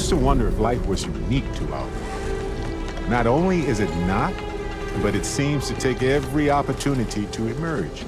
used to wonder if life was unique to our world. Not only is it not, but it seems to take every opportunity to emerge.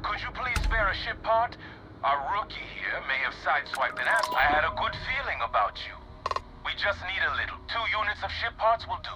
Could you please spare a ship part? Our rookie here may have sideswiped an ass. I had a good feeling about you. We just need a little. 2 units of ship parts will do.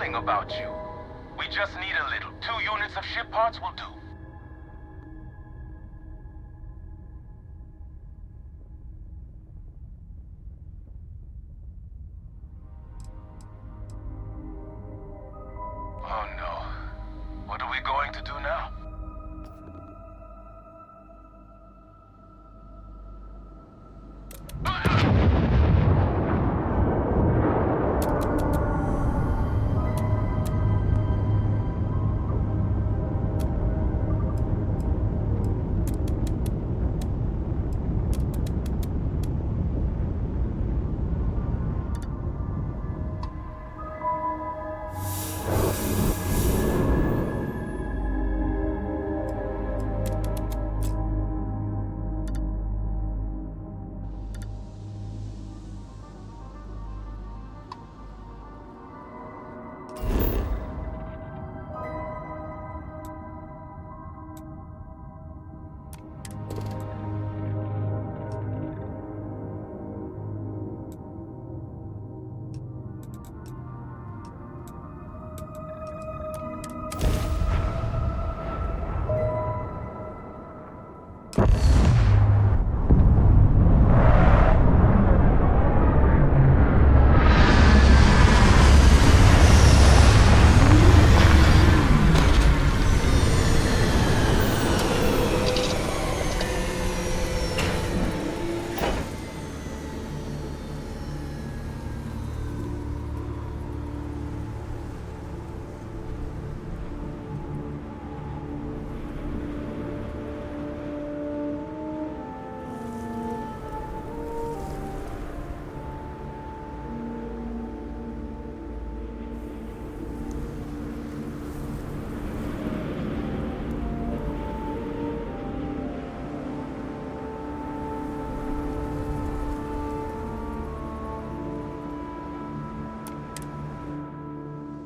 feeling about you. We just need a little. 2 units of ship parts will do. Oh no. What are we going to do now?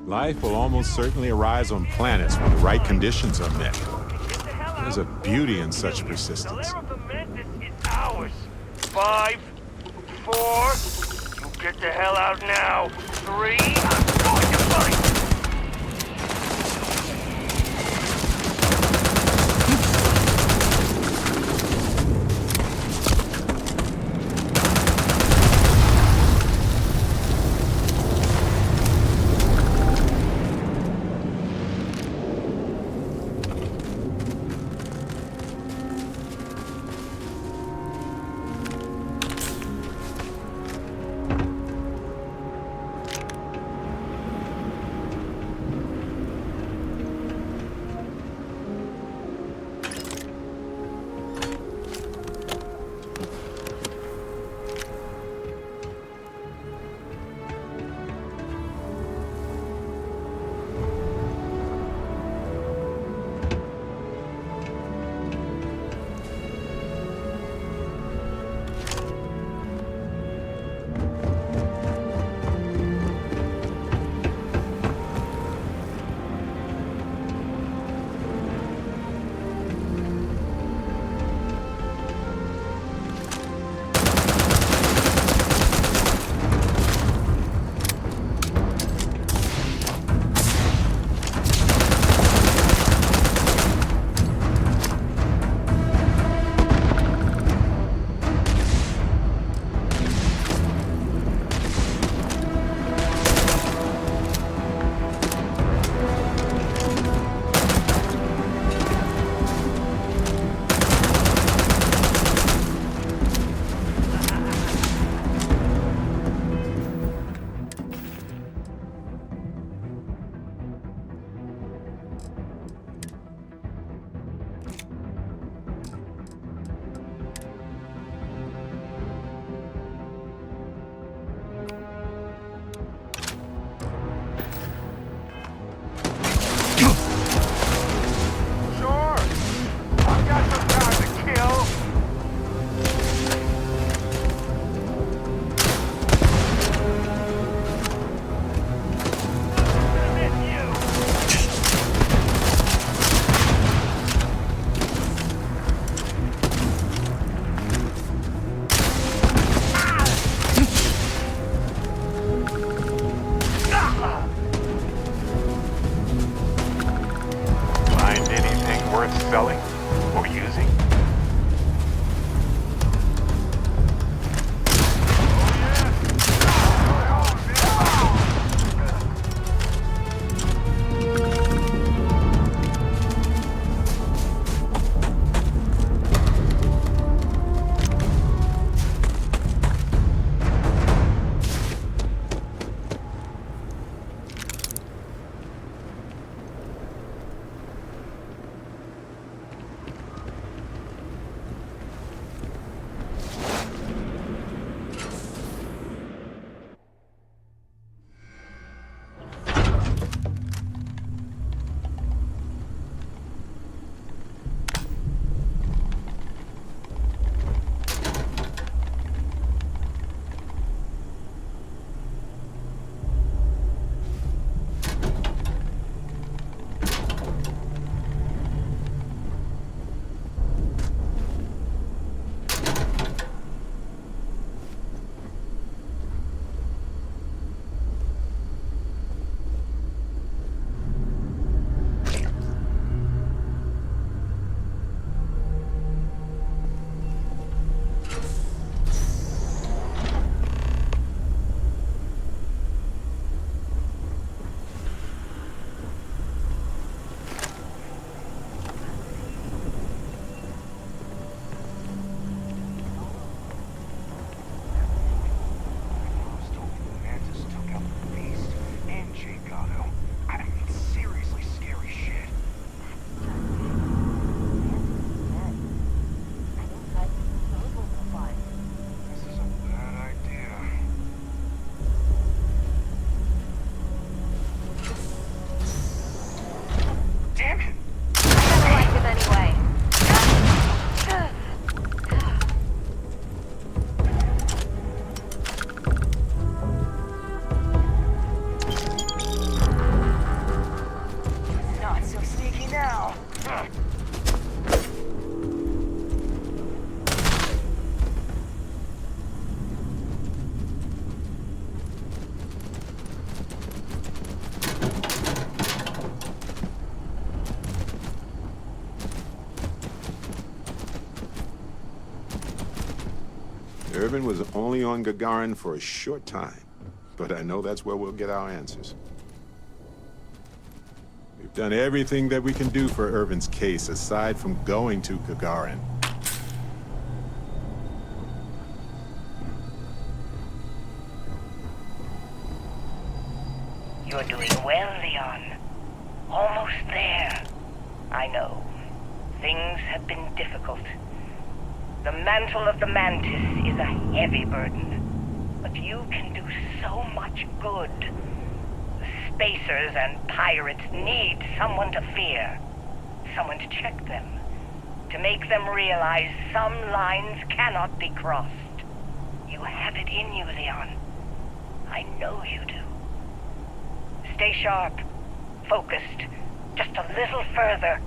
Life will almost certainly arise on planets when the right conditions are met. There's a beauty in such persistence. The lair of the mantis is ours. 5, 4, you get the hell out now. 3, I'm going to fight! worth selling or using? Irvin was only on Gagarin for a short time, but I know that's where we'll get our answers. We've done everything that we can do for Irvin's case, aside from going to Gagarin. You're doing well, Leon. Almost there. I know. Things have been difficult. The mantle of the Mantis is a heavy burden, but you can do so much good. The Spacers and pirates need someone to fear, someone to check them, to make them realize some lines cannot be crossed. You have it in you, Leon. I know you do. Stay sharp, focused, just a little further.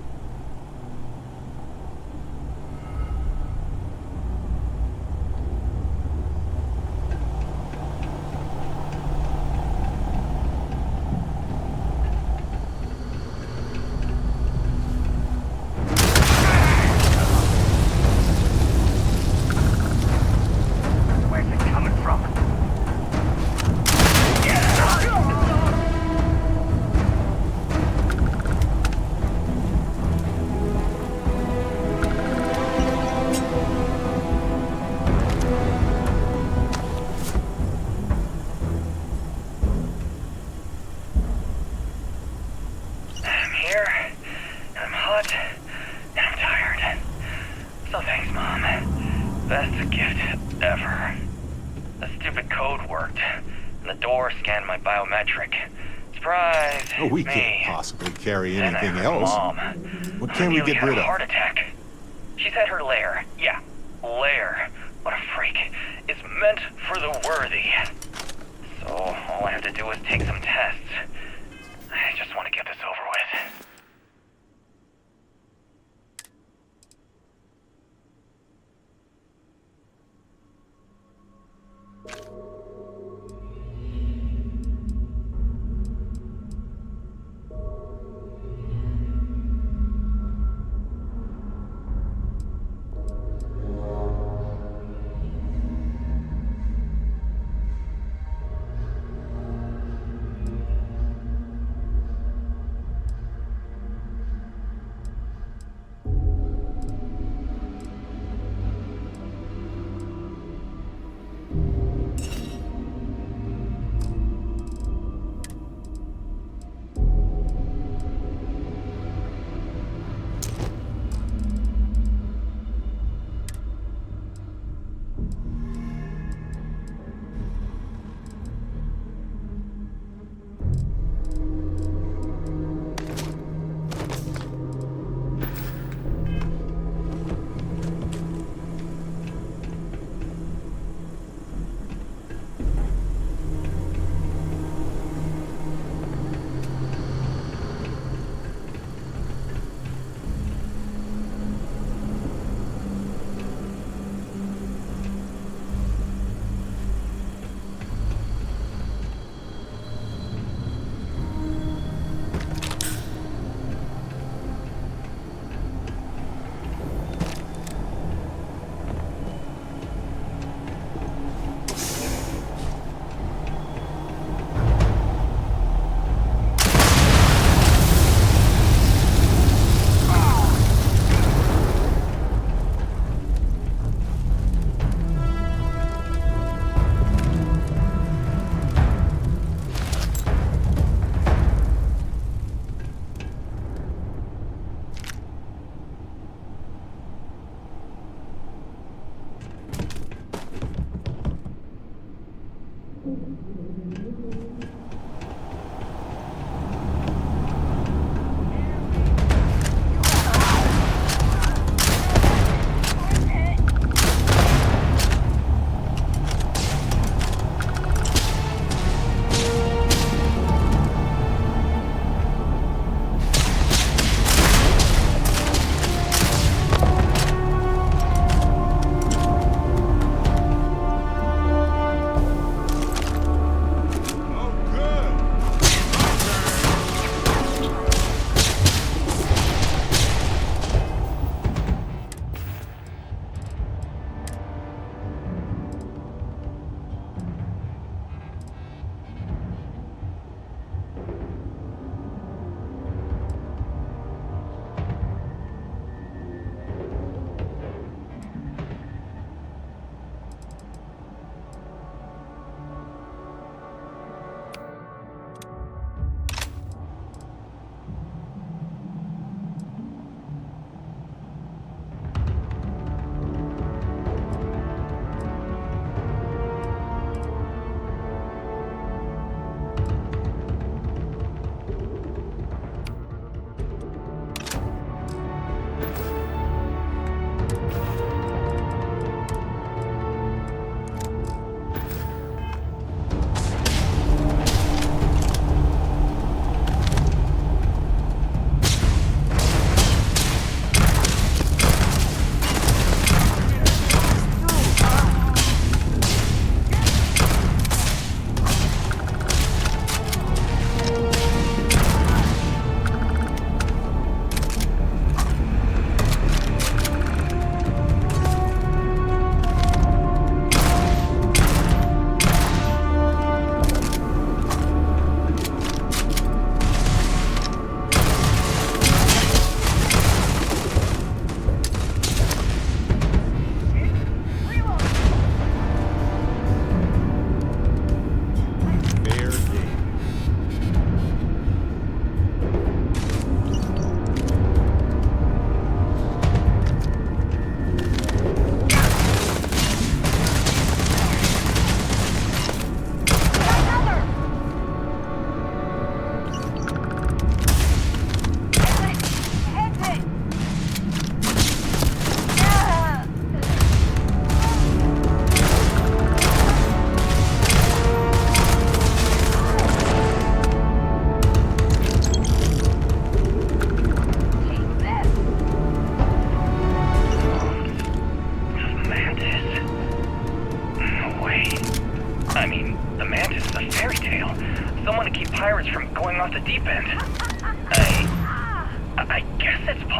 We can't possibly carry anything else. Mom. What can we get rid had a of? heart attack. She's at her lair. Yeah, lair. What a freak. It's meant for the worthy. So all I have to do is take some tests. I just want to get this over with.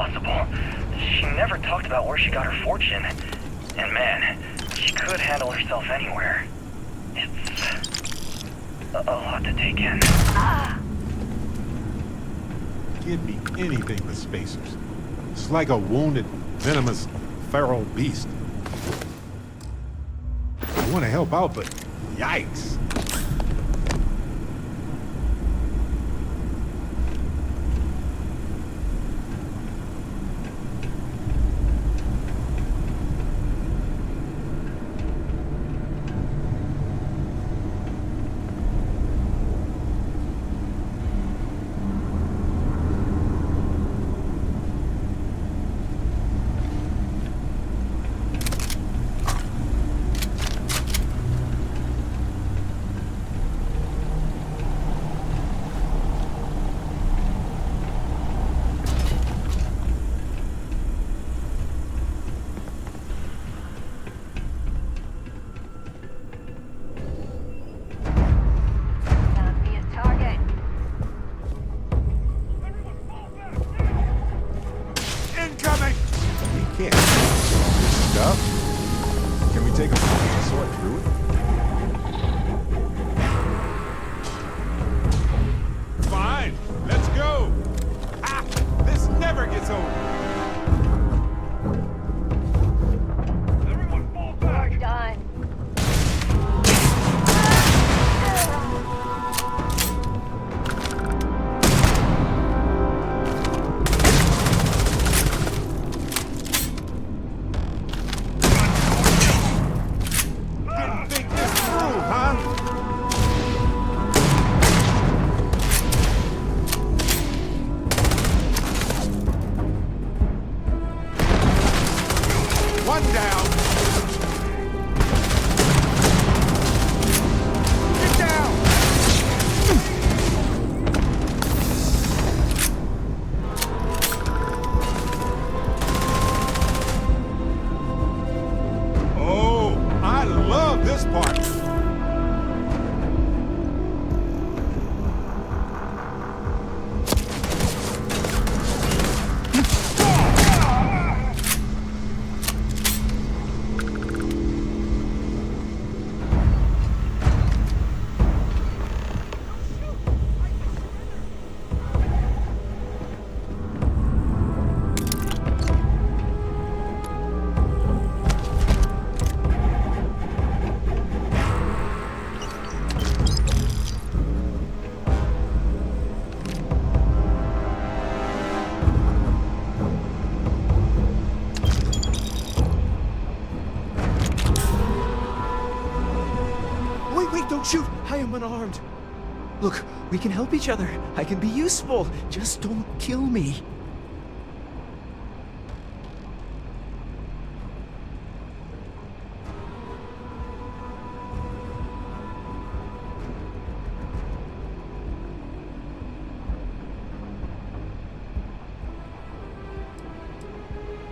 possible? She never talked about where she got her fortune. And man, she could handle herself anywhere. It's a lot to take in. Give me anything but spacers. It's like a wounded, venomous, feral beast. I want to help out, but yikes. Can we take a moment to sort through it? Fine, let's go. Ah, this never gets old. Everyone fall back. Done. One down. Get down. Oh, I love this part. Wait, don't shoot! I am unarmed. Look, we can help each other. I can be useful. Just don't kill me.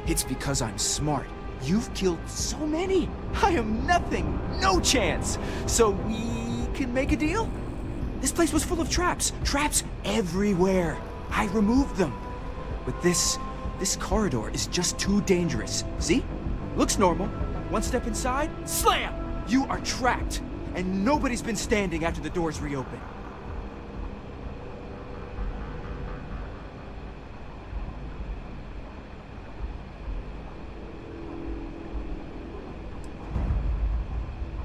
It's because I'm smart. You've killed so many. I am nothing. No chance. So we can make a deal? This place was full of traps. Traps everywhere. I removed them. But this corridor is just too dangerous. See? Looks normal. One step inside, slam! You are trapped. And nobody's been standing after the doors reopen.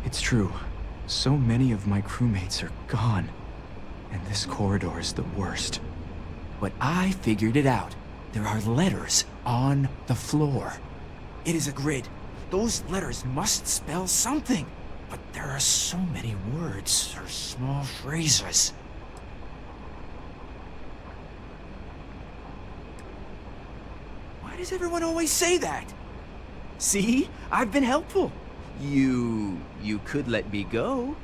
It's true. So many of my crewmates are gone. And this corridor is the worst. But I figured it out. There are letters on the floor. It is a grid. Those letters must spell something. But there are so many words or small phrases. Why does everyone always say that? See? I've been helpful. You could let me go.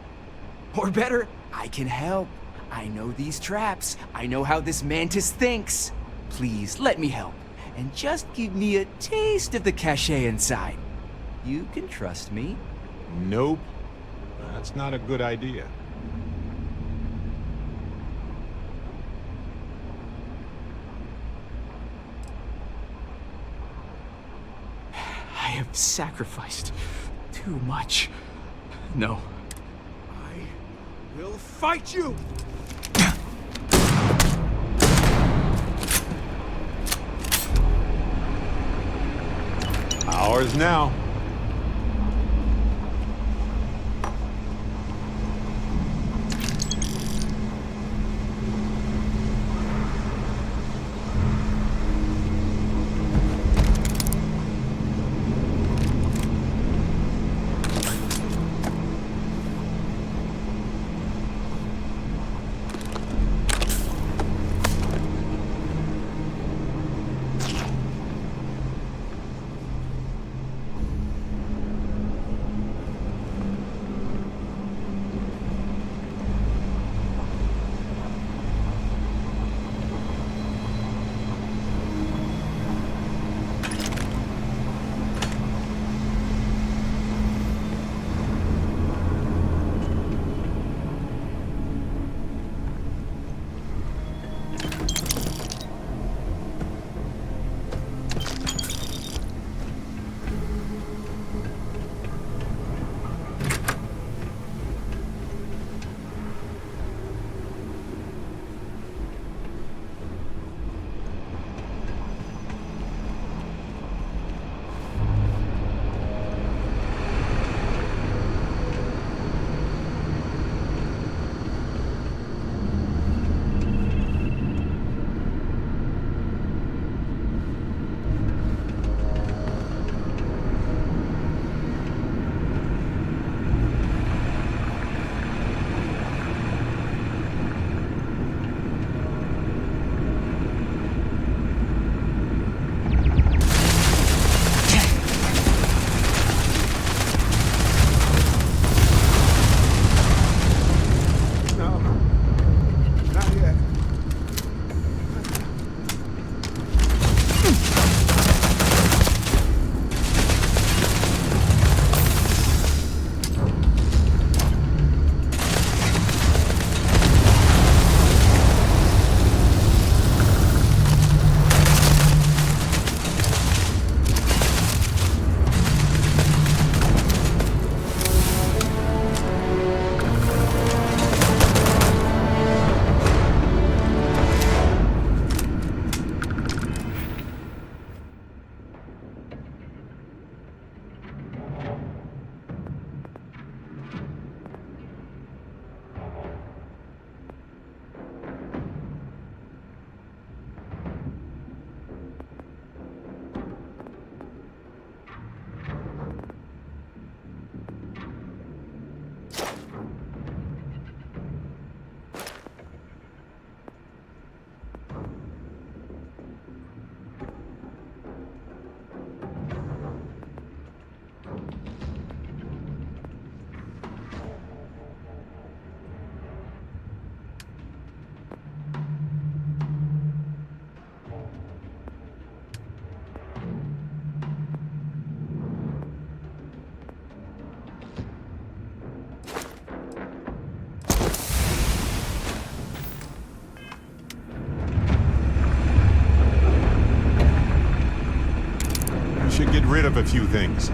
Or better, I can help. I know these traps. I know how this mantis thinks. Please, let me help. And just give me a taste of the cachet inside. You can trust me. Nope. That's not a good idea. I have sacrificed too much. No. I will fight you! Ours now. Should get rid of a few things.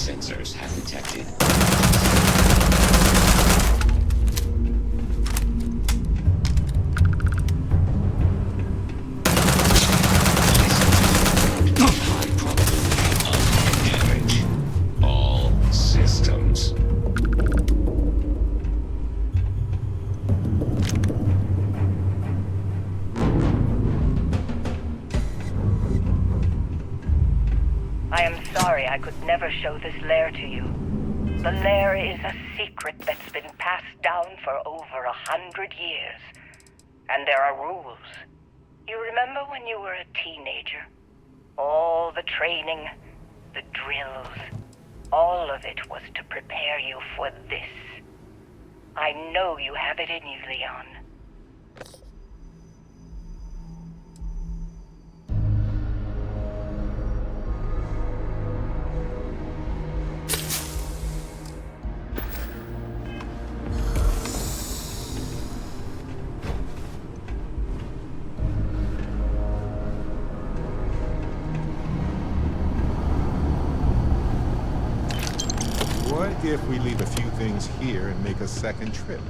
sensors have detected. High probability of damage. All systems. I am sorry I could never show this lair to you. The lair is a secret that's been passed down for over 100 years. And there are rules. You remember when you were a teenager? All the training, the drills, all of it was to prepare you for this. I know you have it in you, Leon. What if we leave a few things here and make a second trip?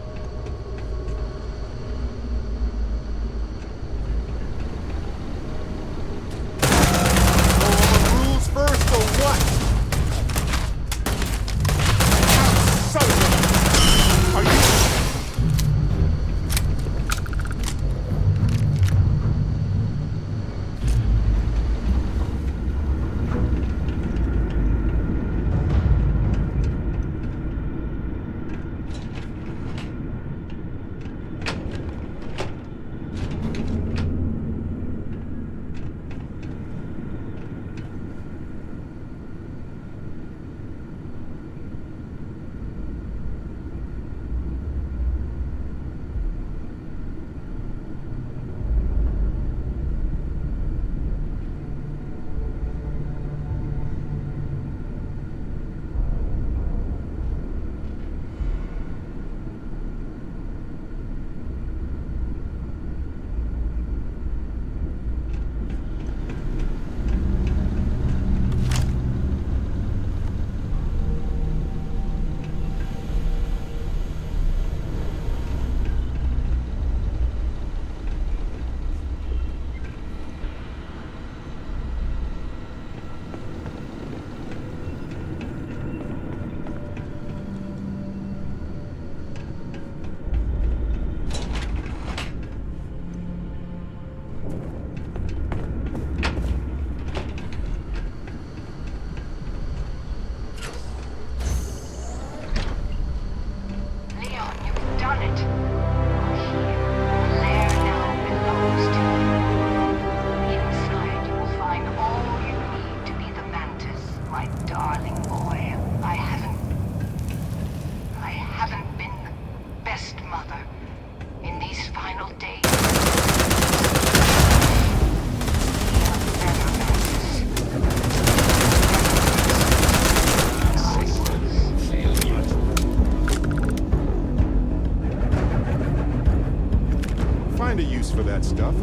find a use for that stuff.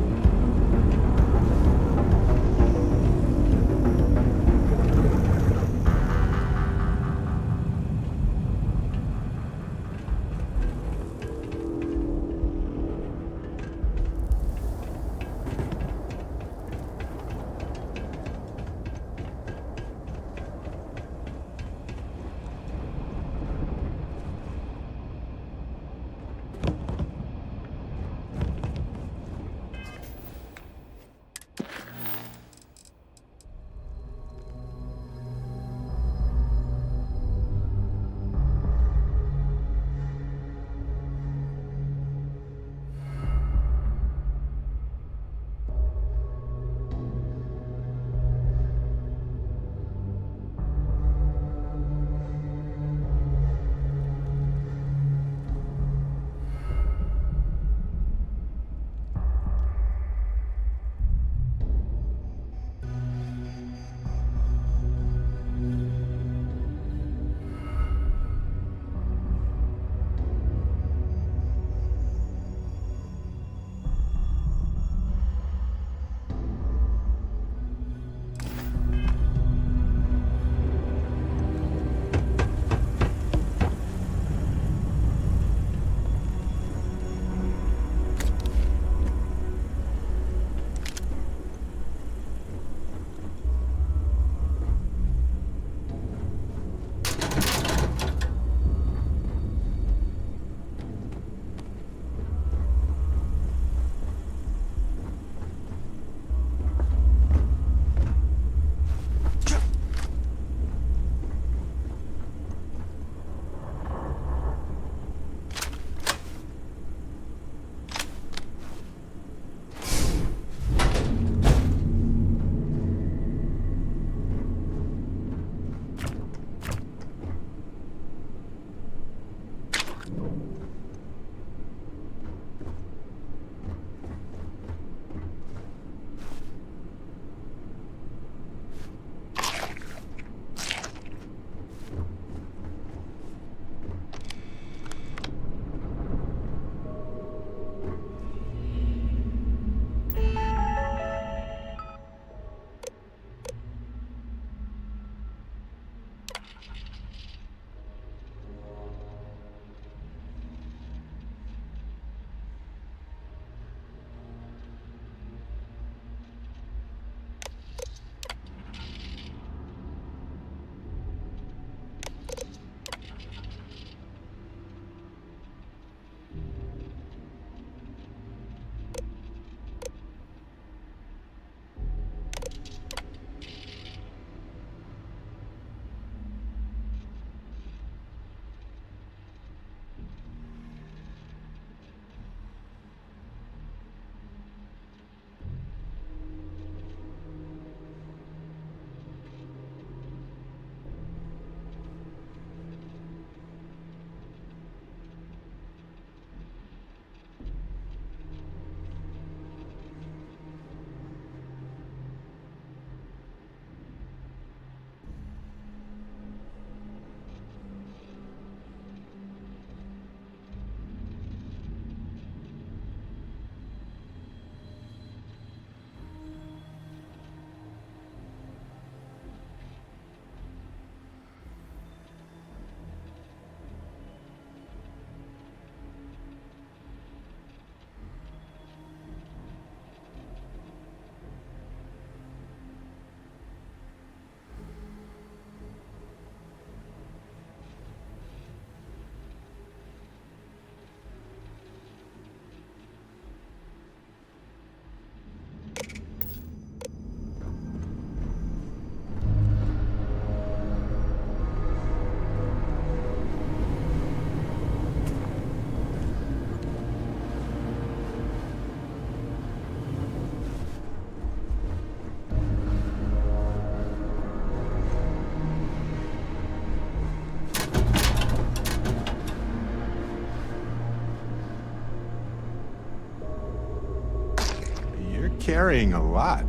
Carrying a lot.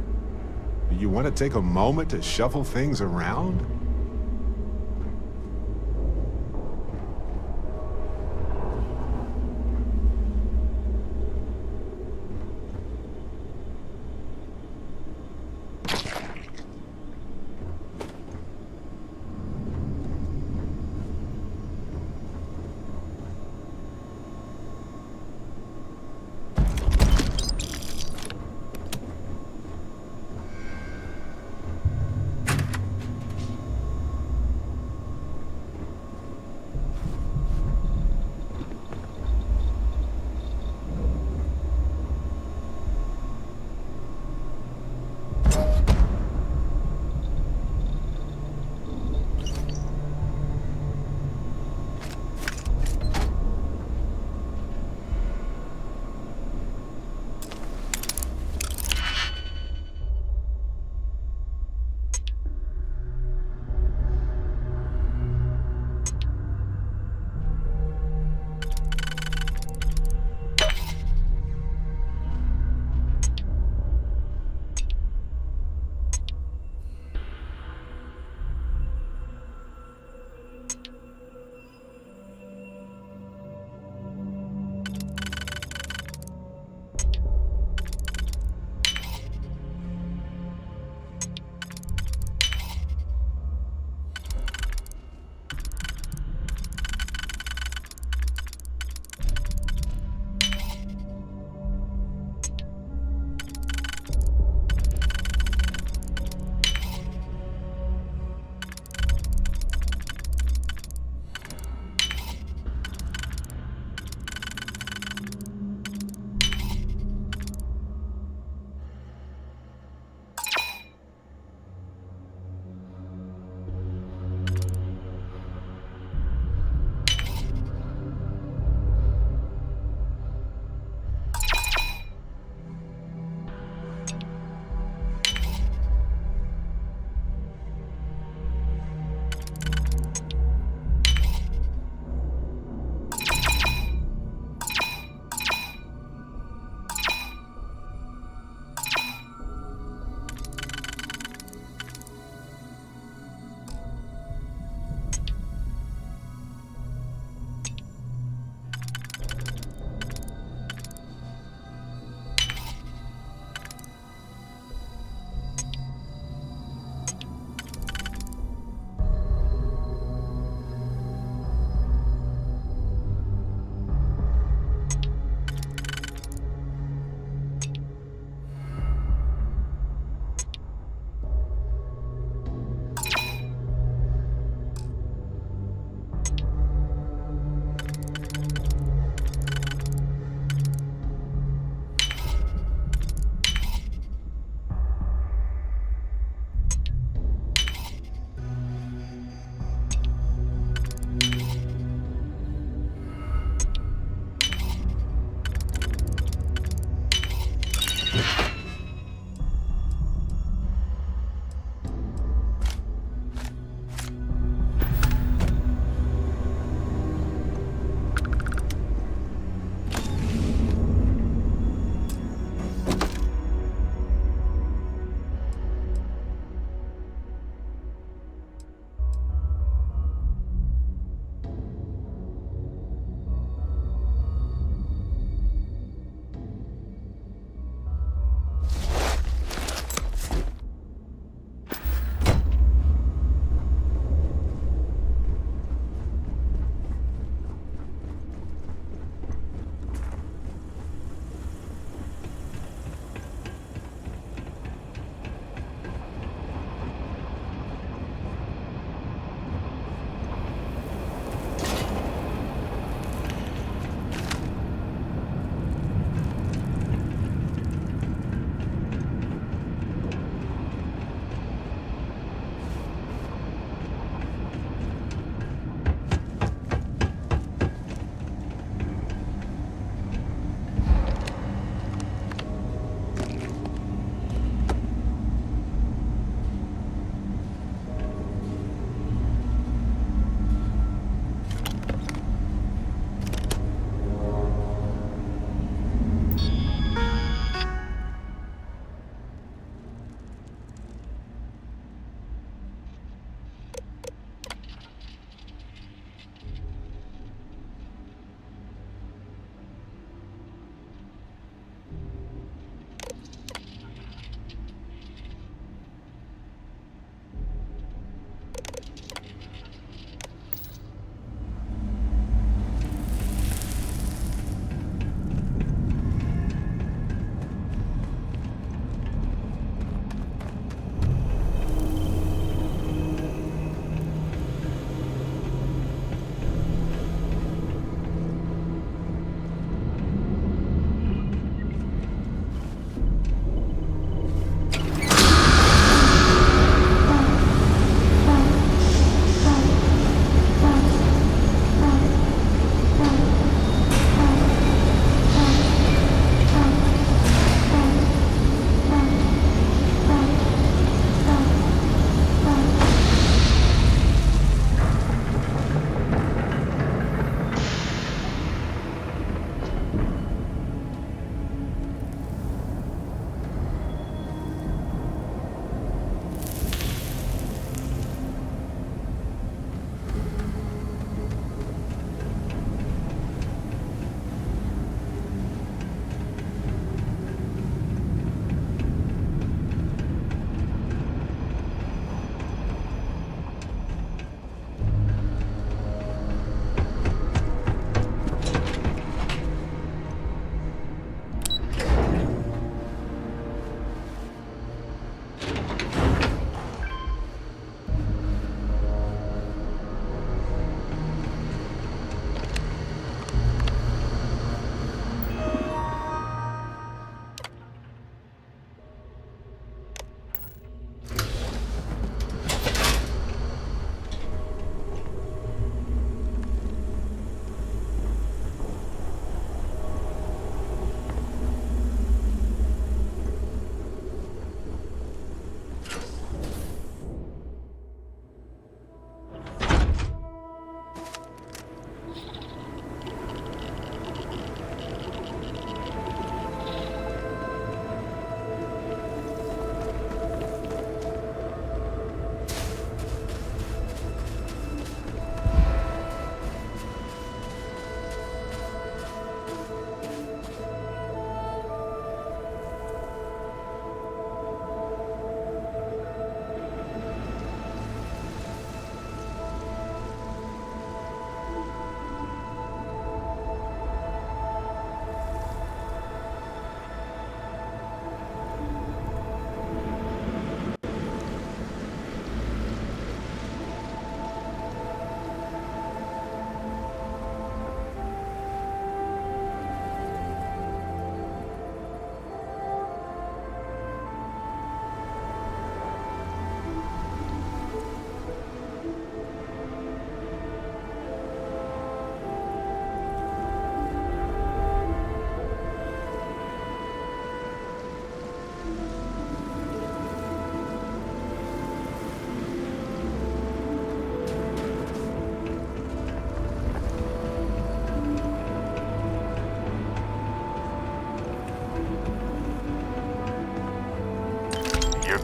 Do you want to take a moment to shuffle things around?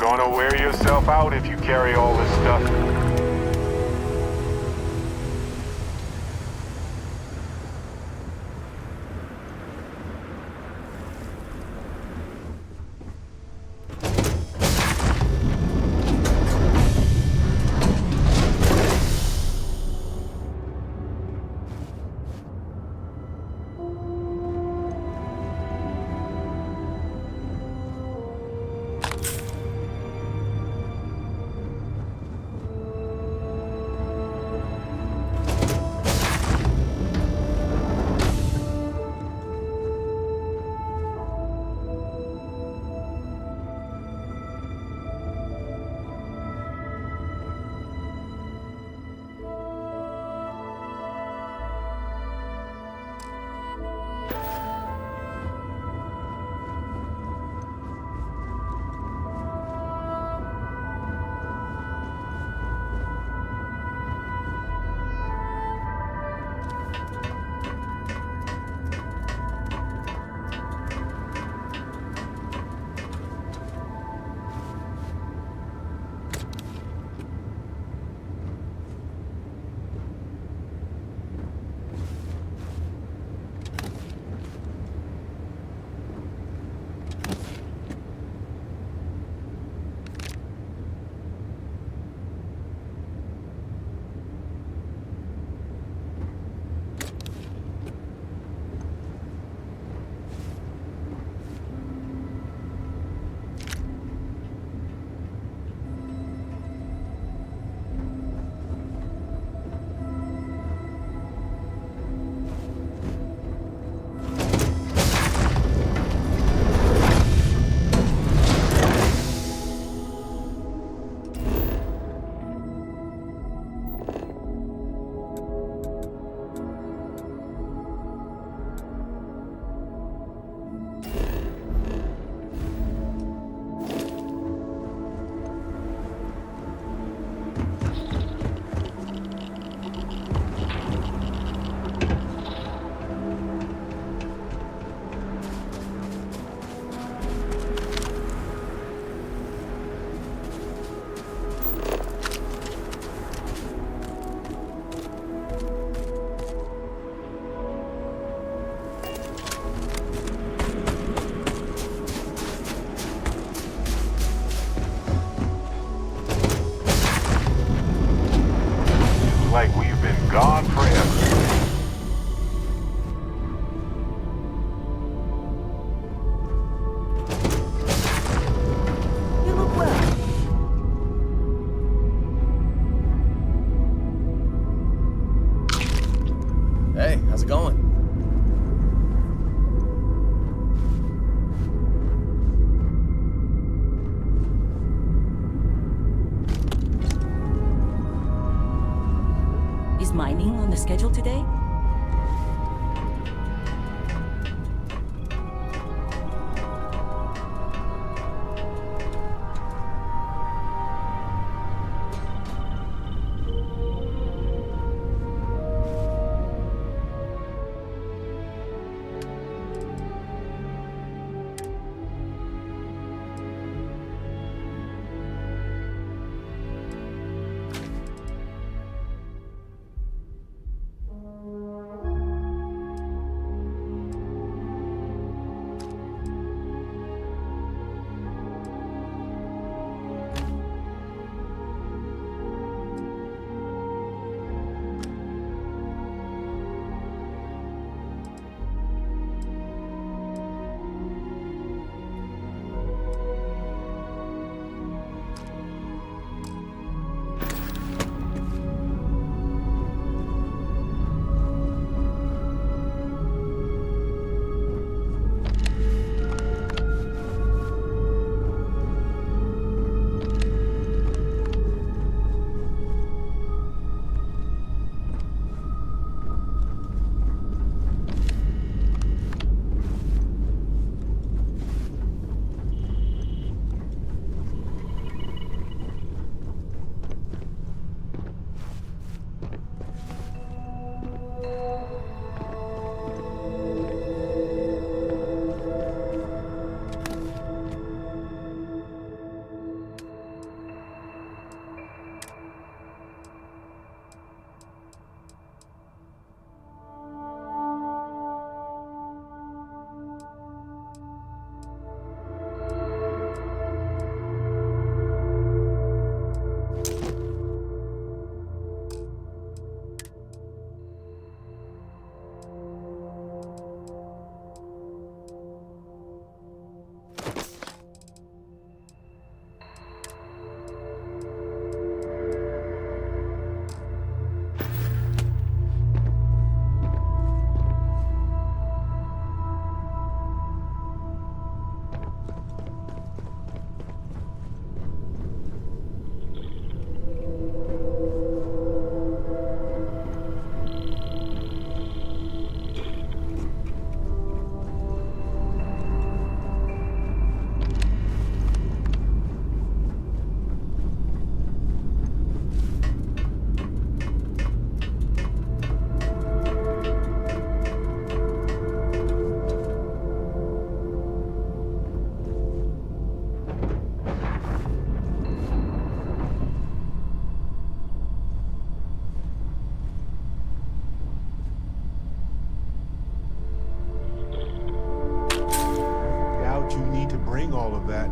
gonna wear yourself out if you carry all this stuff. Like we've been gone forever. You look well. Hey, how's it going? Is mining on the schedule today? all of that.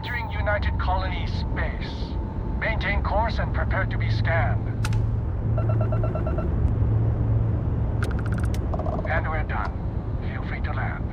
Entering United Colony space. Maintain course and prepare to be scanned. And we're done. Feel free to land.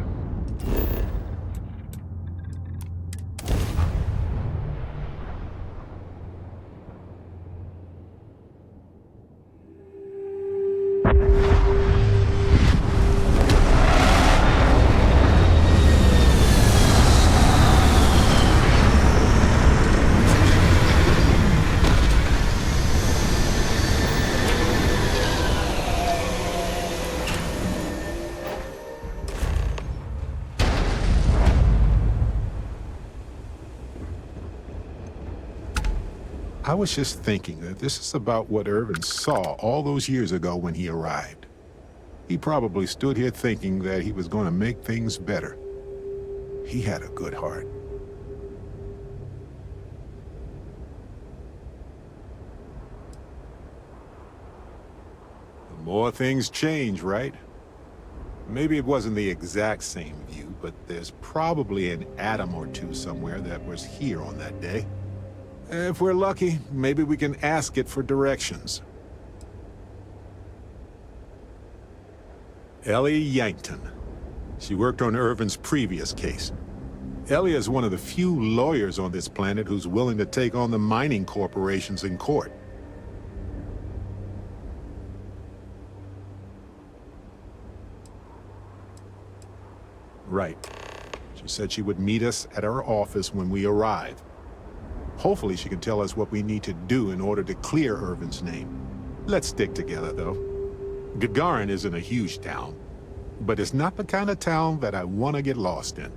I was just thinking that this is about what Irvin saw all those years ago when he arrived. He probably stood here thinking that he was going to make things better. He had a good heart. The more things change, right? Maybe it wasn't the exact same view, but there's probably an atom or two somewhere that was here on that day. If we're lucky, maybe we can ask it for directions. Ellie Yankton. She worked on Irvin's previous case. Ellie is one of the few lawyers on this planet who's willing to take on the mining corporations in court. Right. She said she would meet us at our office when we arrive. Hopefully she can tell us what we need to do in order to clear Irvin's name. Let's stick together, though. Gagarin isn't a huge town, but it's not the kind of town that I want to get lost in.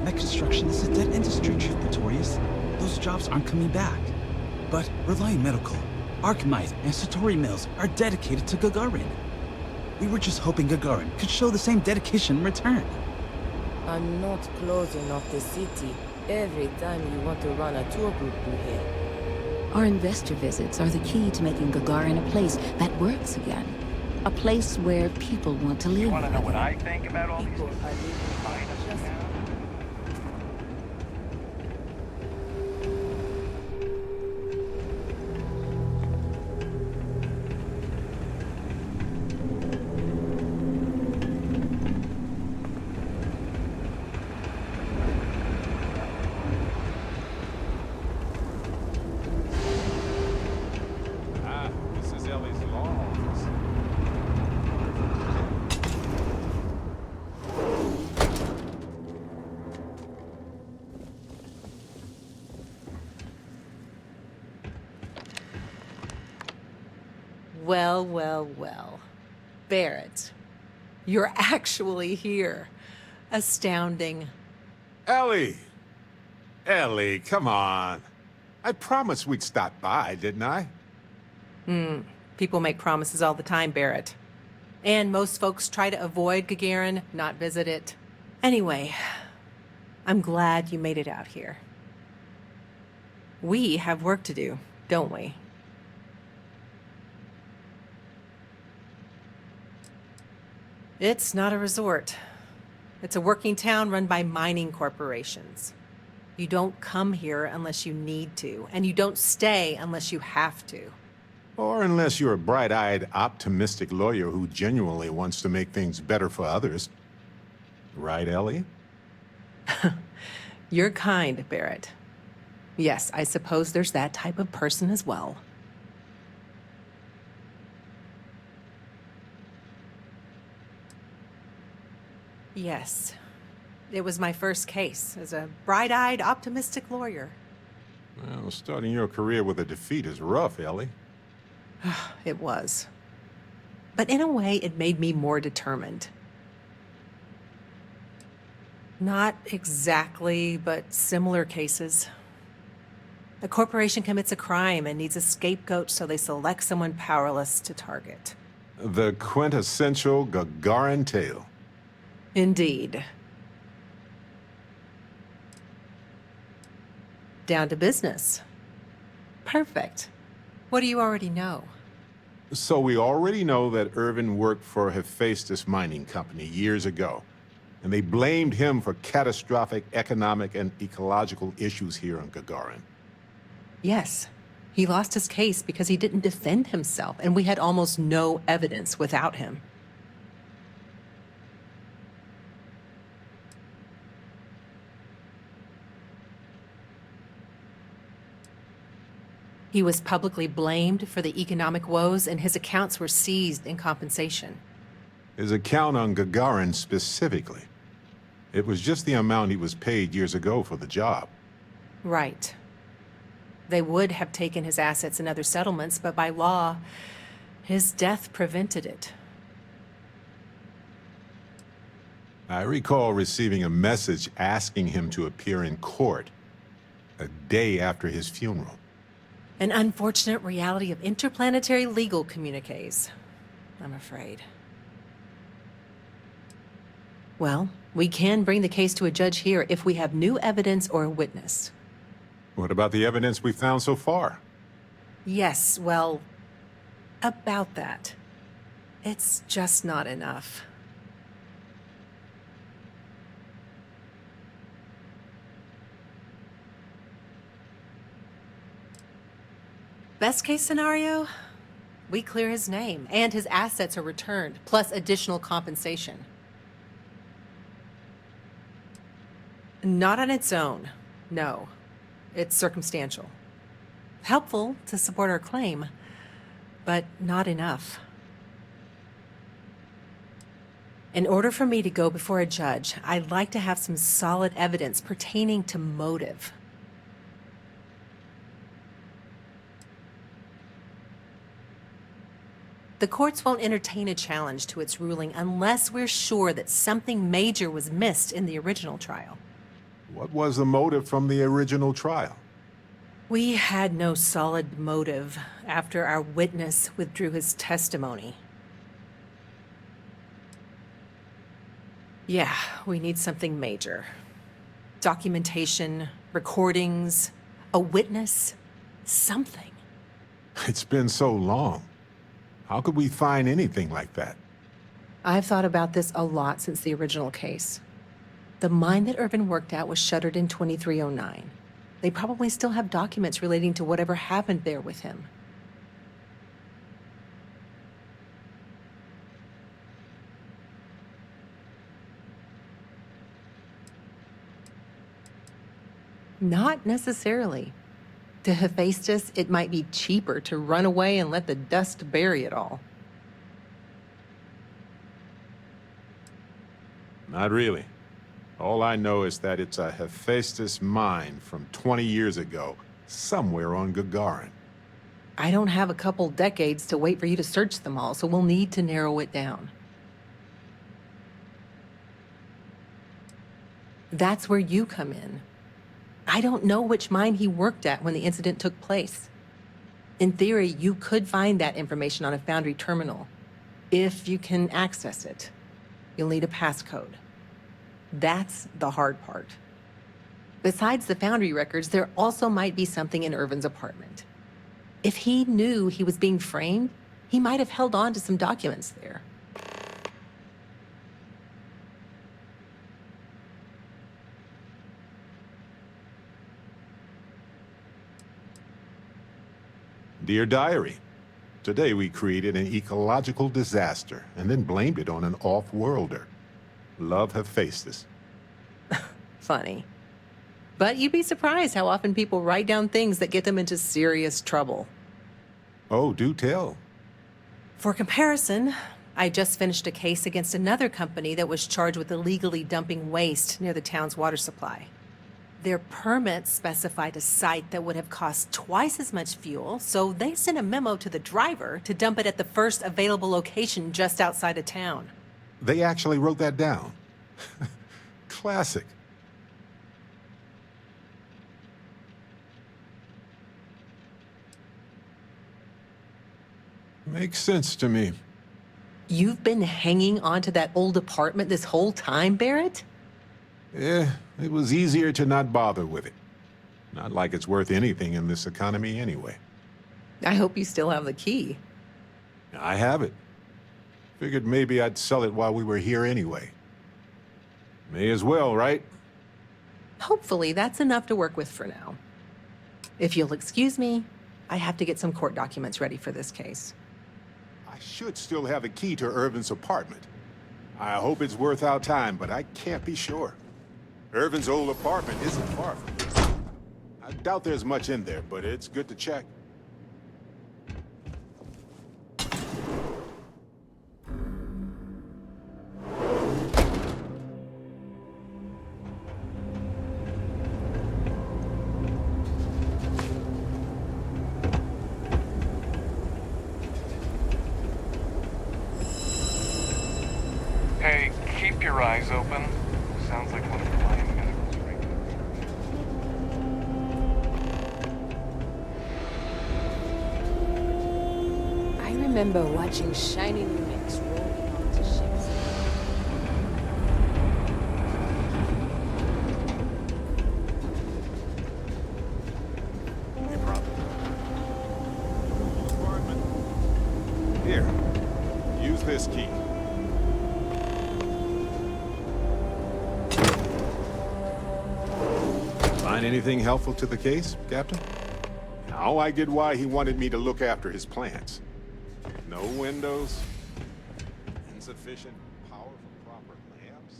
Mech construction is a dead industry, Chief Pretorius. Those jobs aren't coming back. But Reliant Medical, Archmite, and Satori Mills are dedicated to Gagarin. We were just hoping Gagarin could show the same dedication in return. I'm not closing off the city every time you want to run a tour group through here. Our investor visits are the key to making Gagarin a place that works again. A place where people want to live. You want to know what I think about all these People are leaving minus just now? This is Ellie's law office. Well, well, well. Barrett, you're actually here. Astounding. Ellie! Ellie, come on. I promised we'd stop by, didn't I? People make promises all the time, Barrett. And most folks try to avoid Gagarin, not visit it. Anyway, I'm glad you made it out here. We have work to do, don't we? It's not a resort. It's a working town run by mining corporations. You don't come here unless you need to, and you don't stay unless you have to. Or unless you're a bright-eyed, optimistic lawyer who genuinely wants to make things better for others. Right, Ellie? You're kind, Barrett. Yes, I suppose there's that type of person as well. Yes. It was my first case as a bright-eyed, optimistic lawyer. Well, starting your career with a defeat is rough, Ellie. It was. But in a way, it made me more determined. Not exactly, but similar cases. A corporation commits a crime and needs a scapegoat, so they select someone powerless to target. The quintessential Gagarin tale. Indeed. Down to business. Perfect. What do you already know? So we already know that Irvin worked for Hephaestus Mining Company years ago, and they blamed him for catastrophic economic and ecological issues here on Gagarin. Yes. He lost his case because he didn't defend himself, and we had almost no evidence without him. He was publicly blamed for the economic woes, and his accounts were seized in compensation. His account on Gagarin specifically. It was just the amount he was paid years ago for the job. Right. They would have taken his assets and other settlements, but by law, his death prevented it. I recall receiving a message asking him to appear in court a day after his funeral. An unfortunate reality of interplanetary legal communiques, I'm afraid. Well, we can bring the case to a judge here if we have new evidence or a witness. What about the evidence we found so far? Yes, well, about that. It's just not enough. Best case scenario, we clear his name and his assets are returned, plus additional compensation. Not on its own, no. It's circumstantial. Helpful to support our claim, but not enough. In order for me to go before a judge, I'd like to have some solid evidence pertaining to motive. The courts won't entertain a challenge to its ruling unless we're sure that something major was missed in the original trial. What was the motive from the original trial? We had no solid motive after our witness withdrew his testimony. Yeah, we need something major. Documentation, recordings, a witness, something. It's been so long. How could we find anything like that? I've thought about this a lot since the original case. The mine that Irvin worked at was shuttered in 2309. They probably still have documents relating to whatever happened there with him. Not necessarily. To Hephaestus, it might be cheaper to run away and let the dust bury it all. Not really. All I know is that it's a Hephaestus mine from 20 years ago, somewhere on Gagarin. I don't have a couple decades to wait for you to search them all, so we'll need to narrow it down. That's where you come in. I don't know which mine he worked at when the incident took place. In theory, you could find that information on a Foundry terminal, if you can access it. You'll need a passcode. That's the hard part. Besides the Foundry records, there also might be something in Irvin's apartment. If he knew he was being framed, he might have held on to some documents there. Dear Diary, today we created an ecological disaster and then blamed it on an off-worlder. Love Hephaestus. Funny. But you'd be surprised how often people write down things that get them into serious trouble. Oh, do tell. For comparison, I just finished a case against another company that was charged with illegally dumping waste near the town's water supply. Their permits specified a site that would have cost twice as much fuel, so they sent a memo to the driver to dump it at the first available location just outside of town. They actually wrote that down. Classic. Makes sense to me. You've been hanging on to that old apartment this whole time, Barrett? Yeah, it was easier to not bother with it. Not like it's worth anything in this economy anyway. I hope you still have the key. I have it. Figured maybe I'd sell it while we were here anyway. May as well, right? Hopefully that's enough to work with for now. If you'll excuse me, I have to get some court documents ready for this case. I should still have a key to Irvin's apartment. I hope it's worth our time, but I can't be sure. Irvin's old apartment isn't far from this. I doubt there's much in there, but it's good to check. remember watching shiny new mechs rolling onto ships. Here, use this key. Find anything helpful to the case, Captain? Now I get why he wanted me to look after his plants. No windows, insufficient power for proper lamps.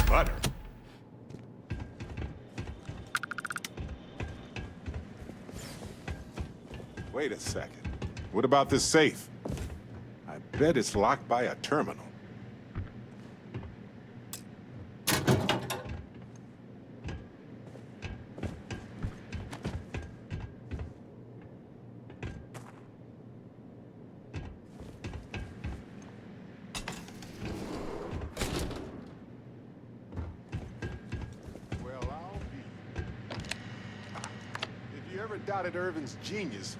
Butter. Wait a second. What about this safe? I bet it's locked by a terminal. Well, I'll be. If you ever doubted Irvin's genius,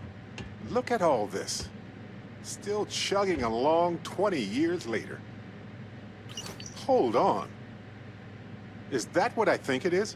look at all this. Still chugging along 20 years later. Hold on. Is that what I think it is?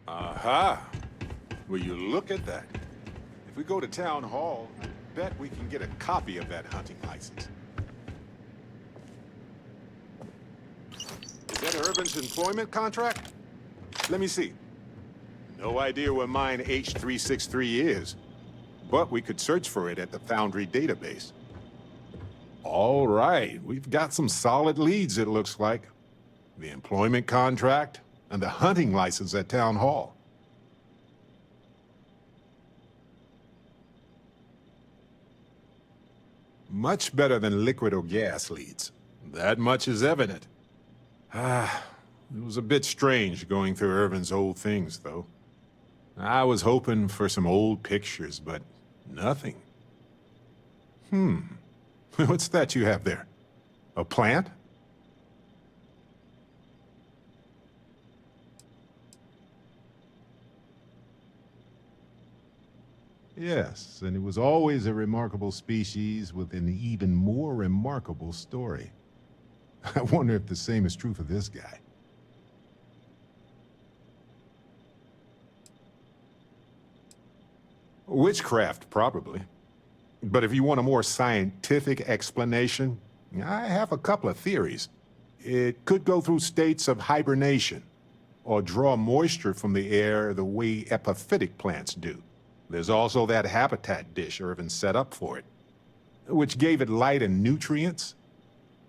Aha! Will you look at that? If we go to town hall, I bet we can get a copy of that hunting license. Is that Urban's employment contract? Let me see. No idea where mine H363 is, but we could search for it at the Foundry database. All right, we've got some solid leads, it looks like. The employment contract and the hunting license at town hall. Much better than liquid or gas leads. That much is evident. It was a bit strange going through Irvin's old things, though. I was hoping for some old pictures, but nothing. What's that you have there? A plant? Yes, and it was always a remarkable species with an even more remarkable story. I wonder if the same is true for this guy. Witchcraft, probably. But if you want a more scientific explanation, I have a couple of theories. It could go through states of hibernation, or draw moisture from the air the way epiphytic plants do. There's also that habitat dish Irvin set up for it, which gave it light and nutrients.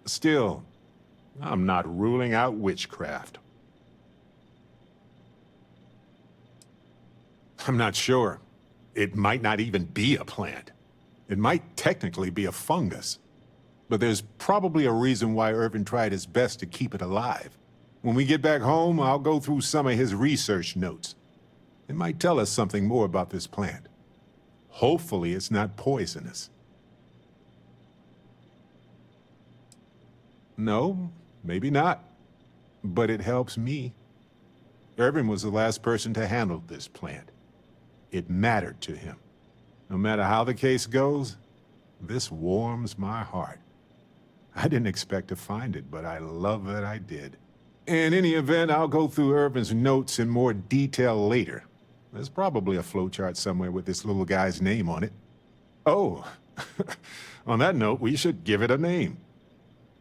Still, I'm not ruling out witchcraft. I'm not sure. It might not even be a plant. It might technically be a fungus. But there's probably a reason why Irvin tried his best to keep it alive. When we get back home, I'll go through some of his research notes. It might tell us something more about this plant. Hopefully it's not poisonous. No, maybe not. But it helps me. Irvin was the last person to handle this plant. It mattered to him. No matter how the case goes, this warms my heart. I didn't expect to find it, but I love that I did. In any event, I'll go through Irvin's notes in more detail later. There's probably a flowchart somewhere with this little guy's name on it. Oh, on that note, we should give it a name.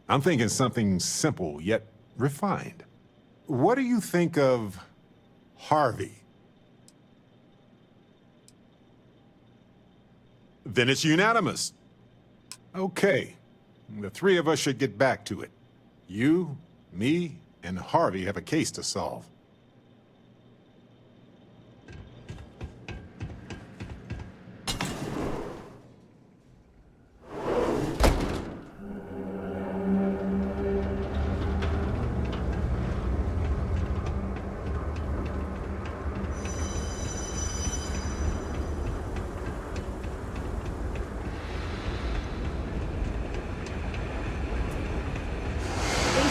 I'm thinking something simple yet refined. What do you think of Harvey? Then it's unanimous. Okay, the three of us should get back to it. You, me, and Harvey have a case to solve.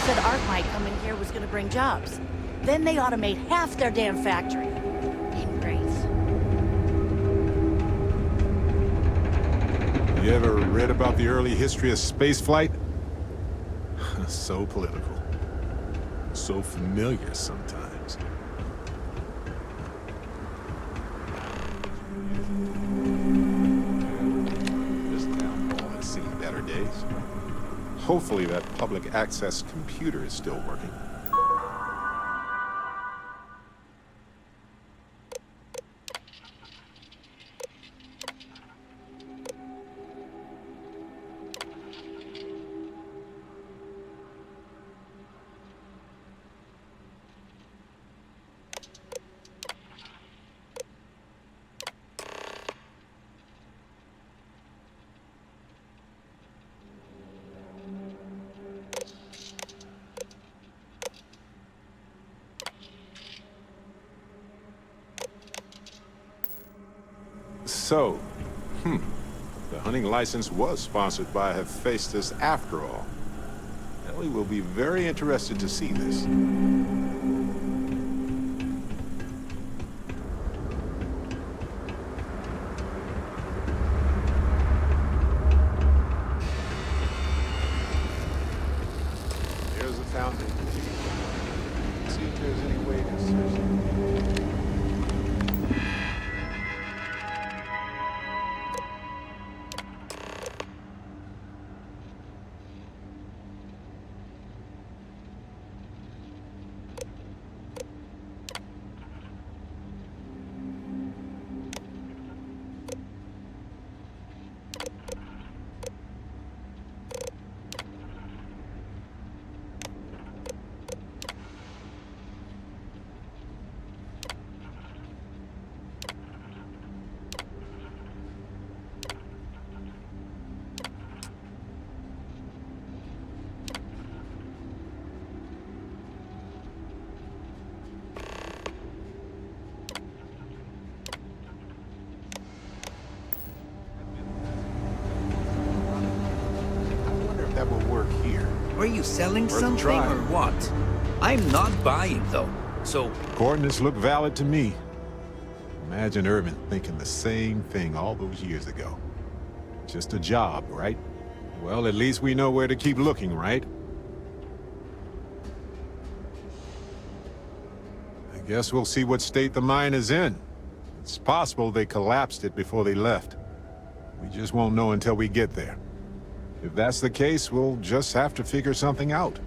Said Arkmite coming here was gonna bring jobs. Then they automate half their damn factory. Ingrates. You ever read about the early history of spaceflight? So political. So familiar sometimes. This town hall has seen better days. Hopefully that public access computer is still working. So, the hunting license was sponsored by Hephaestus after all. Ellie will be very interested to see this. There's the fountain. See if there's any way to search it. That will work here. Are you selling Worth a something try. or what? I'm not buying though, so... Coordinates look valid to me. Imagine Irvin thinking the same thing all those years ago. Just a job, right? Well, at least we know where to keep looking, right? I guess we'll see what state the mine is in. It's possible they collapsed it before they left. We just won't know until we get there. If that's the case, we'll just have to figure something out.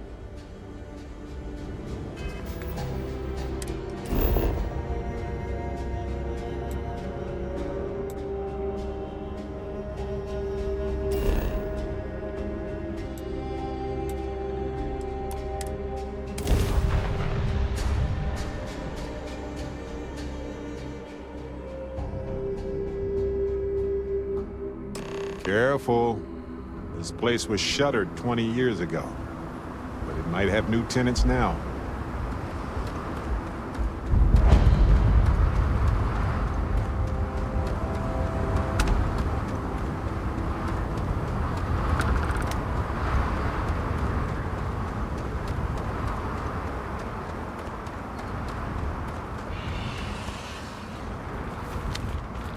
Careful. This place was shuttered 20 years ago, but it might have new tenants now.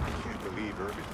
I can't believe Irving.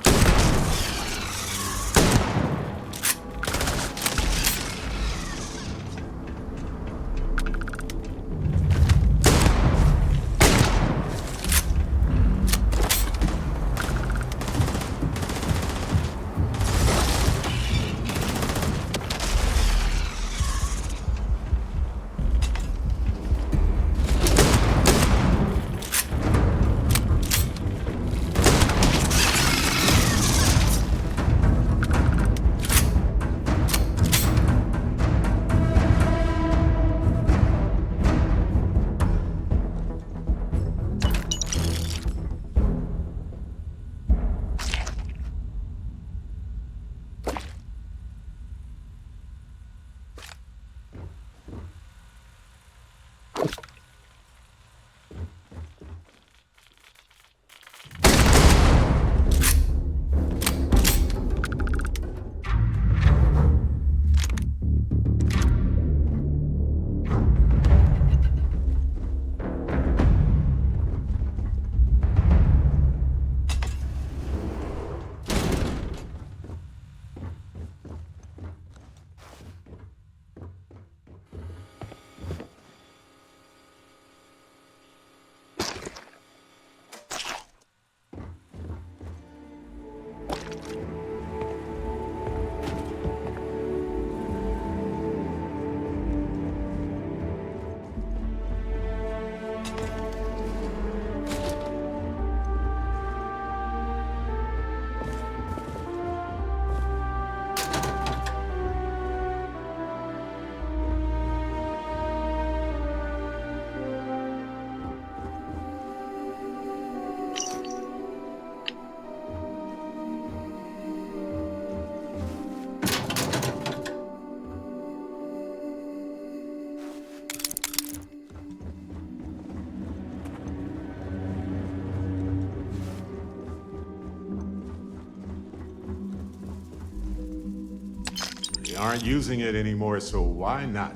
They aren't using it anymore, so why not?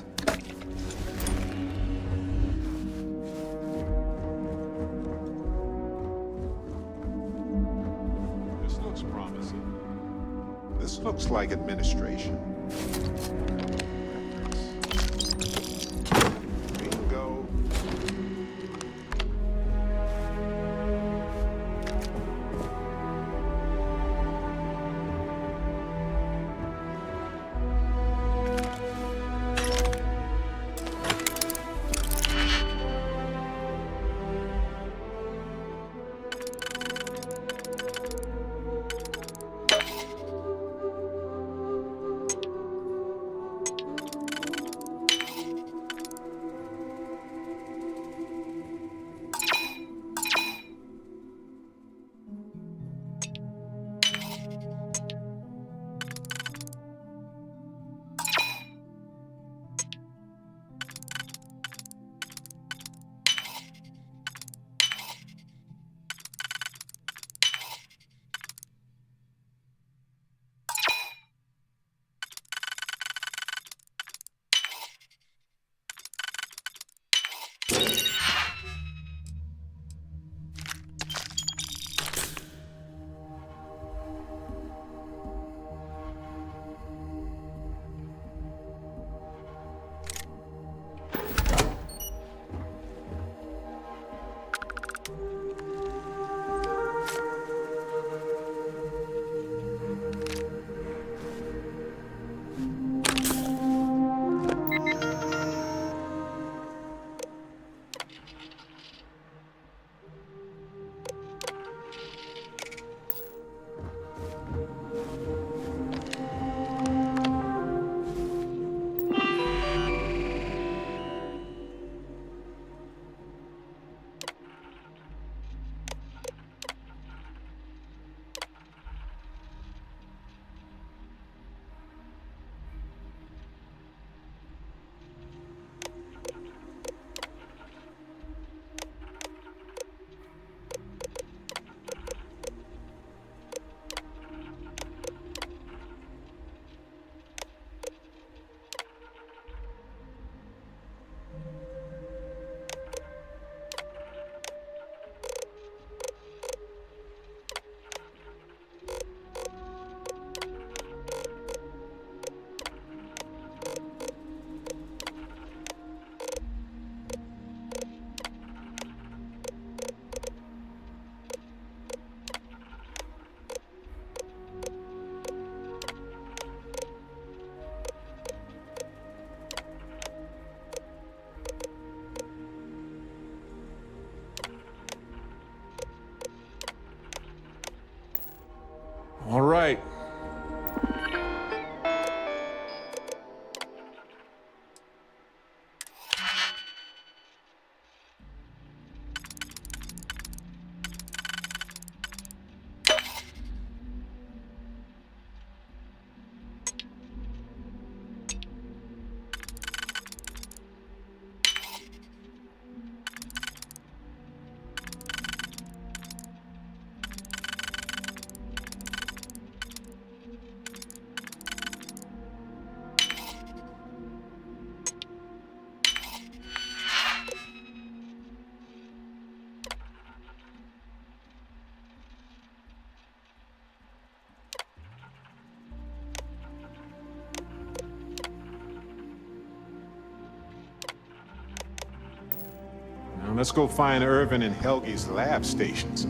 This looks promising. This looks like administration. Bingo. let's go find Irvin and Helge's lab stations.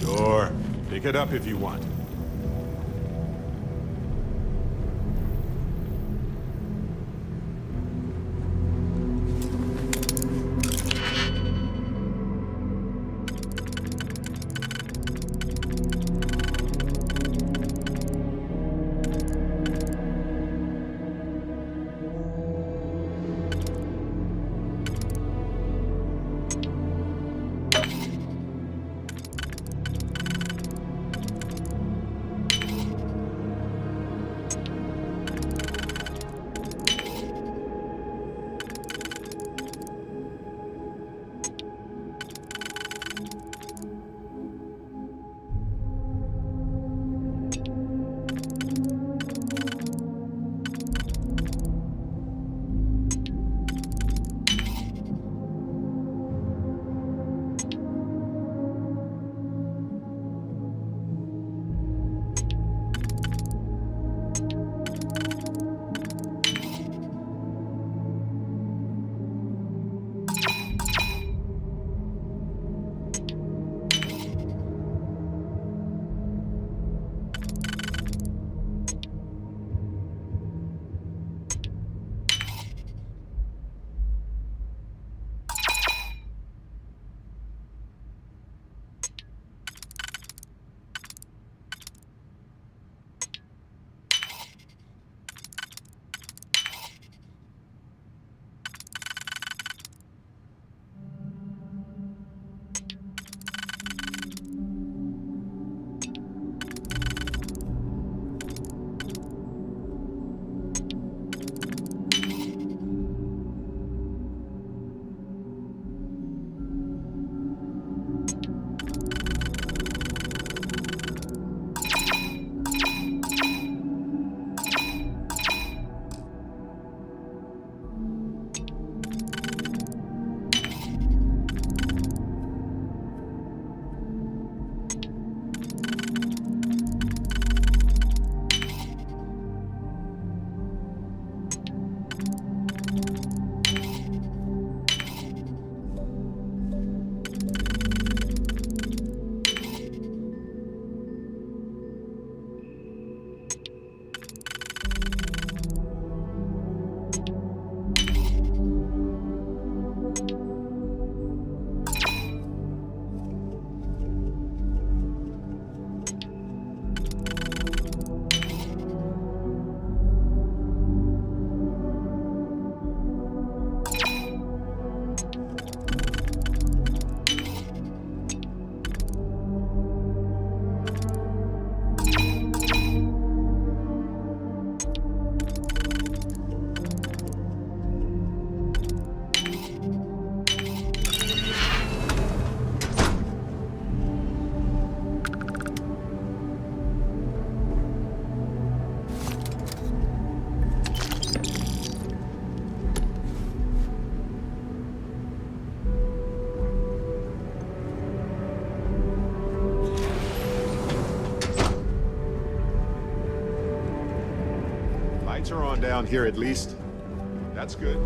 Sure. Pick it up if you want. lights are on down here at least. That's good.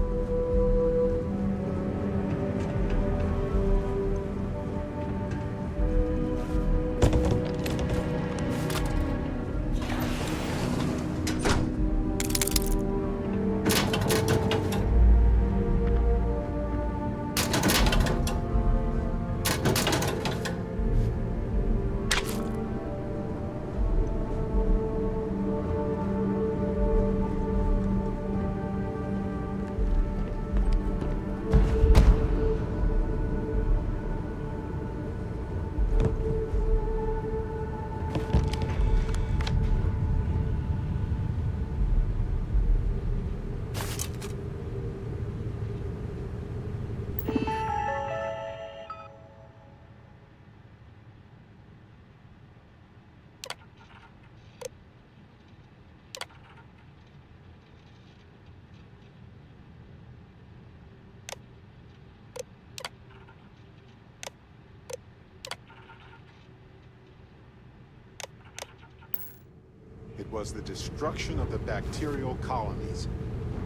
It was the destruction of the bacterial colonies,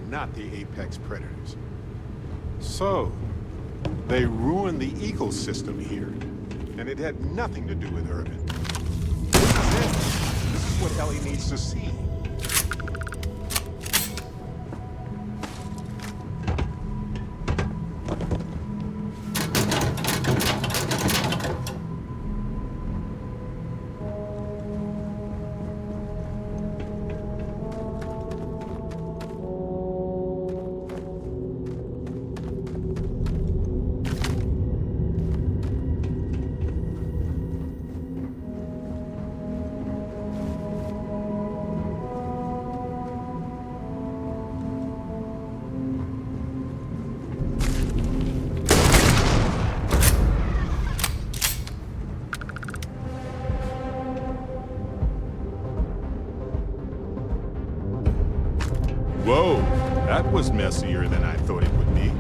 not the apex predators. So, they ruined the ecosystem here, and it had nothing to do with Irvin. This is what Ellie needs to see. Whoa, that was messier than I thought it would be.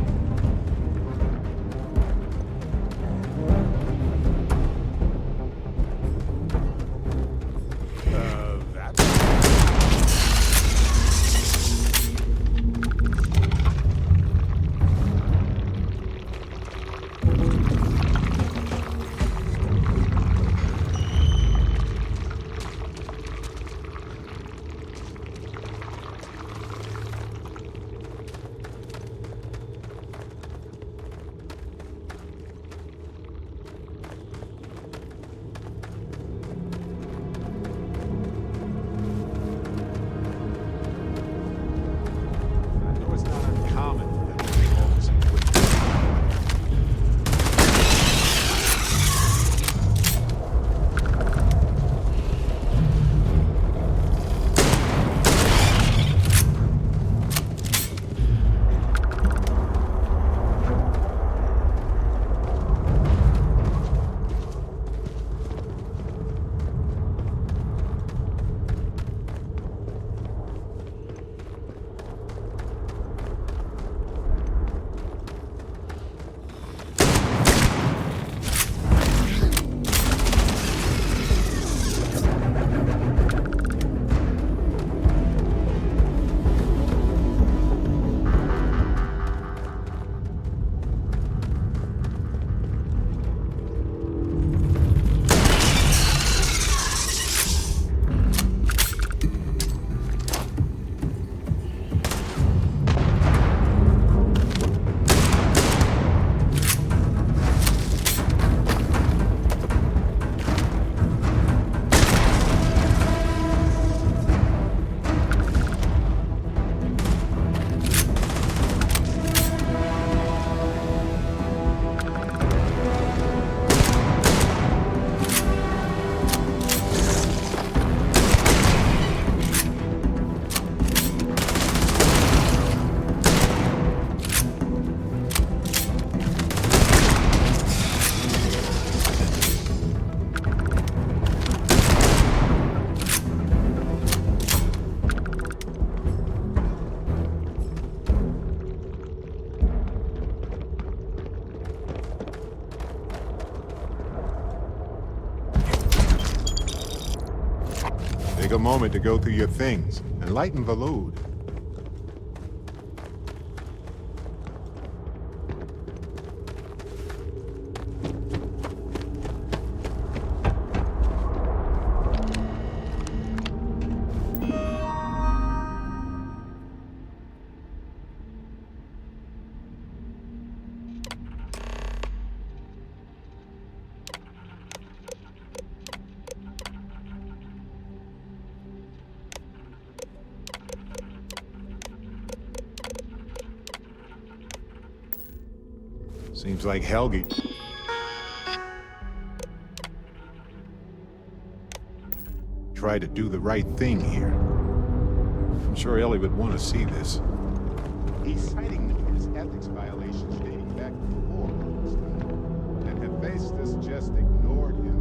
Take a moment to go through your things and lighten the load. Seems like Helgi tried to do the right thing here. I'm sure Ellie would want to see this. He's citing numerous ethics violations dating back to the war, and Hephaestus just ignored him.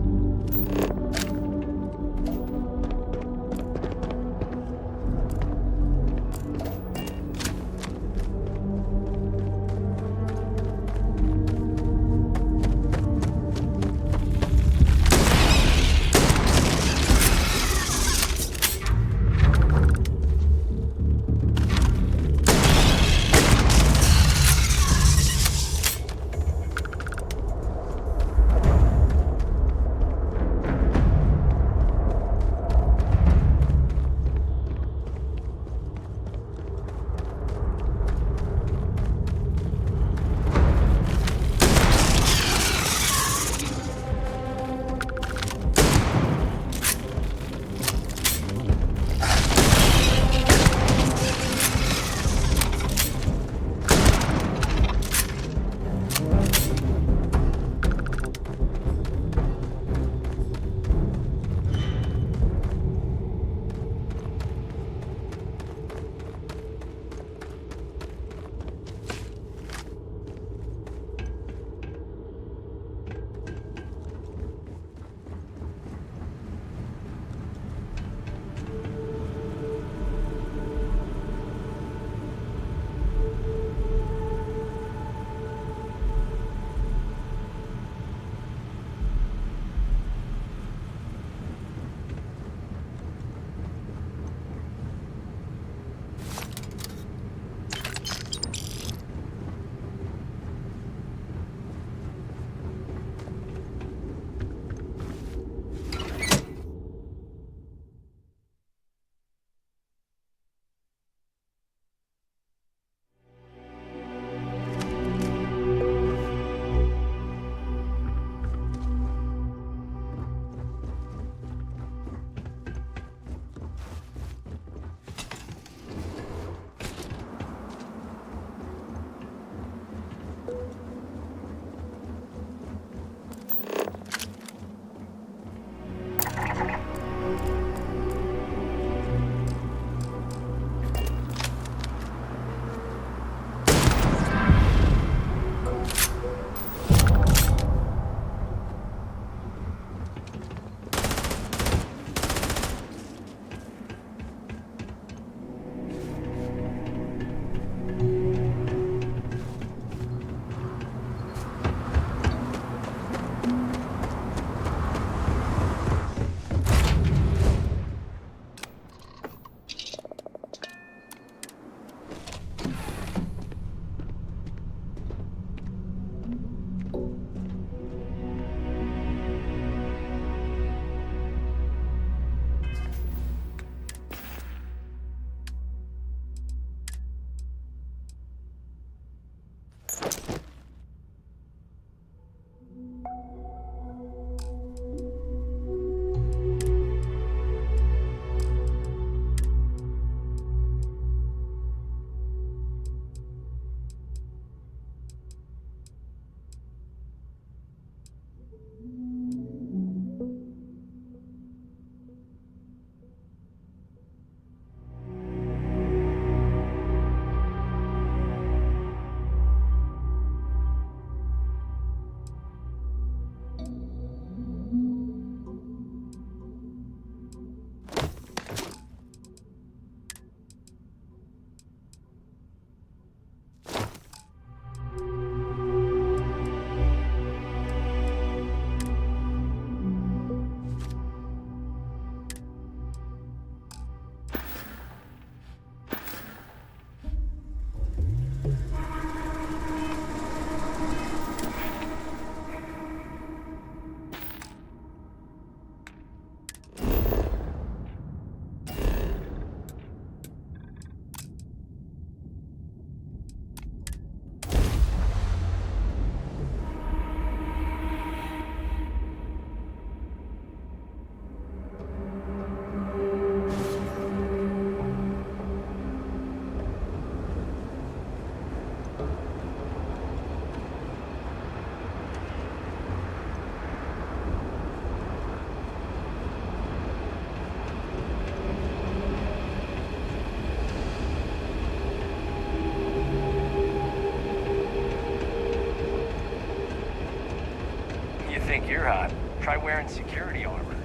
You think you're hot? Try wearing security armor.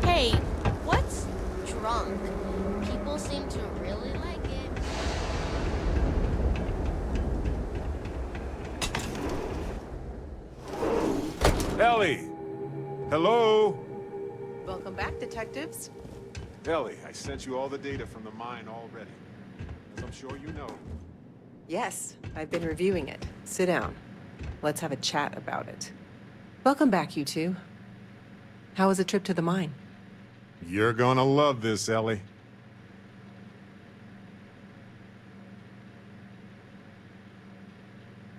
Hey, what's drunk? People seem to really like it. Ellie! Hello? Welcome back, detectives. Ellie, I sent you all the data from the mine already. As I'm sure you know. Yes, I've been reviewing it. Sit down. Let's have a chat about it. Welcome back, you two. How was the trip to the mine? You're gonna love this, Ellie.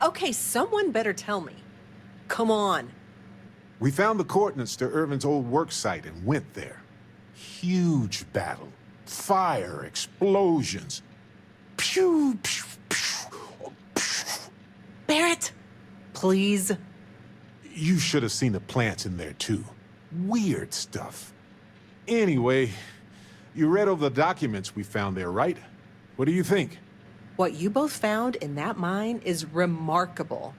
Okay, someone better tell me. Come on. We found the coordinates to Irvin's old work site and went there. Huge battle. Fire, explosions. Pew, pew, pew, pew. Barrett, please. You should have seen the plants in there, too. Weird stuff. Anyway, you read over the documents we found there, right? What do you think? What you both found in that mine is remarkable.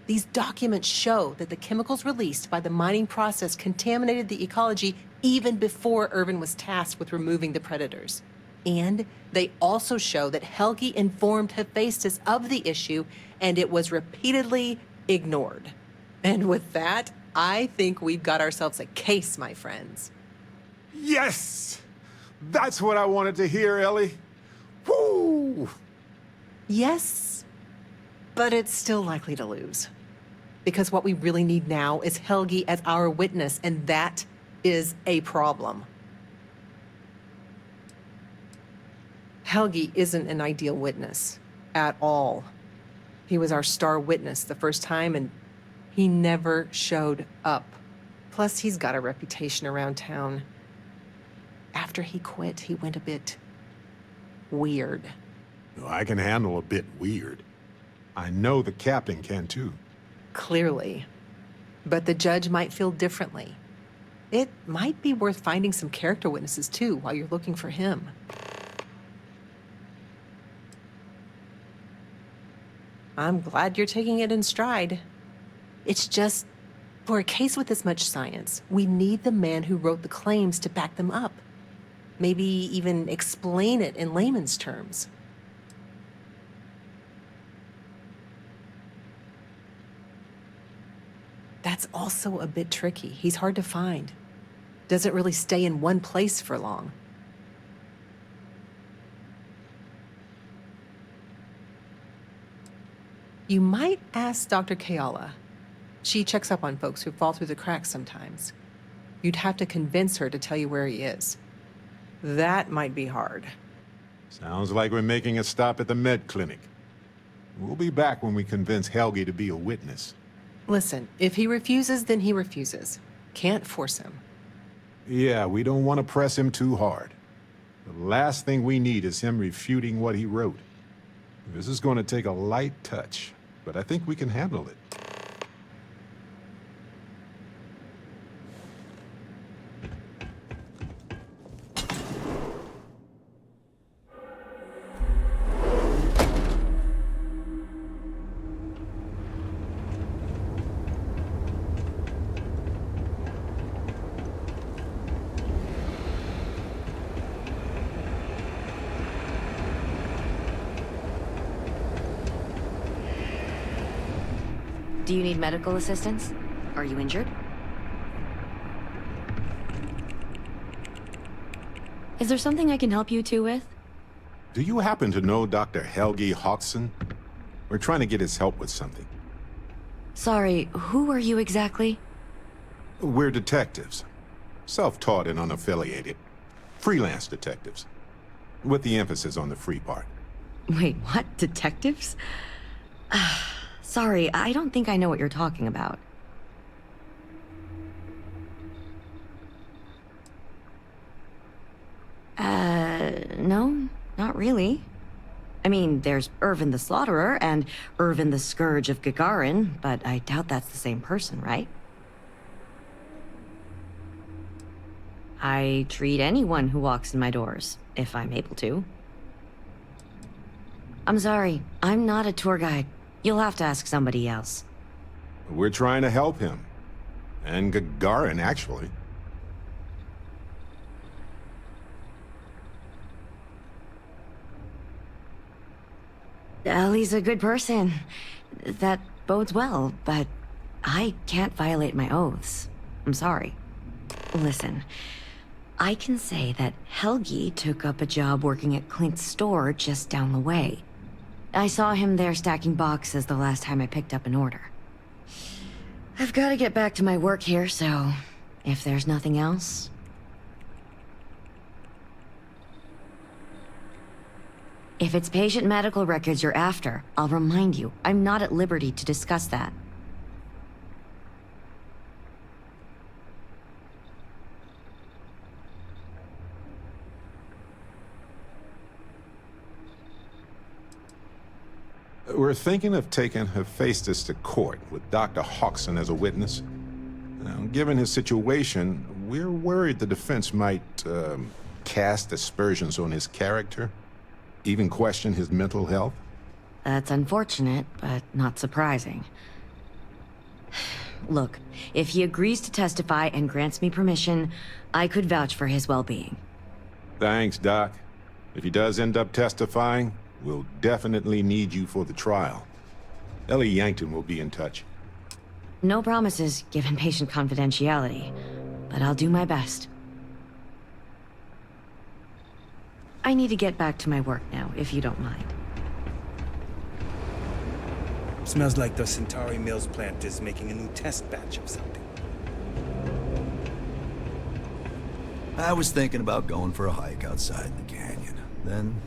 These documents show that the chemicals released by the mining process contaminated the ecology even before Irvin was tasked with removing the predators. And they also show that Helgi informed Hephaestus of the issue, and it was repeatedly ignored. And with that, I think we've got ourselves a case, my friends. Yes! That's what I wanted to hear, Ellie. Woo! Yes, but it's still likely to lose. Because what we really need now is Helgi as our witness, and that is a problem. Helgi isn't an ideal witness at all. He was our star witness the first time, and he never showed up. Plus, he's got a reputation around town. After he quit, he went a bit weird. I can handle a bit weird. I know the captain can too. Clearly. But the judge might feel differently. It might be worth finding some character witnesses too while you're looking for him. I'm glad you're taking it in stride. It's just, for a case with this much science, we need the man who wrote the claims to back them up. Maybe even explain it in layman's terms. That's also a bit tricky. He's hard to find. Doesn't really stay in one place for long. You might ask Dr. Kayala. She checks up on folks who fall through the cracks sometimes. You'd have to convince her to tell you where he is. That might be hard. Sounds like we're making a stop at the med clinic. We'll be back when we convince Helgi to be a witness. Listen, if he refuses, then he refuses. Can't force him. Yeah, we don't want to press him too hard. The last thing we need is him refuting what he wrote. This is going to take a light touch, but I think we can handle it. Do you need medical assistance? Are you injured? Is there something I can help you two with? Do you happen to know Dr. Helgi Hodgson? We're trying to get his help with something. Sorry, who are you exactly? We're detectives. Self-taught and unaffiliated. Freelance detectives. With the emphasis on the free part. Wait, what? Detectives? Sorry, I don't think I know what you're talking about. No, not really. I mean, there's Irvin the Slaughterer and Irvin the Scourge of Gagarin, but I doubt that's the same person, right? I treat anyone who walks in my doors, if I'm able to. I'm sorry, I'm not a tour guide. You'll have to ask somebody else. We're trying to help him. And Gagarin, actually. Ellie's a good person. That bodes well, but I can't violate my oaths. I'm sorry. Listen, I can say that Helgi took up a job working at Clint's store just down the way. I saw him there stacking boxes the last time I picked up an order. I've got to get back to my work here, so if there's nothing else... If it's patient medical records you're after, I'll remind you, I'm not at liberty to discuss that. We're thinking of taking Hephaestus to court with Dr. Hawkson as a witness. Now, given his situation, we're worried the defense might cast aspersions on his character, even question his mental health. That's unfortunate, but not surprising. Look, if he agrees to testify and grants me permission, I could vouch for his well-being. Thanks, Doc. If he does end up testifying, we'll definitely need you for the trial. Ellie Yankton will be in touch. No promises, given patient confidentiality, but I'll do my best. I need to get back to my work now, if you don't mind. Smells like the Centauri Mills plant is making a new test batch of something. I was thinking about going for a hike outside the canyon. Then,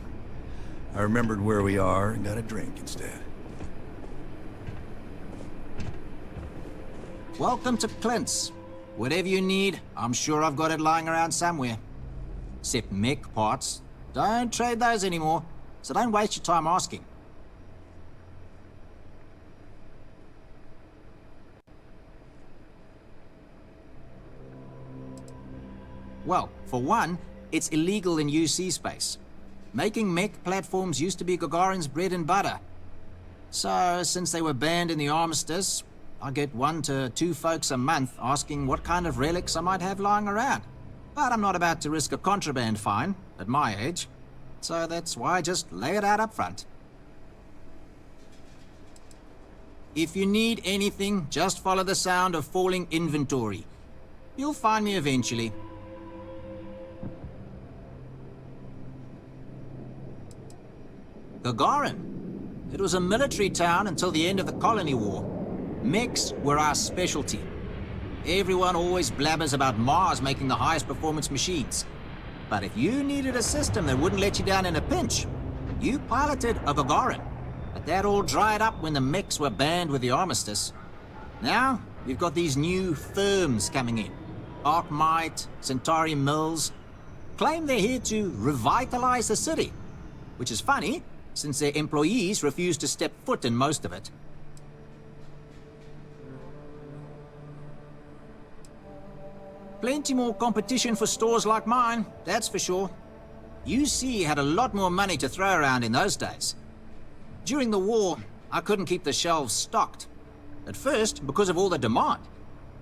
I remembered where we are and got a drink instead. Welcome to Clint's. Whatever you need, I'm sure I've got it lying around somewhere. Except mech parts. Don't trade those anymore, so don't waste your time asking. Well, for one, it's illegal in UC space. Making mech platforms used to be Gagarin's bread and butter. So, since they were banned in the armistice, I get 1 to 2 folks a month asking what kind of relics I might have lying around. But I'm not about to risk a contraband fine, at my age. So that's why I just lay it out up front. If you need anything, just follow the sound of falling inventory. You'll find me eventually. Gagarin. It was a military town until the end of the Colony War. Mechs were our specialty. Everyone always blabbers about Mars making the highest performance machines. But if you needed a system that wouldn't let you down in a pinch, you piloted a Gagarin. But that all dried up when the mechs were banned with the armistice. Now, you've got these new firms coming in. Arkmite, Centauri Mills. Claim they're here to revitalize the city. Which is funny, since their employees refuse to step foot in most of it. Plenty more competition for stores like mine, that's for sure. UC had a lot more money to throw around in those days. During the war, I couldn't keep the shelves stocked. At first, because of all the demand.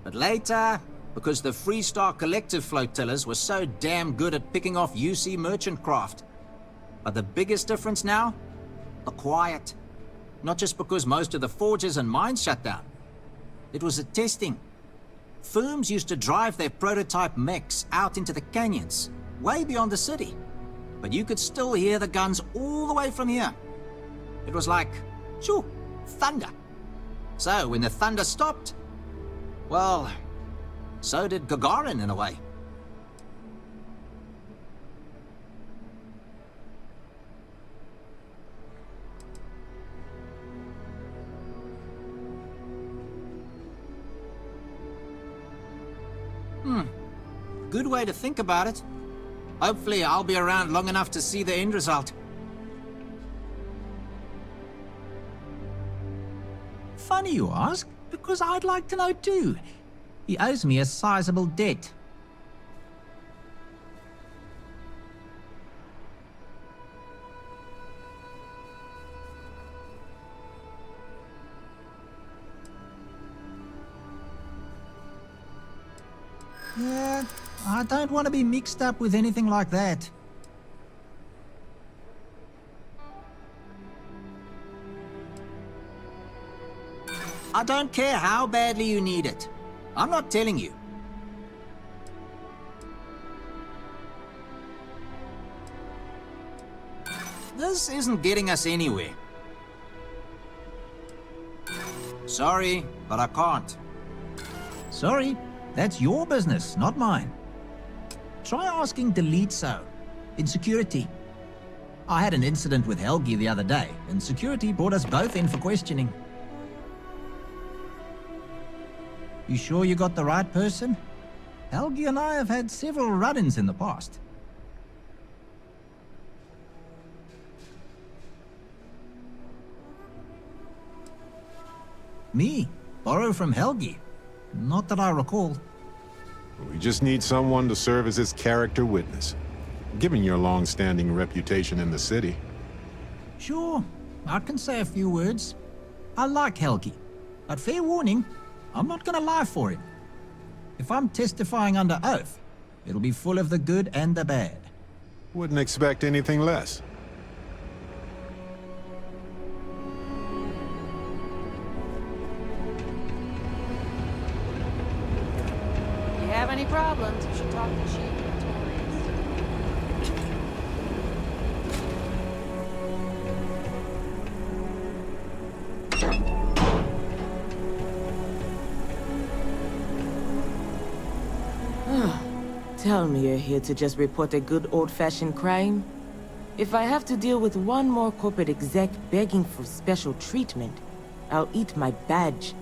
But later, because the Freestar Collective flotillas were so damn good at picking off UC merchant craft. But the biggest difference now? The quiet. Not just because most of the forges and mines shut down. It was the testing. Firms used to drive their prototype mechs out into the canyons, way beyond the city. But you could still hear the guns all the way from here. It was like, shoo, thunder. So when the thunder stopped, well, so did Gagarin in a way. Good way to think about it. Hopefully I'll be around long enough to see the end result. funny you ask, because I'd like to know too. He owes me a sizable debt. Yeah, I don't want to be mixed up with anything like that. I don't care how badly you need it. I'm not telling you. This isn't getting us anywhere. Sorry, but I can't. Sorry, that's your business, not mine. Try asking Delitso in security. I had an incident with Helgi the other day, and security brought us both in for questioning. You sure you got the right person? Helgi and I have had several run-ins in the past. Me? Borrow from Helgi? Not that I recall. We just need someone to serve as his character witness. Given your long-standing reputation in the city. Sure, I can say a few words. I like Helgi, but fair warning, I'm not gonna lie for him. If I'm testifying under oath, it'll be full of the good and the bad. Wouldn't expect anything less. If you have any problems, you should talk to Chief Pretorius. Tell me you're here to just report a good old-fashioned crime? If I have to deal with one more corporate exec begging for special treatment, I'll eat my badge.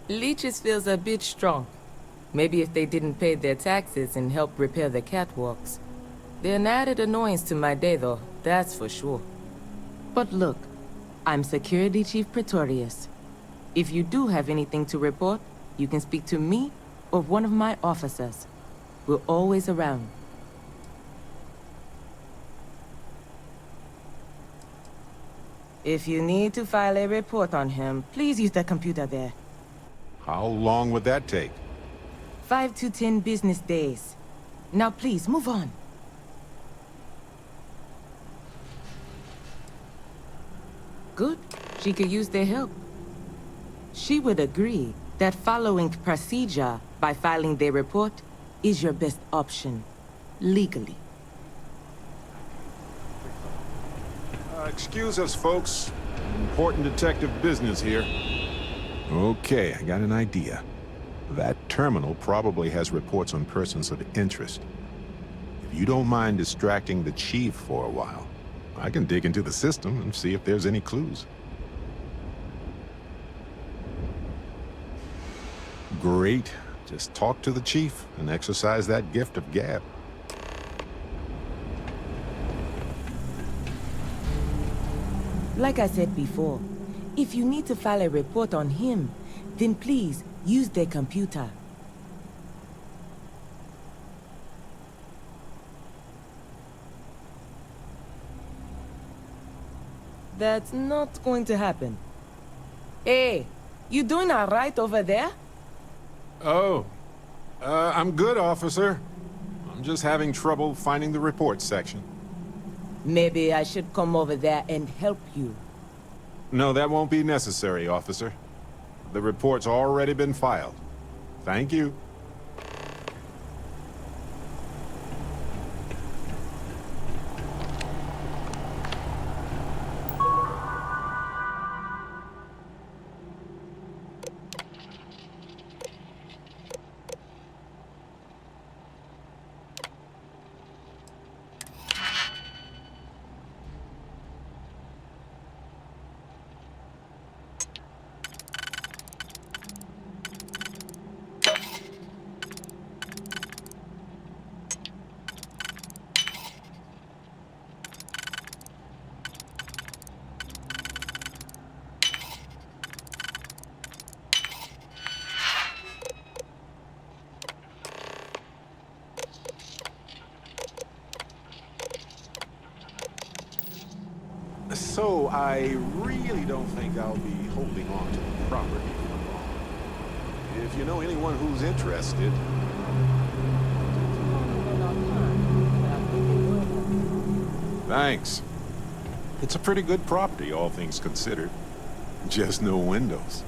Leeches feels a bit strong. Maybe if they didn't pay their taxes and help repair the catwalks. They're an added annoyance to my day, though, that's for sure. But look, I'm Security Chief Pretorius. If you do have anything to report, you can speak to me or one of my officers. We're always around. If you need to file a report on him, please use the computer there. How long would that take? 5 to 10 business days. Now please, move on. Good. She could use their help. She would agree that following procedure by filing their report is your best option, legally. Excuse us, folks. Important detective business here. Okay, I got an idea. That terminal probably has reports on persons of interest. If you don't mind distracting the chief for a while, I can dig into the system and see if there's any clues. Great. Just talk to the chief and exercise that gift of gab. Like I said before, if you need to file a report on him, then please use their computer. That's not going to happen. Hey, you doing all right over there? Oh, I'm good, officer. I'm just having trouble finding the report section. Maybe I should come over there and help you. No, that won't be necessary, officer. The report's already been filed. Thank you. I really don't think I'll be holding on to the property for long. If you know anyone who's interested... Thanks. It's a pretty good property, all things considered. Just no windows.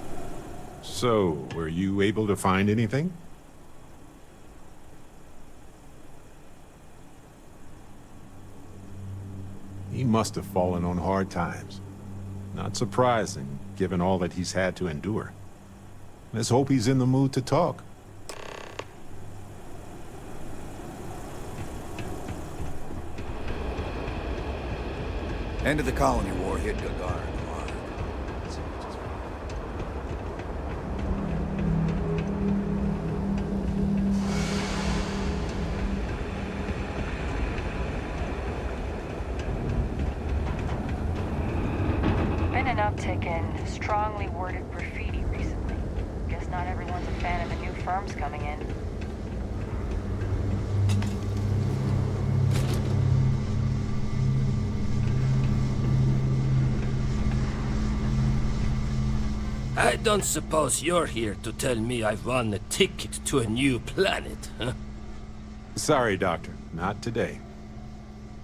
So, were you able to find anything? He must have fallen on hard times. Not surprising, given all that he's had to endure. Let's hope he's in the mood to talk. End of the colony war hit Gagarin hard. Been an uptick in strongly worded graffiti recently. Guess not everyone's a fan of the new firms coming in. I don't suppose you're here to tell me I've won a ticket to a new planet, huh? Sorry, Doctor. Not today.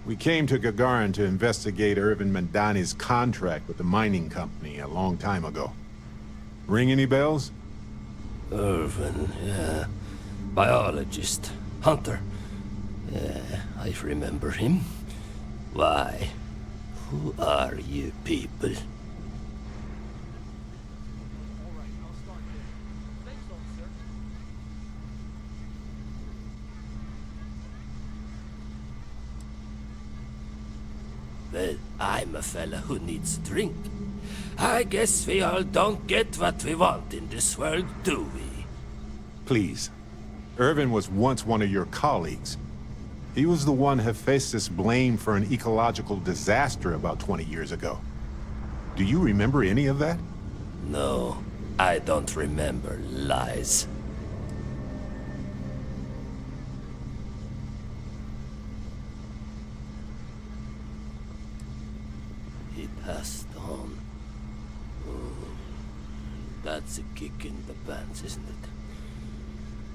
We came to Gagarin to investigate Irvin Mandani's contract with the mining company a long time ago. Ring any bells? Irvin, yeah. Biologist. Hunter. Yeah, I remember him. Why? Who are you people? Well, I'm a fella who needs a drink. I guess we all don't get what we want in this world, do we? Please. Irvin was once one of your colleagues. He was the one Hephaestus blamed for an ecological disaster about 20 years ago. Do you remember any of that? No, I don't remember lies. He passed on. That's a kick in the pants, isn't it?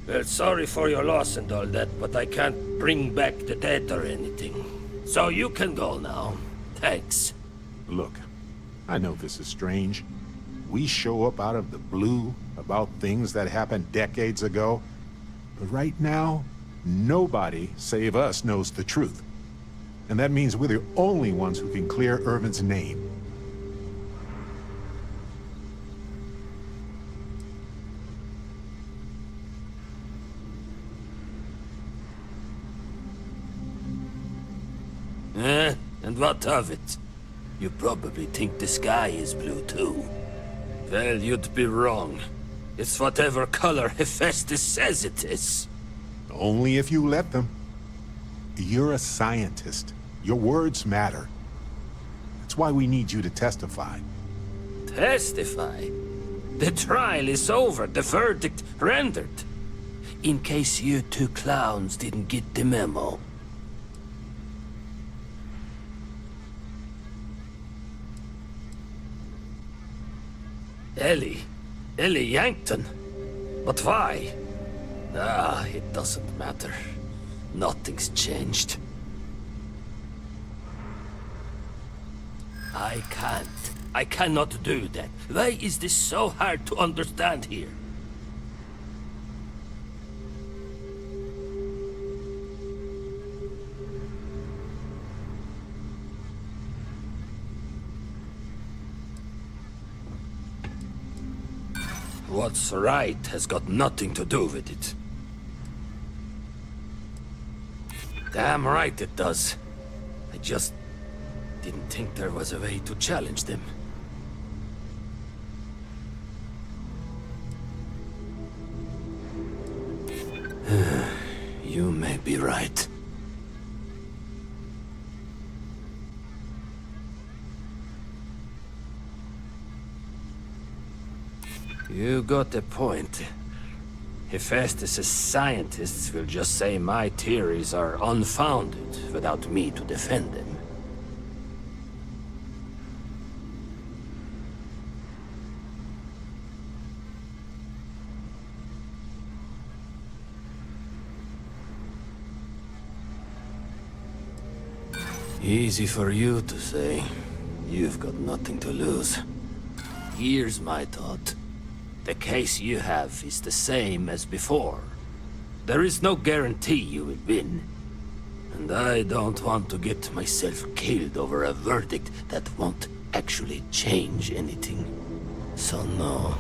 Well, sorry for your loss and all that, but I can't bring back the dead or anything. So you can go now. Thanks. Look, I know this is strange. We show up out of the blue about things that happened decades ago. But right now, nobody save us knows the truth. And that means we're the only ones who can clear Irvin's name. And what of it? You probably think the sky is blue too. Well, you'd be wrong. It's whatever color Hephaestus says it is. Only if you let them. You're a scientist. Your words matter. That's why we need you to testify. Testify? The trial is over, the verdict rendered. In case you two clowns didn't get the memo. Ellie Yankton? But why? Ah, it doesn't matter. Nothing's changed. I cannot do that. Why is this so hard to understand here? What's right has got nothing to do with it. Damn right it does. I just didn't think there was a way to challenge them. You may be right. You got a point. Hephaestus' scientists will just say my theories are unfounded without me to defend them. Easy for you to say. You've got nothing to lose. Here's my thought. The case you have is the same as before. There is no guarantee you will win. And I don't want to get myself killed over a verdict that won't actually change anything. So no,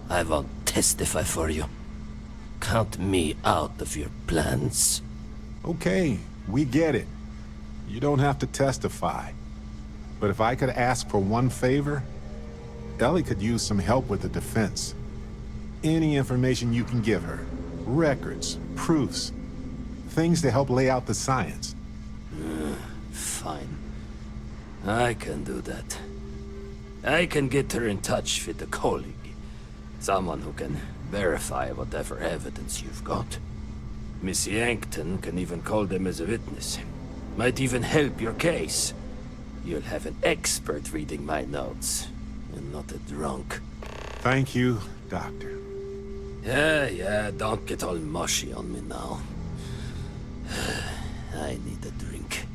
I won't testify for you. Count me out of your plans. Okay, we get it. You don't have to testify. But if I could ask for one favor, Ellie could use some help with the defense. Any information you can give her. Records, proofs, things to help lay out the science. Fine. I can do that. I can get her in touch with a colleague. Someone who can verify whatever evidence you've got. Miss Yankton can even call them as a witness. Might even help your case. You'll have an expert reading my notes, and not a drunk. Thank you, Doctor. Yeah, don't get all mushy on me now. I need a drink.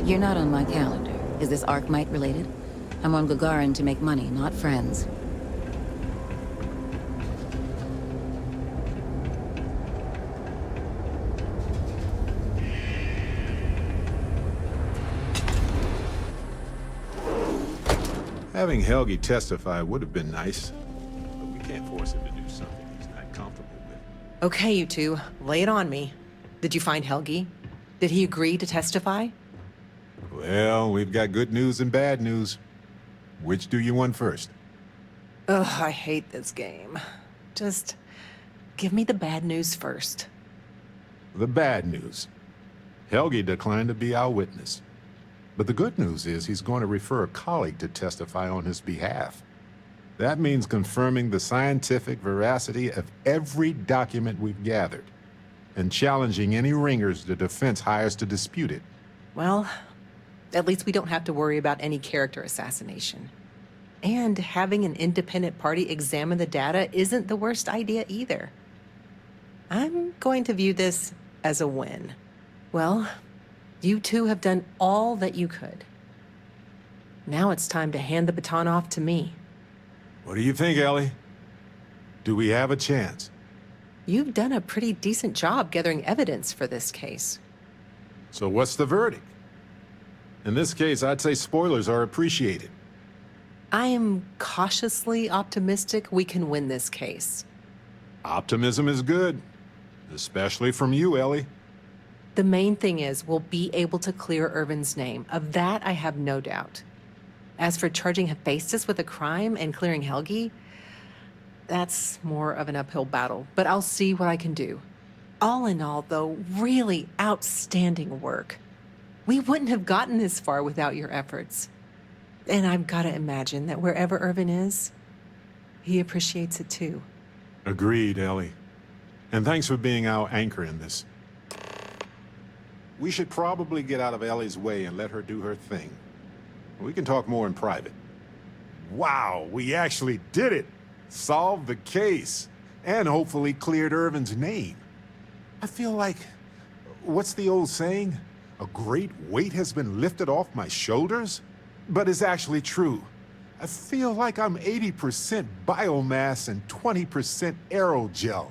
You're not on my calendar. Is this Archmite related? I'm on Gagarin to make money, not friends. Having Helgi testify would have been nice, but we can't force him to do something he's not comfortable with. Okay, you two, lay it on me. Did you find Helgi? Did he agree to testify? Well, we've got good news and bad news. Which do you want first? Ugh, I hate this game. Just give me the bad news first. The bad news. Helgi declined to be our witness. But the good news is he's going to refer a colleague to testify on his behalf. That means confirming the scientific veracity of every document we've gathered, and challenging any ringers the defense hires to dispute it. Well, at least we don't have to worry about any character assassination. And having an independent party examine the data isn't the worst idea either. I'm going to view this as a win. Well, you two have done all that you could. Now it's time to hand the baton off to me. What do you think, Ellie? Do we have a chance? You've done a pretty decent job gathering evidence for this case. So what's the verdict? In this case, I'd say spoilers are appreciated. I am cautiously optimistic we can win this case. Optimism is good, especially from you, Ellie. The main thing is we'll be able to clear Irvin's name. Of that, I have no doubt. As for charging Hephaestus with a crime and clearing Helgi, that's more of an uphill battle, but I'll see what I can do. All in all, though, really outstanding work. We wouldn't have gotten this far without your efforts. And I've got to imagine that wherever Irvin is, he appreciates it too. Agreed, Ellie. And thanks for being our anchor in this. We should probably get out of Ellie's way and let her do her thing. We can talk more in private. Wow, we actually did it! Solved the case, and hopefully cleared Irvin's name. I feel like, what's the old saying? A great weight has been lifted off my shoulders? But it's actually true. I feel like I'm 80% biomass and 20% aerogel.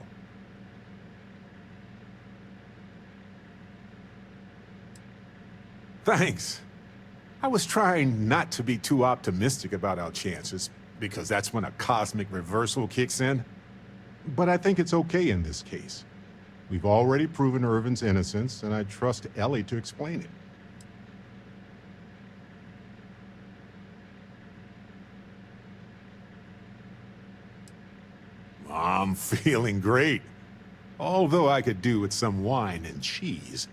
Thanks. I was trying not to be too optimistic about our chances, because that's when a cosmic reversal kicks in. But I think it's okay in this case. We've already proven Irvin's innocence, and I trust Ellie to explain it. I'm feeling great. Although I could do with some wine and cheese.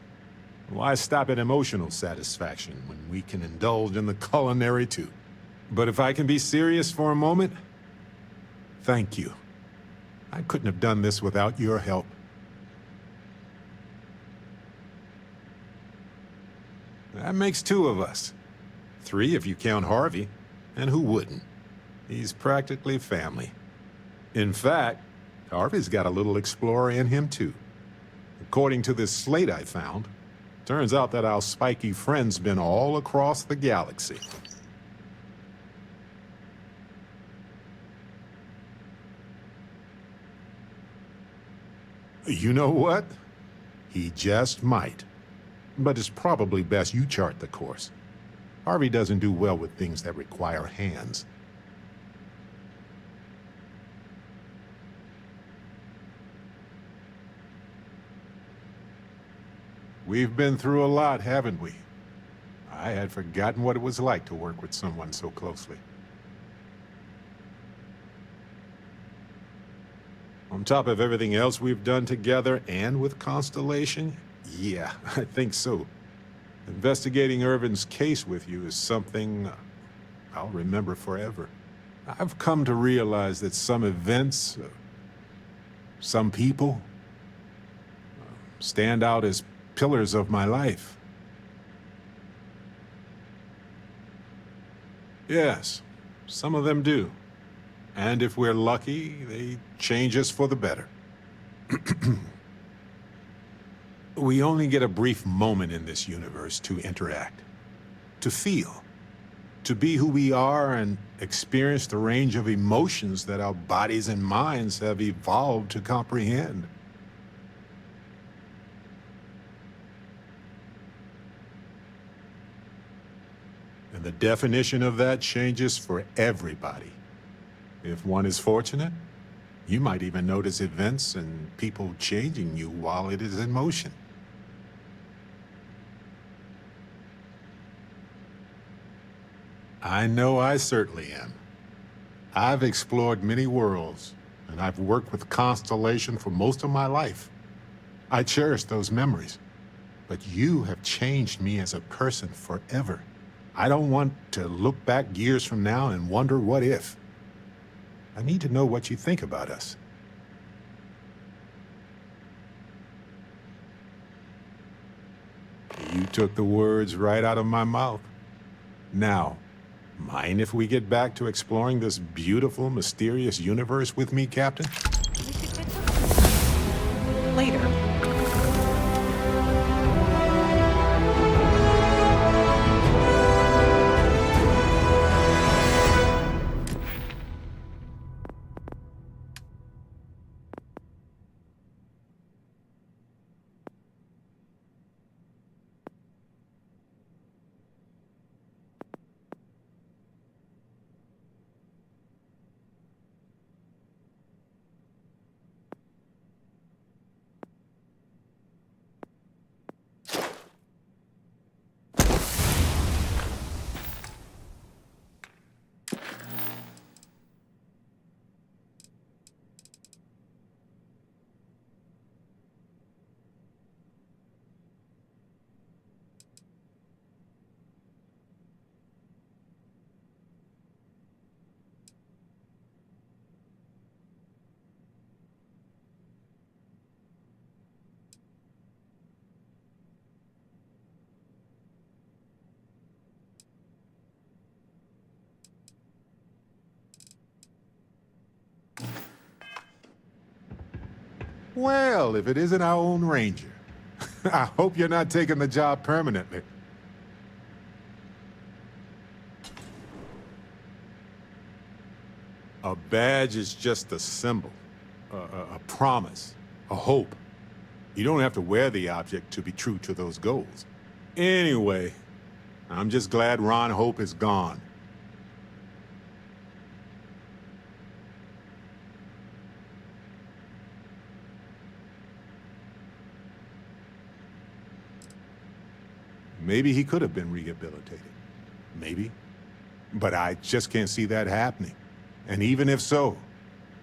Why stop at emotional satisfaction when we can indulge in the culinary too? But if I can be serious for a moment, thank you. I couldn't have done this without your help. That makes 2 of us. 3 if you count Harvey. And who wouldn't? He's practically family. In fact, Harvey's got a little explorer in him too. According to this slate I found, turns out that our spiky friend's been all across the galaxy. You know what? He just might. But it's probably best you chart the course. Harvey doesn't do well with things that require hands. We've been through a lot, haven't we? I had forgotten what it was like to work with someone so closely. On top of everything else we've done together and with Constellation, yeah, I think so. Investigating Irvin's case with you is something I'll remember forever. I've come to realize that some events, some people, stand out as pillars of my life. Yes, some of them do. And if we're lucky, they change us for the better. We only get a brief moment in this universe to interact, to feel, to be who we are and experience the range of emotions that our bodies and minds have evolved to comprehend. And the definition of that changes for everybody. If one is fortunate, you might even notice events and people changing you while it is in motion. I know I certainly am. I've explored many worlds, and I've worked with Constellation for most of my life. I cherish those memories. But you have changed me as a person forever. I don't want to look back years from now and wonder what if. I need to know what you think about us. You took the words right out of my mouth. Now, mind if we get back to exploring this beautiful, mysterious universe with me, Captain? Later. Well, if it isn't our own Ranger. I hope you're not taking the job permanently. A badge is just a symbol, a promise, a hope. You don't have to wear the object to be true to those goals. Anyway, I'm just glad Ron Hope is gone. Maybe he could have been rehabilitated. Maybe. But I just can't see that happening. And even if so,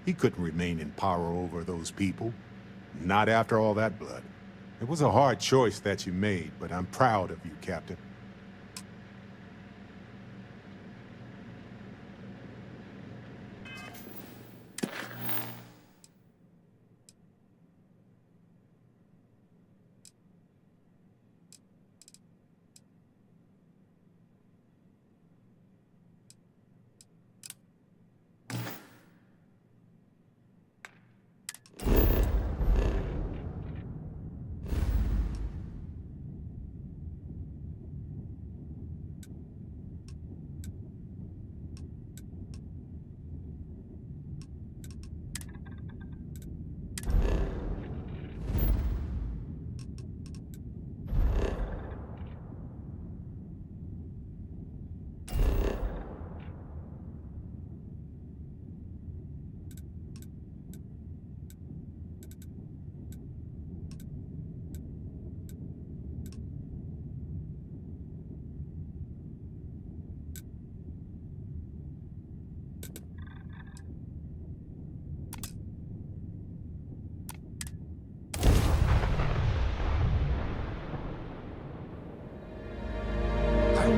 he couldn't remain in power over those people. Not after all that blood. It was a hard choice that you made, but I'm proud of you, Captain.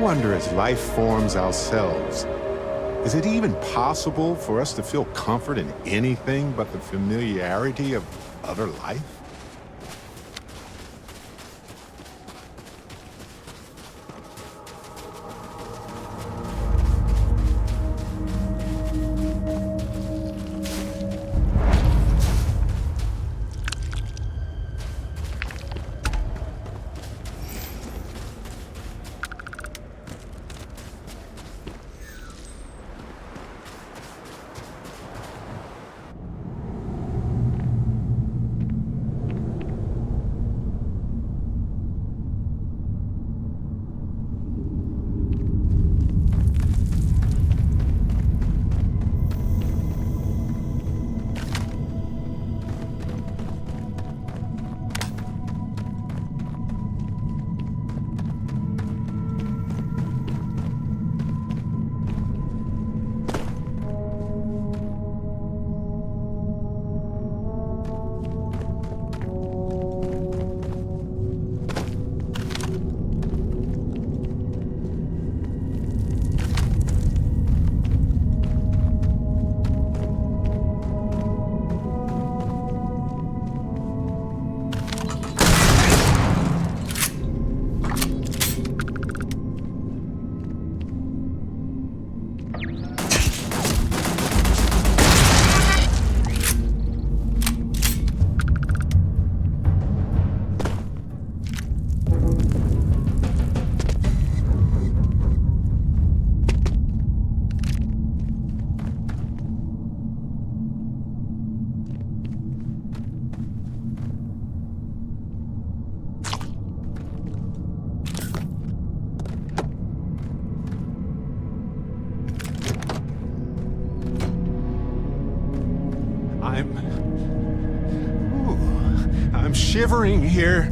wonder, as life forms ourselves, is it even possible for us to feel comfort in anything but the familiarity of other life? I'm shivering here.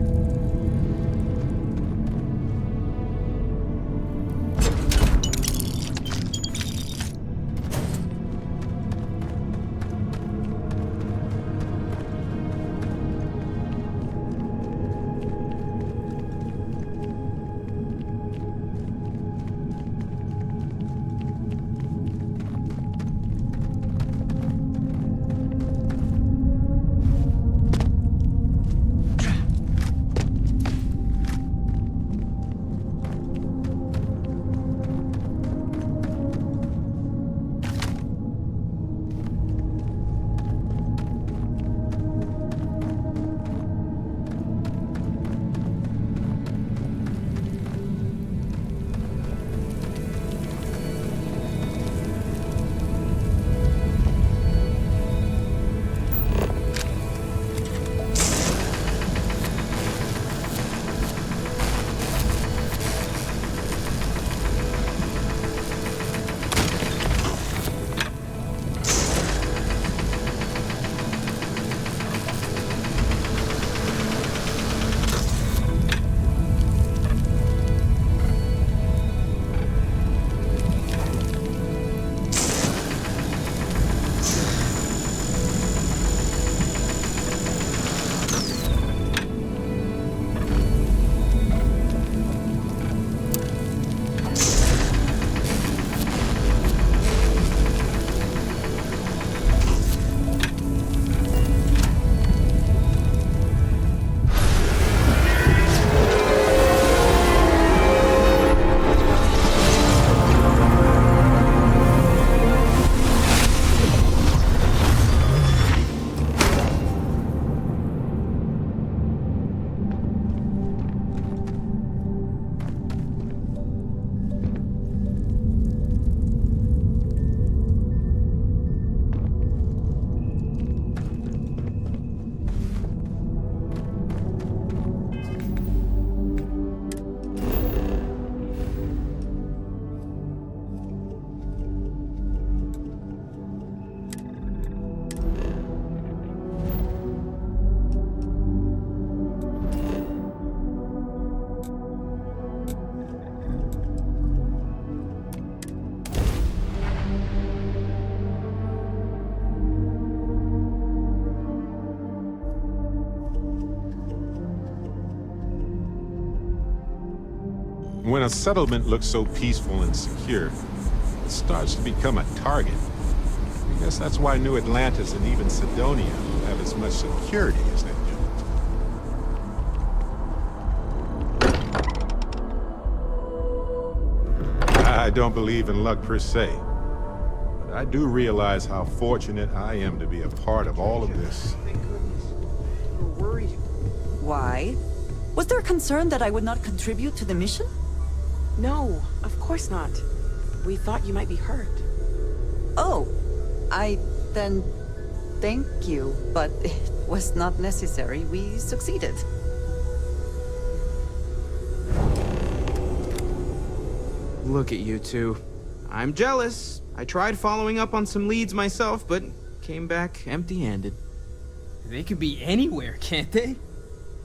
When a settlement looks so peaceful and secure, it starts to become a target. I guess that's why New Atlantis and even Sidonia have as much security as they do. I don't believe in luck per se, but I do realize how fortunate I am to be a part of all of this. Why? Was there a concern that I would not contribute to the mission? No, of course not. We thought you might be hurt. Oh, then thank you, but it was not necessary. We succeeded. Look at you two. I'm jealous. I tried following up on some leads myself, but came back empty-handed. They could be anywhere, can't they?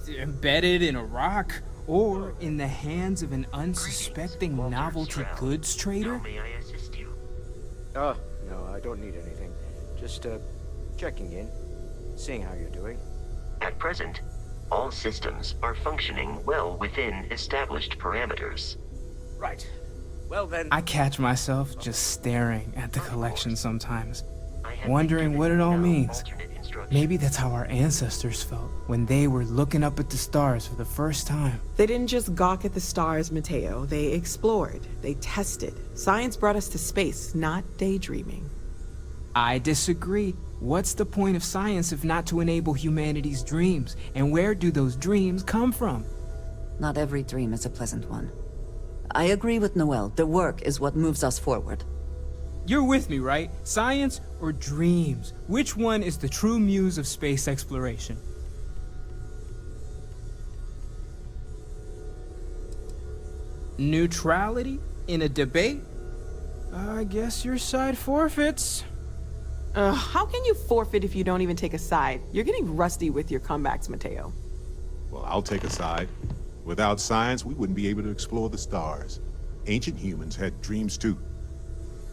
Embedded in a rock, or in the hands of an unsuspecting novelty goods trader? May I assist you? No, I don't need anything. Just, checking in, seeing how you're doing. At present, all systems are functioning well within established parameters. Right. Well then... I catch myself just staring at the collection sometimes, wondering what it all means. Maybe that's how our ancestors felt when they were looking up at the stars for the first time. They didn't just gawk at the stars, Mateo. They explored. They tested. Science brought us to space, not daydreaming. I disagree. What's the point of science if not to enable humanity's dreams? And where do those dreams come from? Not every dream is a pleasant one. I agree with Noel. The work is what moves us forward. You're with me, right? Science or dreams? Which one is the true muse of space exploration? Neutrality in a debate? I guess your side forfeits. How can you forfeit if you don't even take a side? You're getting rusty with your comebacks, Mateo. Well, I'll take a side. Without science, we wouldn't be able to explore the stars. Ancient humans had dreams too.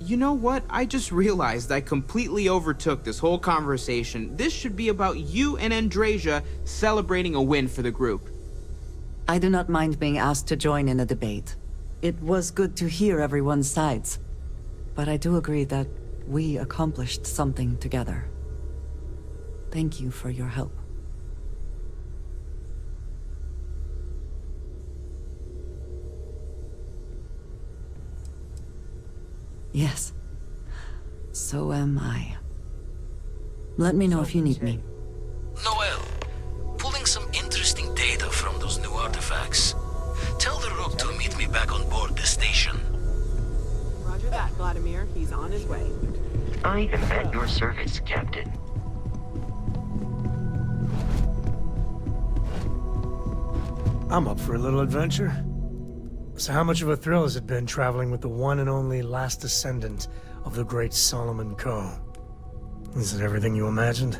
You know what? I just realized I completely overtook this whole conversation. This should be about you and Andrasia celebrating a win for the group. I do not mind being asked to join in a debate. It was good to hear everyone's sides. But I do agree that we accomplished something together. Thank you for your help. Yes. So am I. Let me know if you need me. Noel, pulling some interesting data from those new artifacts. Tell the Rook to meet me back on board the station. Roger that, Vladimir. He's on his way. I am at your service, Captain. I'm up for a little adventure. So how much of a thrill has it been traveling with the one and only last descendant of the great Solomon Coe? Is it everything you imagined?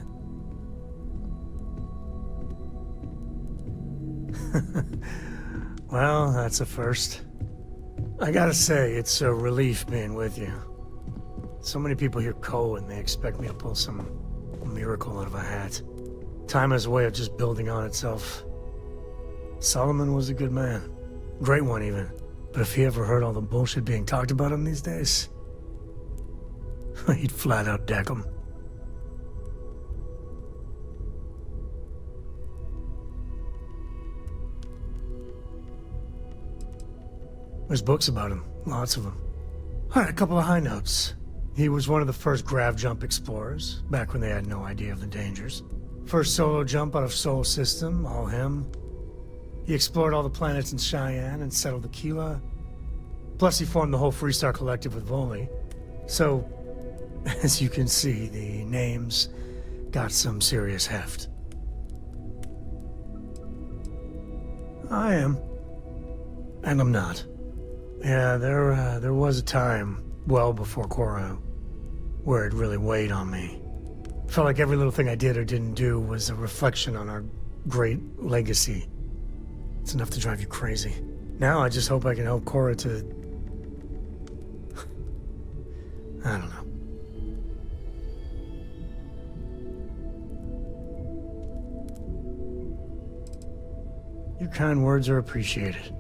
Well, that's a first. I gotta say, it's a relief being with you. So many people hear Coe and they expect me to pull some miracle out of a hat. Time has a way of just building on itself. Solomon was a good man. Great one, even. But if he ever heard all the bullshit being talked about him these days, he'd flat out deck him. There's books about him, lots of them. All right, a couple of high notes. He was one of the first grav jump explorers, back when they had no idea of the dangers. First solo jump out of Sol System, all him. He explored all the planets in Cheyenne and settled Aquila. Plus he formed the whole Freestar Collective with Voli. So, as you can see, the names got some serious heft. I am. And I'm not. Yeah, there was a time, well before Korra, where it really weighed on me. Felt like every little thing I did or didn't do was a reflection on our great legacy. It's enough to drive you crazy. Now I just hope I can help Korra to... I don't know. Your kind words are appreciated.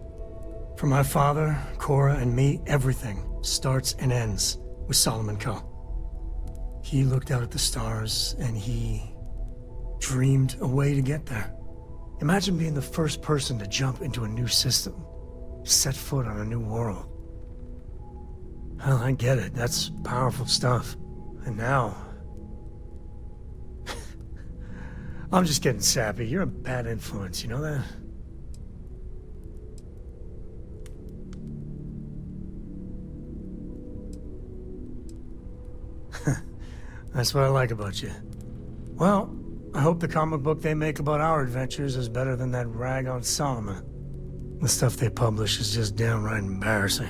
For my father, Cora, and me, everything starts and ends with Solomon Coe. He looked out at the stars, and he dreamed a way to get there. Imagine being the first person to jump into a new system, set foot on a new world. Hell, I get it. That's powerful stuff. And now... I'm just getting sappy. You're a bad influence, you know that? That's what I like about you. Well, I hope the comic book they make about our adventures is better than that rag on Solomon. The stuff they publish is just downright embarrassing.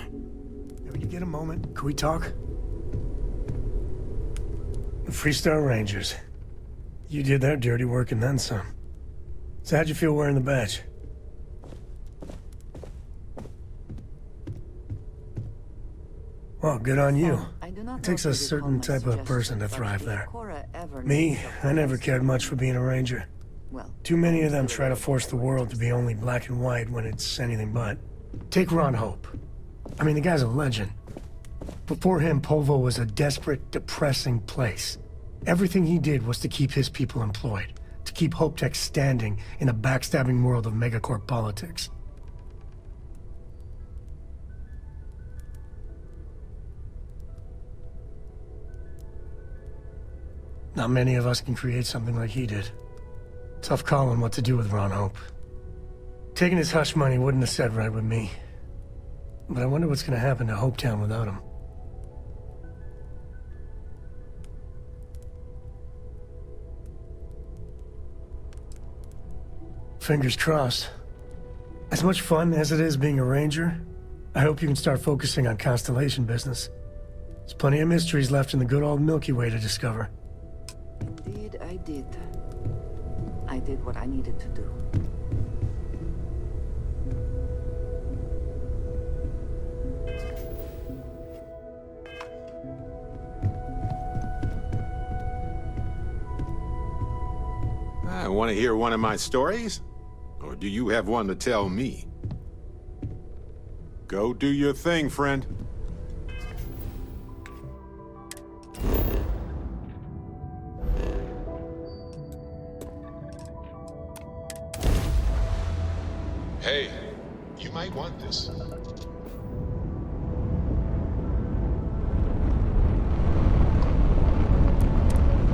When you get a moment, can we talk? The Freestar Rangers. You did their dirty work and then some. So how'd you feel wearing the badge? Well, good on you. It takes a certain type of person to thrive there. Me, I never cared much for being a ranger. Too many of them try to force the world to be only black and white when it's anything but. Take Ron Hope. I mean, the guy's a legend. Before him, Polvo was a desperate, depressing place. Everything he did was to keep his people employed, to keep Hope Tech standing in a backstabbing world of megacorp politics. Not many of us can create something like he did. Tough calling what to do with Ron Hope. Taking his hush money wouldn't have set right with me. But I wonder what's gonna happen to Hopetown without him. Fingers crossed. As much fun as it is being a ranger, I hope you can start focusing on Constellation business. There's plenty of mysteries left in the good old Milky Way to discover. Indeed, I did. I did what I needed to do. I want to hear one of my stories? Or do you have one to tell me? Go do your thing, friend. Hey, you might want this.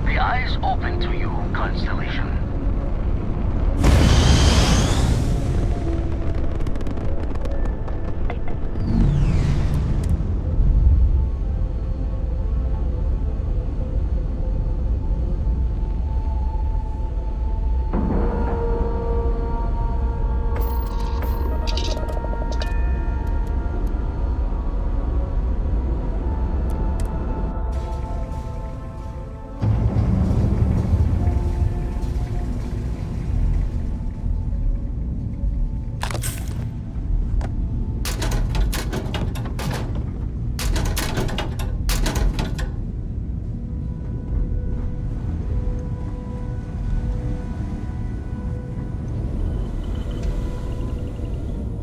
The eyes open to you, Constellation.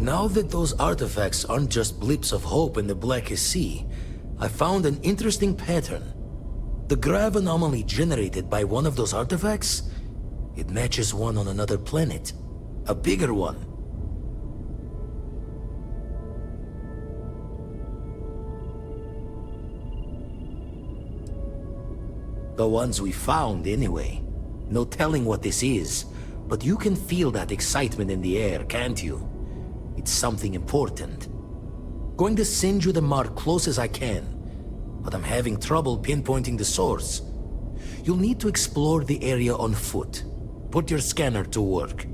Now that those artifacts aren't just blips of hope in the blackest sea, I found an interesting pattern. The grav anomaly generated by one of those artifacts, it matches one on another planet. A bigger one. The ones we found, anyway. No telling what this is, but you can feel that excitement in the air, can't you? It's something important. Going to send you the mark close as I can, but I'm having trouble pinpointing the source. You'll need to explore the area on foot. Put your scanner to work.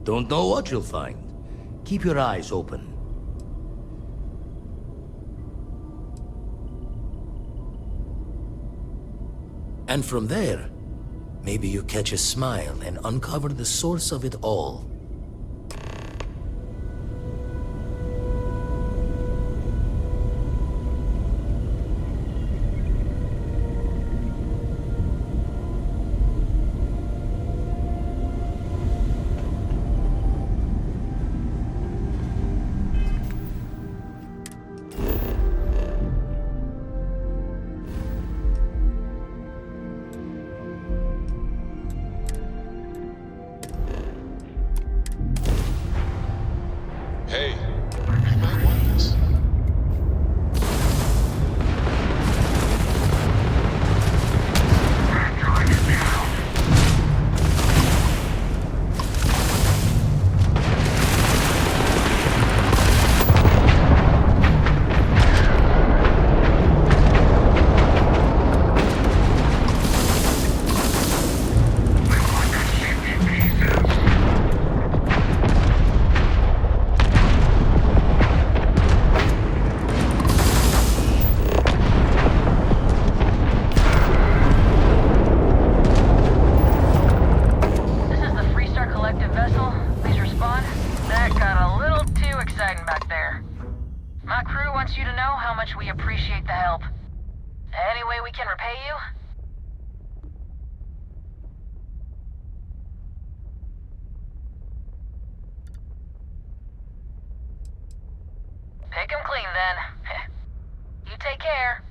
Don't know what you'll find. Keep your eyes open. And from there, maybe you catch a smile and uncover the source of it all. My crew wants you to know how much we appreciate the help. Any way we can repay you? Pick 'em clean, then. You take care.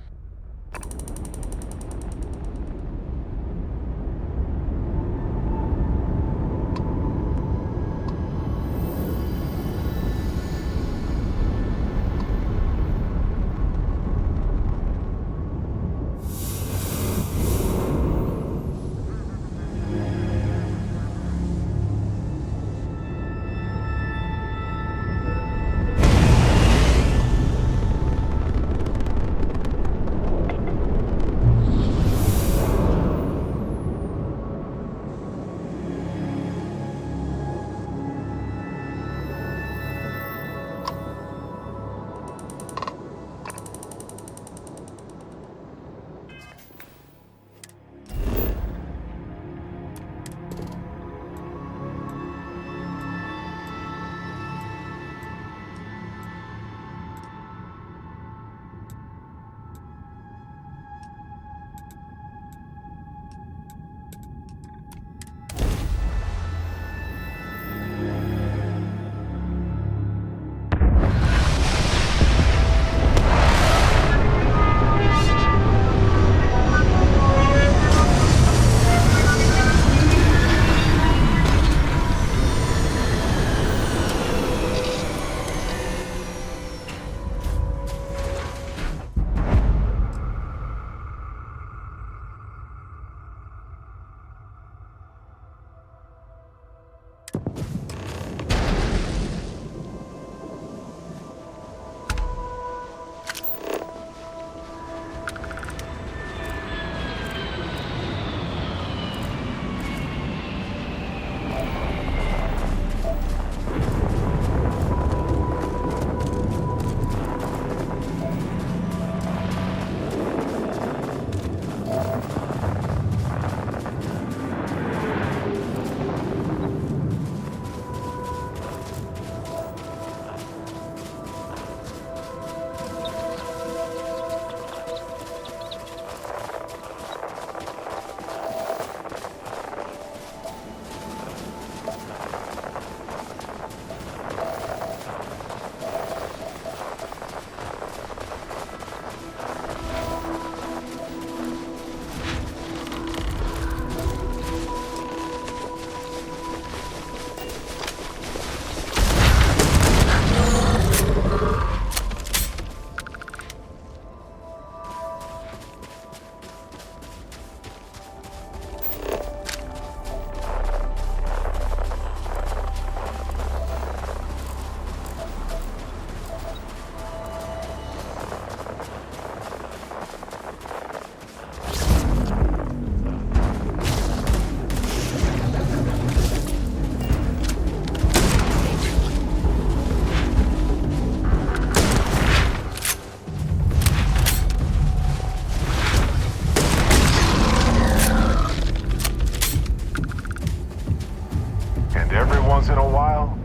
once in a while,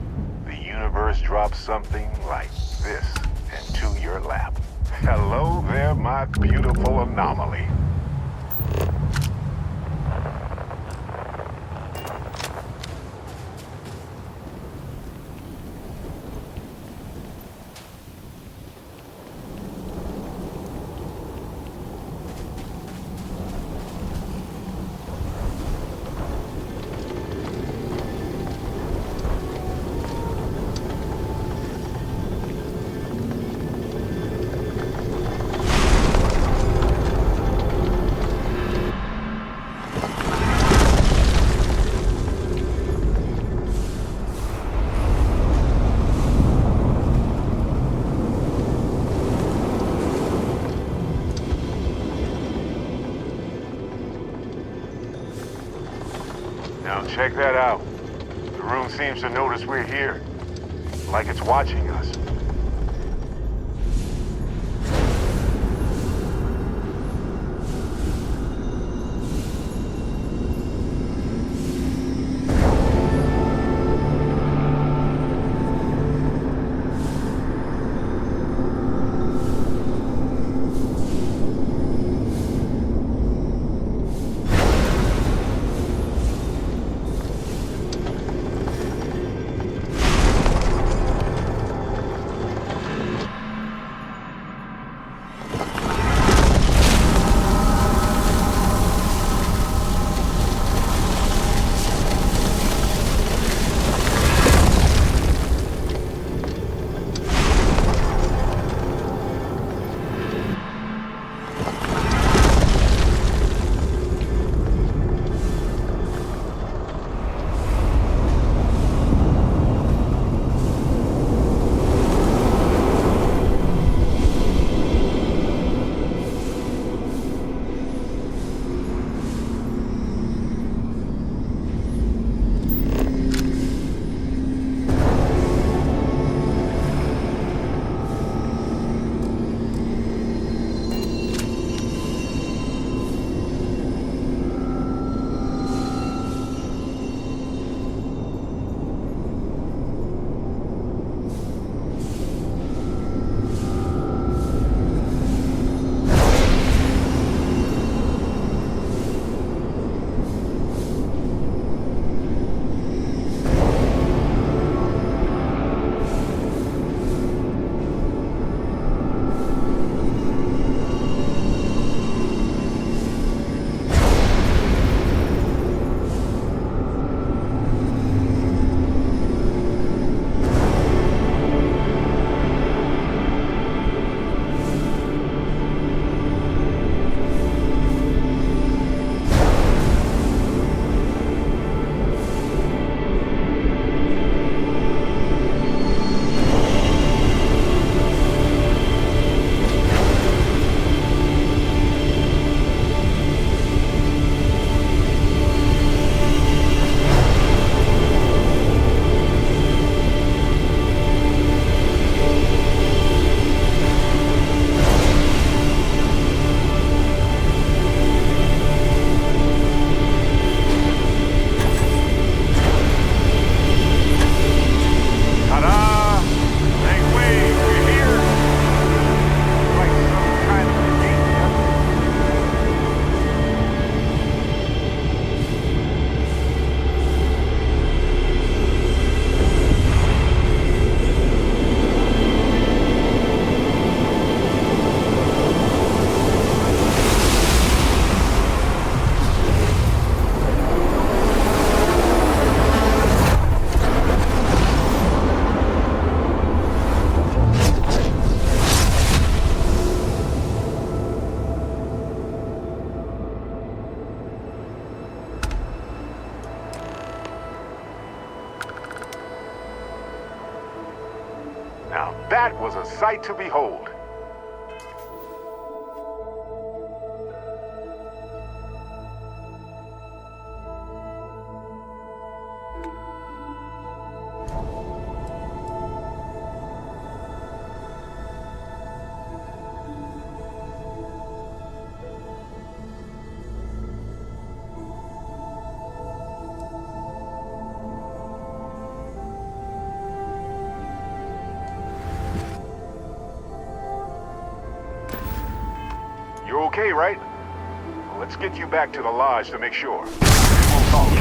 the universe drops something like this into your lap. Hello there, my beautiful anomaly. Now check that out. The room seems to notice we're here, like it's watching us. That was a sight to behold. You're okay, right? Well, let's get you back to the lodge to make sure. We'll talk.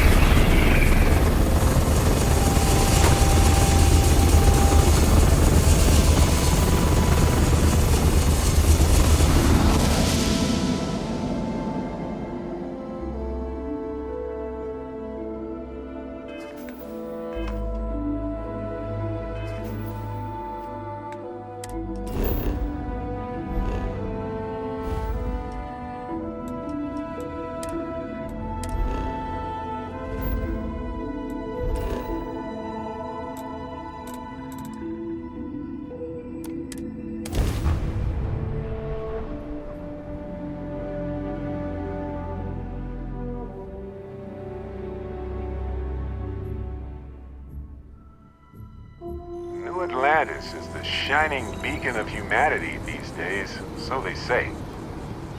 New Atlantis is the shining beacon of humanity these days, so they say.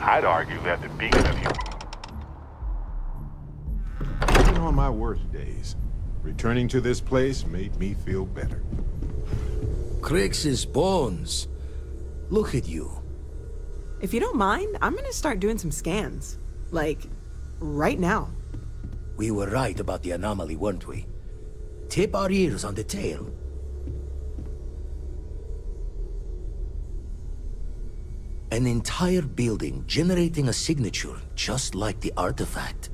I'd argue that the beacon of Even on my worst days, returning to this place made me feel better. Crix's bones. Look at you. If you don't mind, I'm gonna start doing some scans. Like, right now. We were right about the anomaly, weren't we? Tip our ears on the tail. An entire building generating a signature just like the artifact.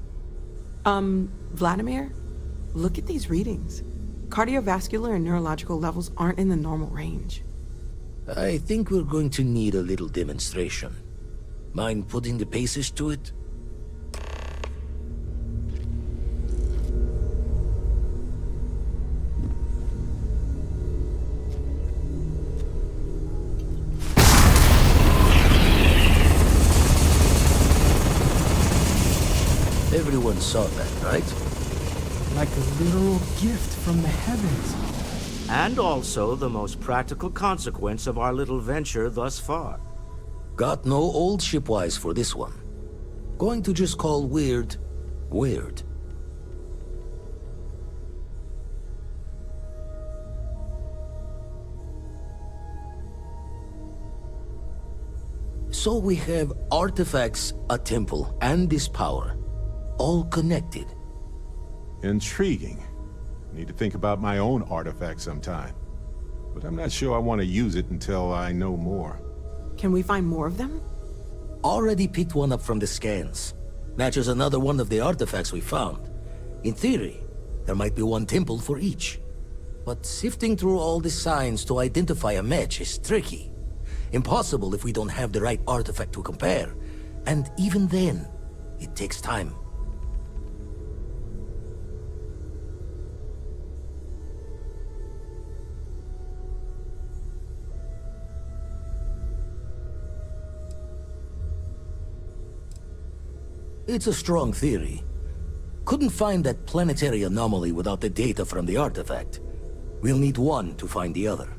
Vladimir, look at these readings. Cardiovascular and neurological levels aren't in the normal range. I think we're going to need a little demonstration. Mind putting the paces to it? Everyone saw that, right? Like a literal gift from the heavens. And also the most practical consequence of our little venture thus far. Got no old shipwise for this one. Going to just call weird, weird. So we have artifacts, a temple, and this power. All connected. Intriguing. Need to think about my own artifact sometime. But I'm not sure I want to use it until I know more. Can we find more of them? Already picked one up from the scans. Matches another one of the artifacts we found. In theory, there might be one temple for each. But sifting through all the signs to identify a match is tricky. Impossible if we don't have the right artifact to compare. And even then, it takes time. It's a strong theory. Couldn't find that planetary anomaly without the data from the artifact. We'll need one to find the other.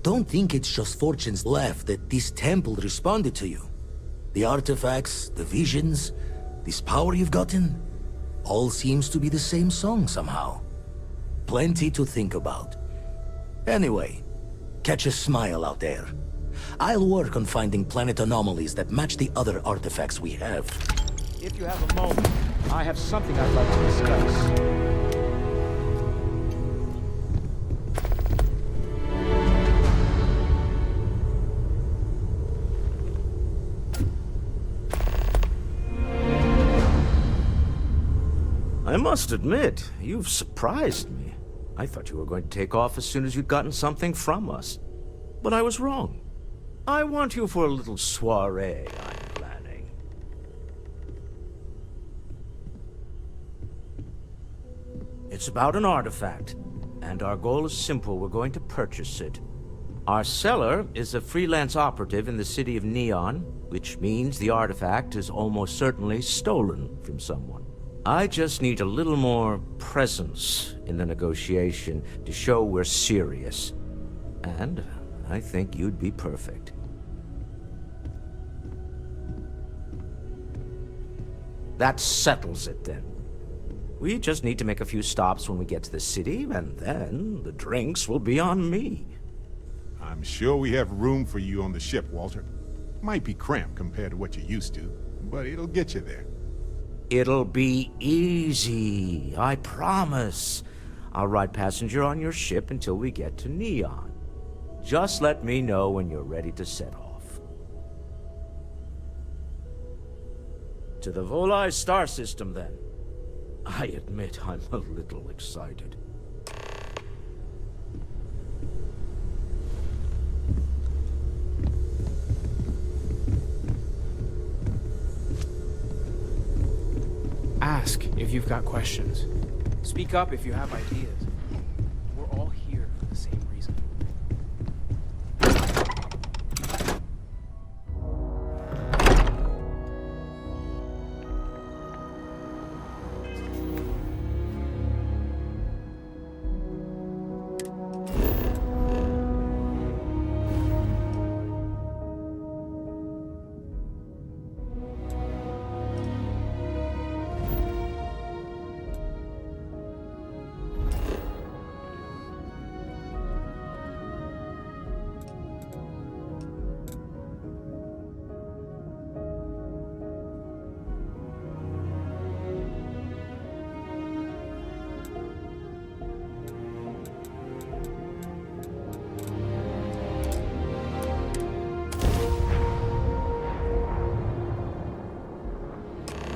Don't think it's just Fortune's laugh that this temple responded to you. The artifacts, the visions, this power you've gotten, all seems to be the same song somehow. Plenty to think about. Anyway, catch a smile out there. I'll work on finding planet anomalies that match the other artifacts we have. If you have a moment, I have something I'd like to discuss. I must admit, you've surprised me. I thought you were going to take off as soon as you'd gotten something from us. But I was wrong. I want you for a little soiree I'm planning. It's about an artifact. and our goal is simple. We're going to purchase it. Our seller is a freelance operative in the city of Neon, which means the artifact is almost certainly stolen from someone. I just need a little more presence in the negotiation to show we're serious. And I think you'd be perfect. That settles it then. We just need to make a few stops when we get to the city, and then the drinks will be on me. I'm sure we have room for you on the ship, Walter. Might be cramped compared to what you're used to, but it'll get you there. It'll be easy, I promise. I'll ride passenger on your ship until we get to Neon. Just let me know when you're ready to set off. To the Volai star system, then. I admit I'm a little excited. Ask if you've got questions. Speak up if you have ideas. We're all here for the same reason.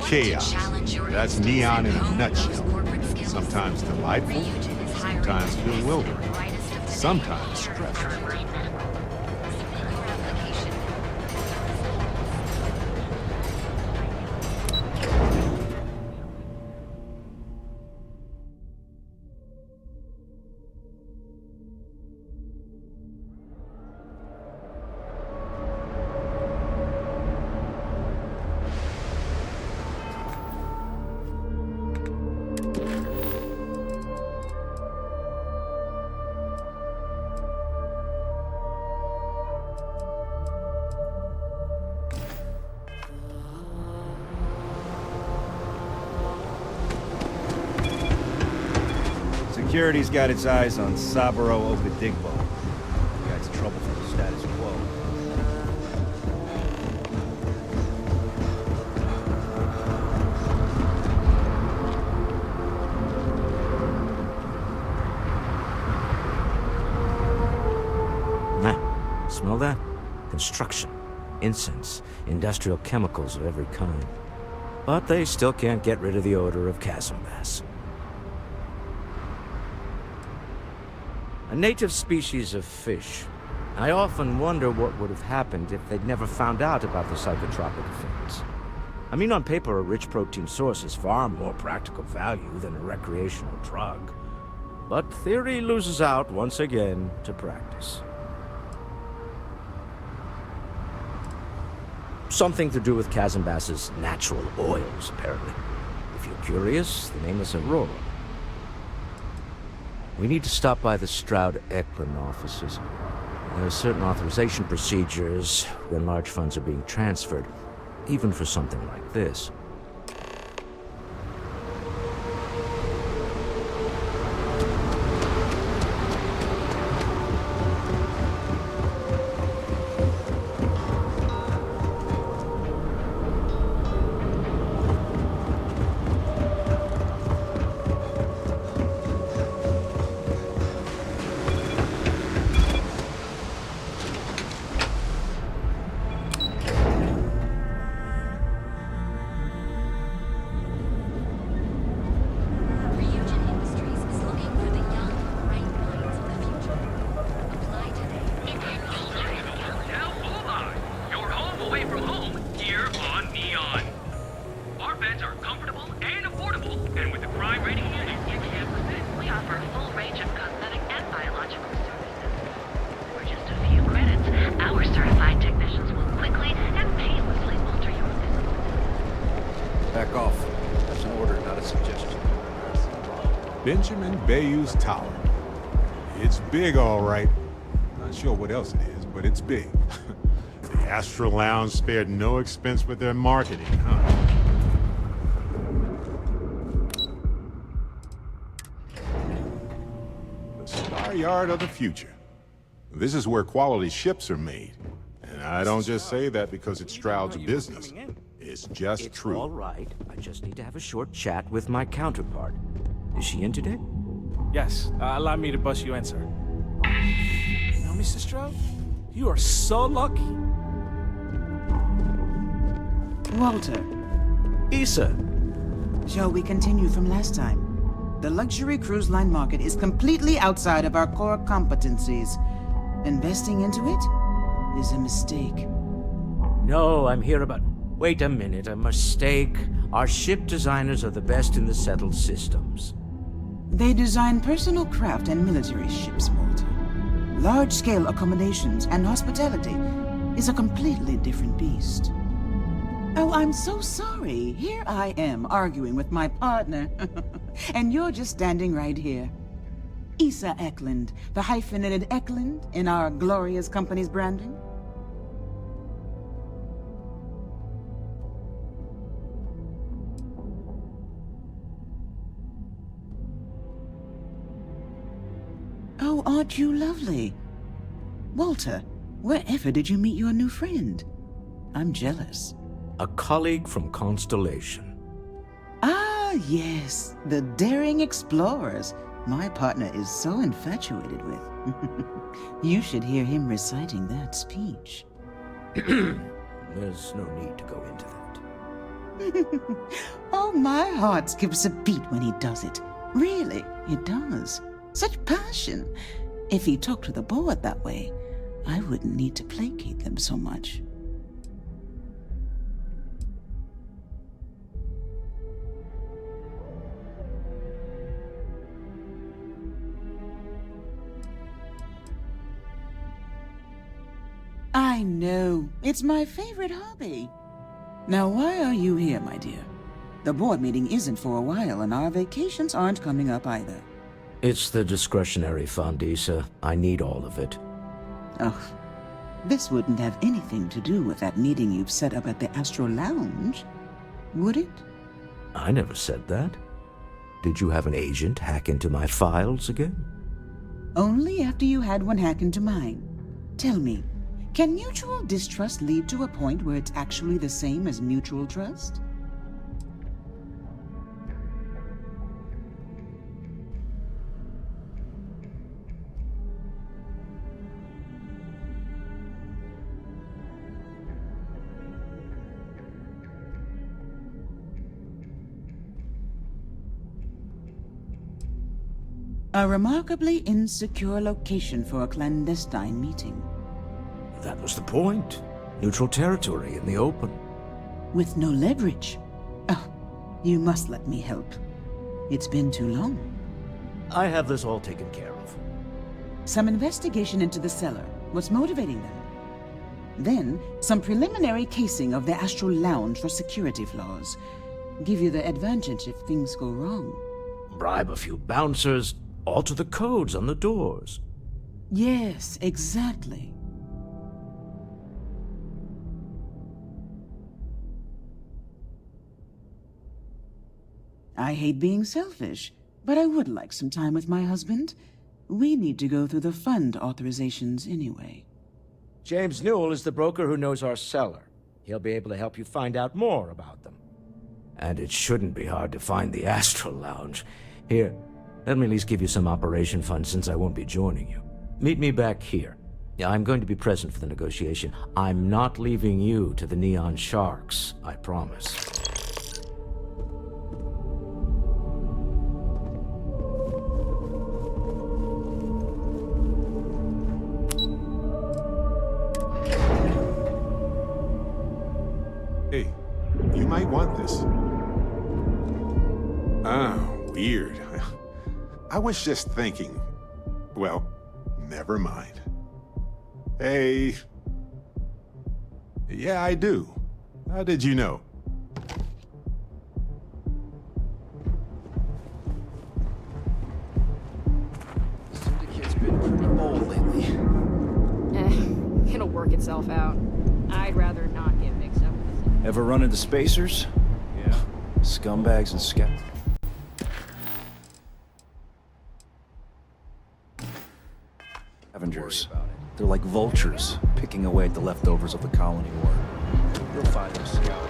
Chaos. That's Neon in a nutshell. Sometimes delightful, sometimes bewildering, sometimes stressful. Security's got its eyes on Saburo Okadigbo. Guy's trouble for the status quo. Smell that? Construction, incense, industrial chemicals of every kind. But they still can't get rid of the odor of chasm bass. A native species of fish. I often wonder what would have happened if they'd never found out about the psychotropic effects. I mean, on paper, a rich protein source is far more practical value than a recreational drug. But theory loses out once again to practice. Something to do with chasm bass's natural oils, apparently. If you're curious, the name is Aurora. We need to stop by the Stroud-Eklund offices. There are certain authorization procedures when large funds are being transferred, even for something like this. Benjamin Bayou's Tower. It's big, all right. Not sure what else it is, but it's big. The Astro Lounge spared no expense with their marketing, huh? The Star Yard of the future. This is where quality ships are made. And I don't just say that because it's Stroud's business. It's just true. All right. I just need to have a short chat with my counterpart. Is she in today? Yes. Allow me to bust you in, sir. You know, Mr. Stroud, you are so lucky. Walter. Issa. Shall we continue from last time? The luxury cruise line market is completely outside of our core competencies. Investing into it is a mistake. No, I'm here about... Wait a minute, a mistake. Our ship designers are the best in the settled systems. They design personal craft and military ships, Walter. Large-scale accommodations and hospitality is a completely different beast. Oh, I'm so sorry. Here I am arguing with my partner, and you're just standing right here. Issa Eklund, the hyphenated Eklund in our glorious company's branding. Oh, aren't you lovely? Walter, wherever did you meet your new friend? I'm jealous. A colleague from Constellation. Ah, yes, the daring explorers my partner is so infatuated with. You should hear him reciting that speech. There's no need to go into that. Oh, my heart skips a beat when he does it. Really, it does. Such passion. If he talked to the board that way, I wouldn't need to placate them so much. I know. It's my favorite hobby. Now, why are you here, my dear? The board meeting isn't for a while, and our vacations aren't coming up either. It's the discretionary fund, Issa. I need all of it. Oh, this wouldn't have anything to do with that meeting you've set up at the Astro Lounge, would it? I never said that. Did you have an agent hack into my files again? Only after you had one hack into mine. Tell me, can mutual distrust lead to a point where it's actually the same as mutual trust? A remarkably insecure location for a clandestine meeting. That was the point. Neutral territory in the open. With no leverage. Oh, you must let me help. It's been too long. I have this all taken care of. Some investigation into the cellar. What's motivating them? Then, some preliminary casing of the Astral Lounge for security flaws. Give you the advantage if things go wrong. Bribe a few bouncers, alter the codes on the doors. Yes, exactly. I hate being selfish, but I would like some time with my husband. We need to go through the fund authorizations anyway. James Newell is the broker who knows our cellar. He'll be able to help you find out more about them. And it shouldn't be hard to find the Astral Lounge. Here, let me at least give you some operation funds since I won't be joining you. Meet me back here. Yeah, I'm going to be present for the negotiation. I'm not leaving you to the Neon Sharks, I promise. Hey, you might want this. Oh, weird. I was just thinking. Well, never mind. Hey. Yeah, I do. How did you know? itself out. I'd rather not get mixed up with this. Ever run into spacers? Yeah. Scumbags and scout. Scavengers. They're like vultures, picking away at the leftovers of the colony war. You'll find them scouting.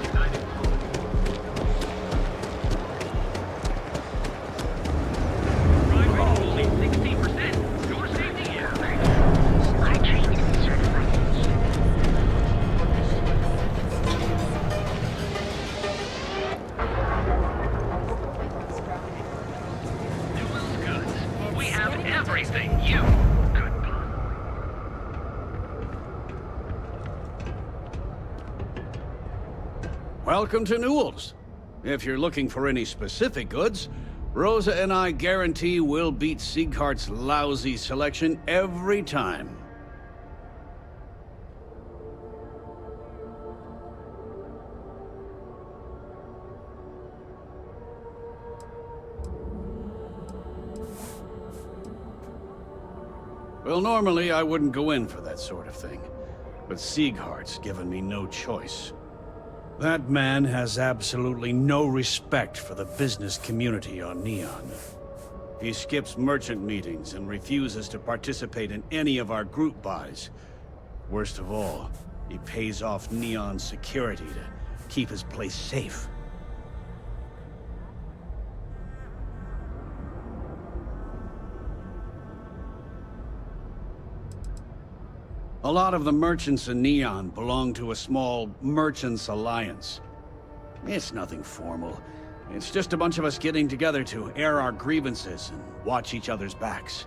Welcome to Newell's. If you're looking for any specific goods, Rosa and I guarantee we'll beat Sieghart's lousy selection every time. Well, normally I wouldn't go in for that sort of thing, but Sieghart's given me no choice. That man has absolutely no respect for the business community on Neon. He skips merchant meetings and refuses to participate in any of our group buys. Worst of all, he pays off Neon's security to keep his place safe. A lot of the merchants in Neon belong to a small merchants alliance. It's nothing formal. It's just a bunch of us getting together to air our grievances and watch each other's backs.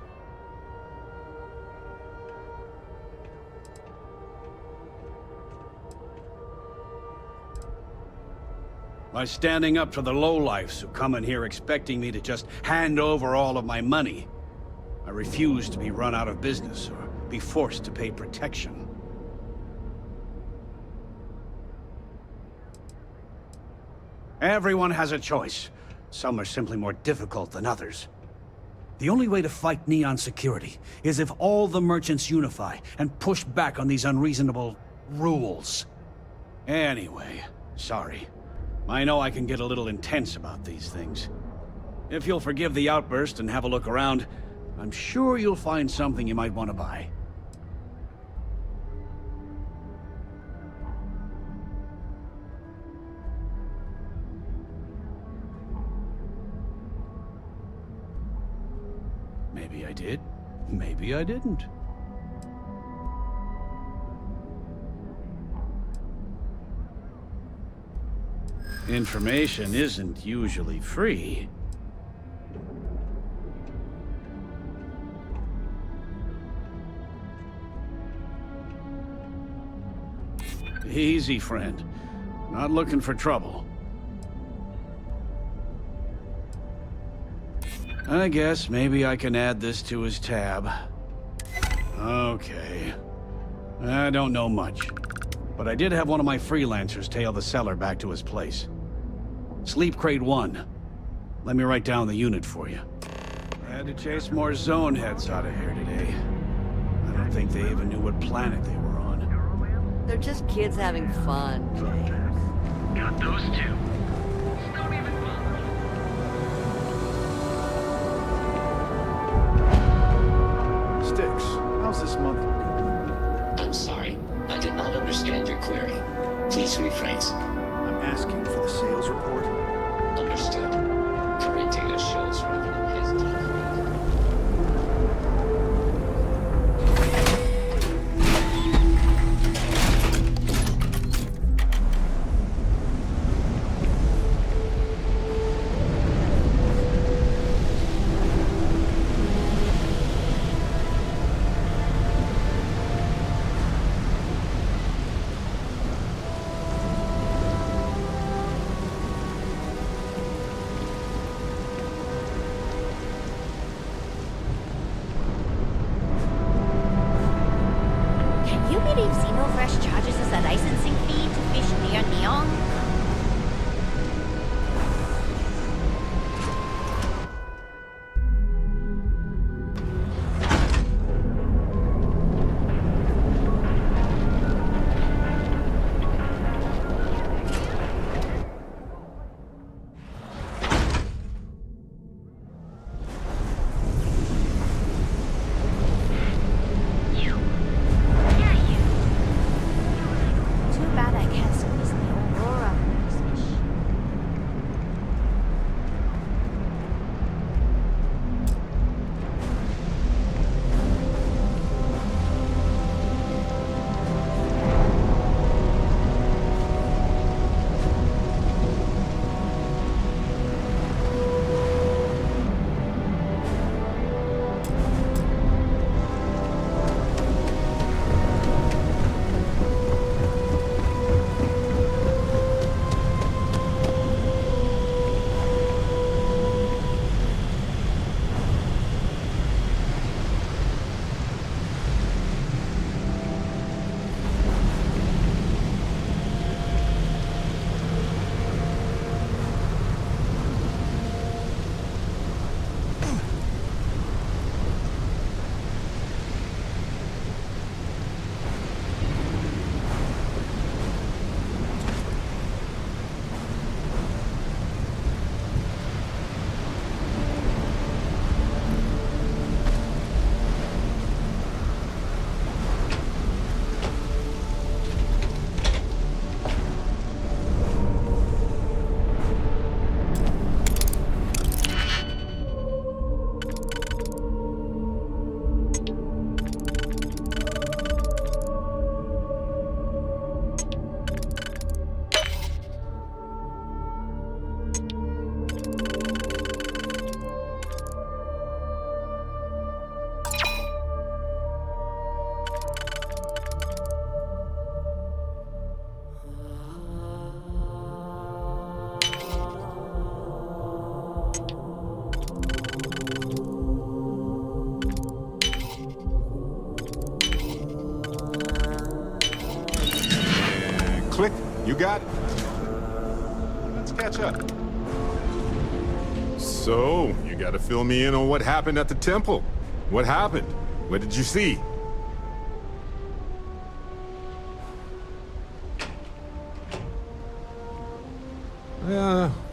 By standing up to the lowlifes who come in here expecting me to just hand over all of my money, I refuse to be run out of business or be forced to pay protection. Everyone has a choice. Some are simply more difficult than others. The only way to fight Neon security is if all the merchants unify and push back on these unreasonable rules. Anyway, sorry. I know I can get a little intense about these things. If you'll forgive the outburst and have a look around, I'm sure you'll find something you might want to buy. Maybe I did. Maybe I didn't. Information isn't usually free. Easy, friend. Not looking for trouble. I guess maybe I can add this to his tab. Okay. I don't know much, but I did have one of my freelancers tail the seller back to his place. Sleep Crate 1. Let me write down the unit for you. I had to chase more zone heads out of here today. I don't think they even knew what planet they were on. They're just kids having fun, James. Got those two. Sticks, how's this month? I'm sorry. I did not understand your query. Please rephrase. I'm asking for the sales report. Understood. Current data shows revenue has decreased. Click. You got it. Let's catch up. So, you gotta fill me in on what happened at the temple. What happened? What did you see?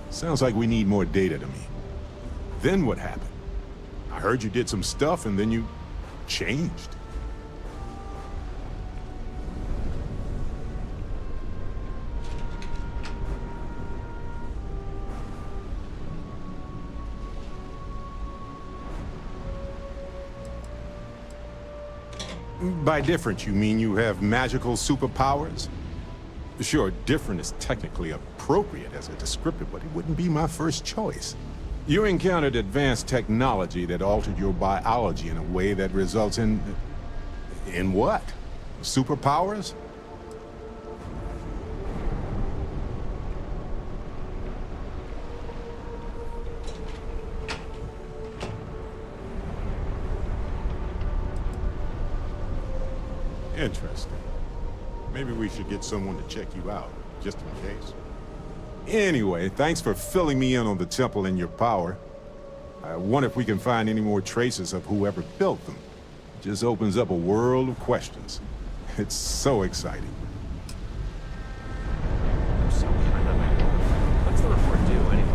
Sounds like we need more data to me. Then what happened? I heard you did some stuff and then you changed. By different, you mean you have magical superpowers? Sure, different is technically appropriate as a descriptor, but it wouldn't be my first choice. You encountered advanced technology that altered your biology in a way that results in... in what? Superpowers? Interesting. Maybe we should get someone to check you out, just in case. Anyway, thanks for filling me in on the temple and your power. I wonder if we can find any more traces of whoever built them. It just opens up a world of questions. It's so exciting. What's the report do, anyway?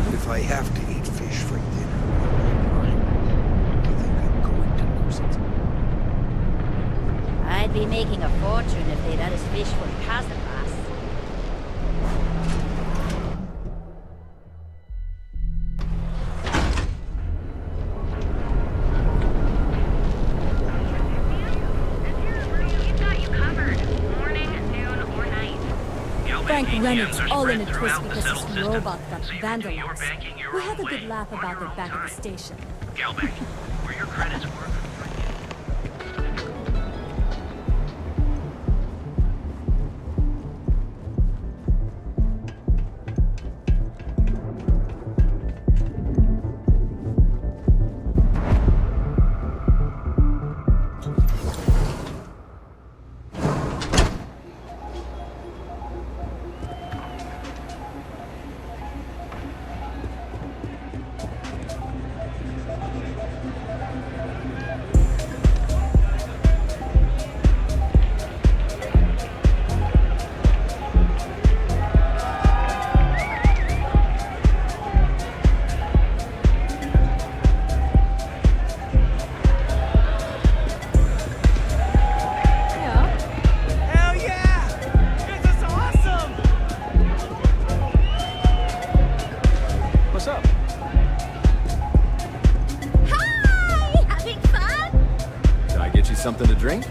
If I have to eat fish for dinner, I think I'm going to lose it. I'd be making a fortune if they'd let us fish for Casabas. Frank Reynolds all in a twist because his robot got vandalized. We had a good laugh about it back at the station. Galbeck, were your credits worth? Something to drink?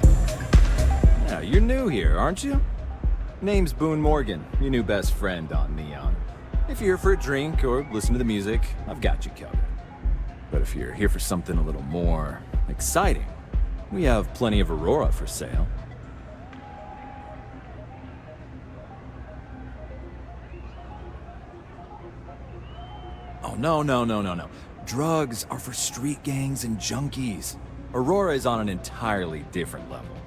Yeah, you're new here, aren't you? Name's Boone Morgan, your new best friend on Neon. If you're here for a drink or listen to the music, I've got you covered. But if you're here for something a little more exciting, we have plenty of Aurora for sale. Oh, no. Drugs are for street gangs and junkies. Aurora is on an entirely different level.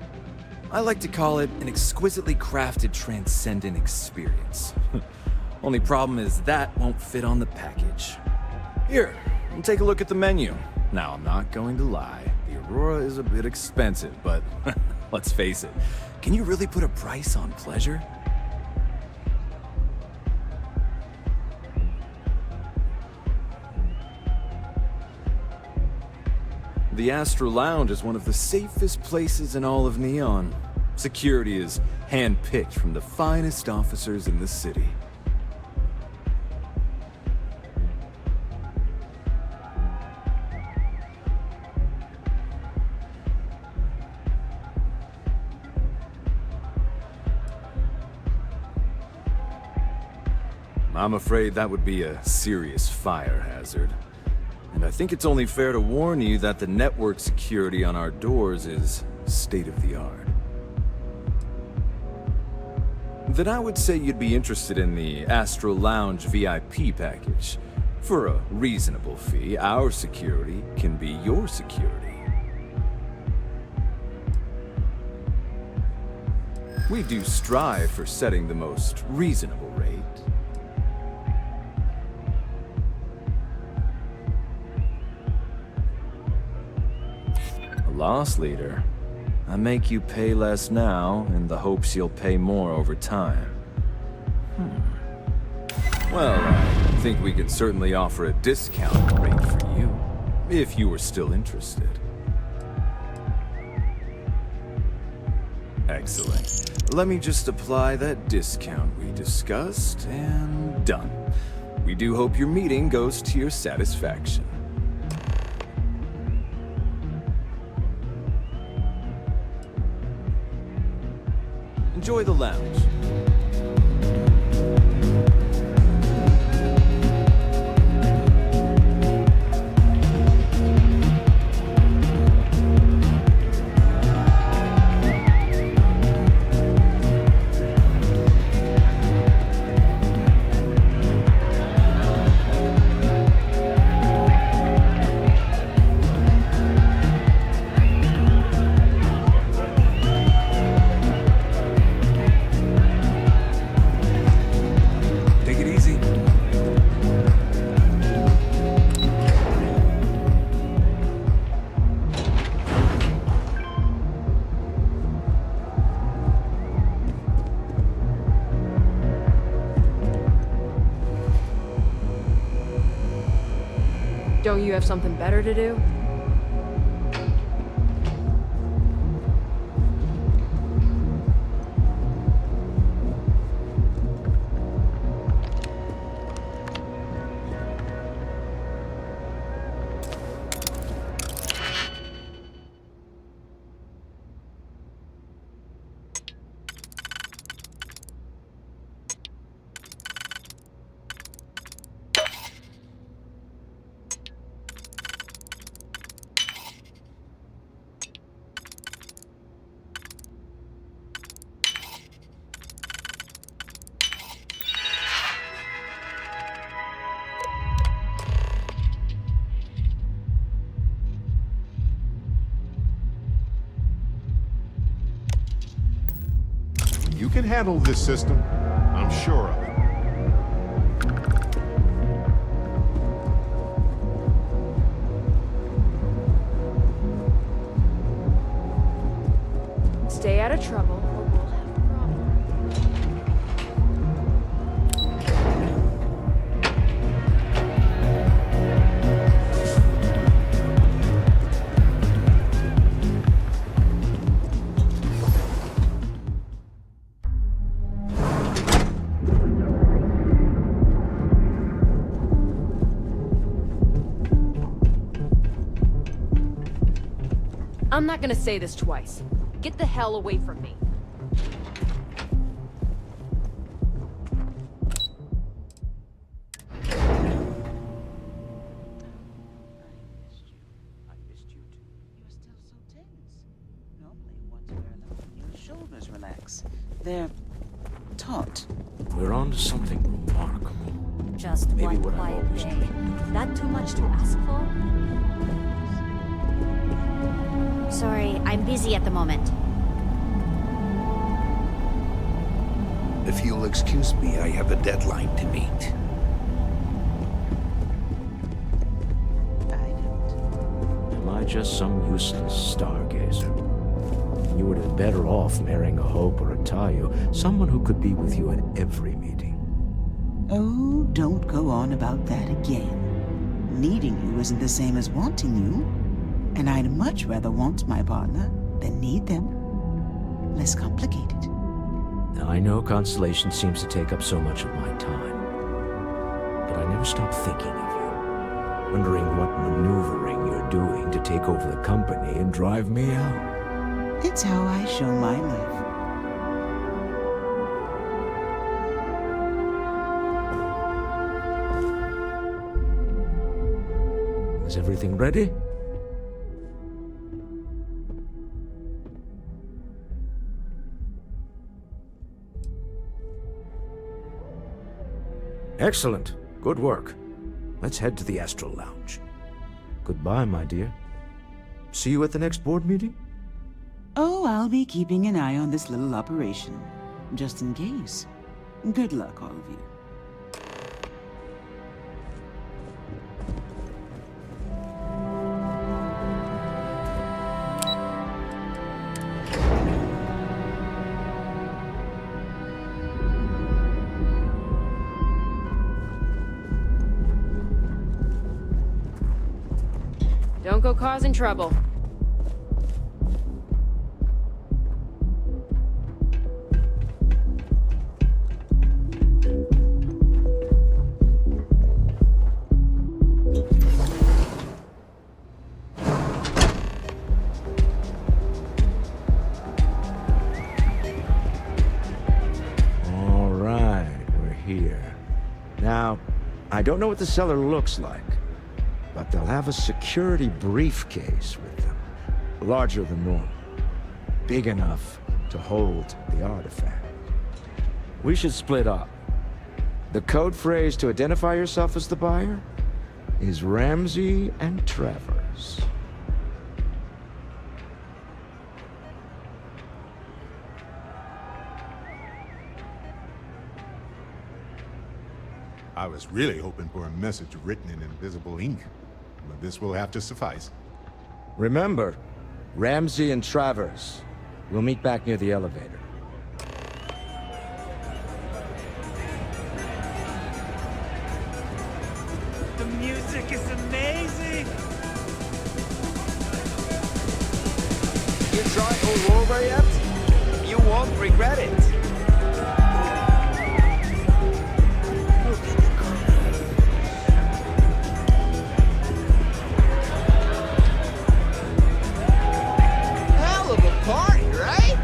I like to call it an exquisitely crafted, transcendent experience. Only problem is that won't fit on the package. Here, take a look at the menu. Now, I'm not going to lie. The Aurora is a bit expensive, but let's face it. Can you really put a price on pleasure? The Astro Lounge is one of the safest places in all of Neon. Security is hand-picked from the finest officers in the city. I'm afraid that would be a serious fire hazard. And I think it's only fair to warn you that the network security on our doors is state-of-the-art. Then I would say you'd be interested in the Astro Lounge VIP package. For a reasonable fee, our security can be your security. We do strive for setting the most reasonable rate. Loss leader. I make you pay less now in the hopes you'll pay more over time. Well, I think we can certainly offer a discount rate for you, if you were still interested. Excellent. Let me just apply that discount we discussed, and done. We do hope your meeting goes to your satisfaction. Enjoy the lounge. Don't you have something better to do? You can handle this system. I'm sure of it. Stay out of trouble, or we'll have a problem. I'm not gonna say this twice. Get the hell away from me. Shoulders relax. They're taut. We're on to something remarkable. Just Maybe one what I've quiet always day. dreamed. That too much to ask for? Sorry, I'm busy at the moment. If you'll excuse me, I have a deadline to meet. Am I just some useless stargazer? You would have been better off marrying a Hope or a Tayo, someone who could be with you at every meeting. Oh, don't go on about that again. Needing you isn't the same as wanting you. And I'd much rather want my partner than need them. Less complicated. I know Constellation seems to take up so much of my time, but I never stop thinking of you, wondering what maneuvering you're doing to take over the company and drive me out. It's how I show my love. Is everything ready? Excellent. Good work. Let's head to the Astral Lounge. Goodbye, my dear. See you at the next board meeting? Oh, I'll be keeping an eye on this little operation, just in case. Good luck, all of you. Don't go causing trouble. All right, we're here. Now, I don't know what the cellar looks like, but they'll have a security briefcase with them, larger than normal, big enough to hold the artifact. We should split up. The code phrase to identify yourself as the buyer is Ramsey and Travers. I was really hoping for a message written in invisible ink, but this will have to suffice. Remember, Ramsey and Travers. We'll meet back near the elevator. The music is amazing! You tried Aurora yet? You won't regret it. Hell of a party, right?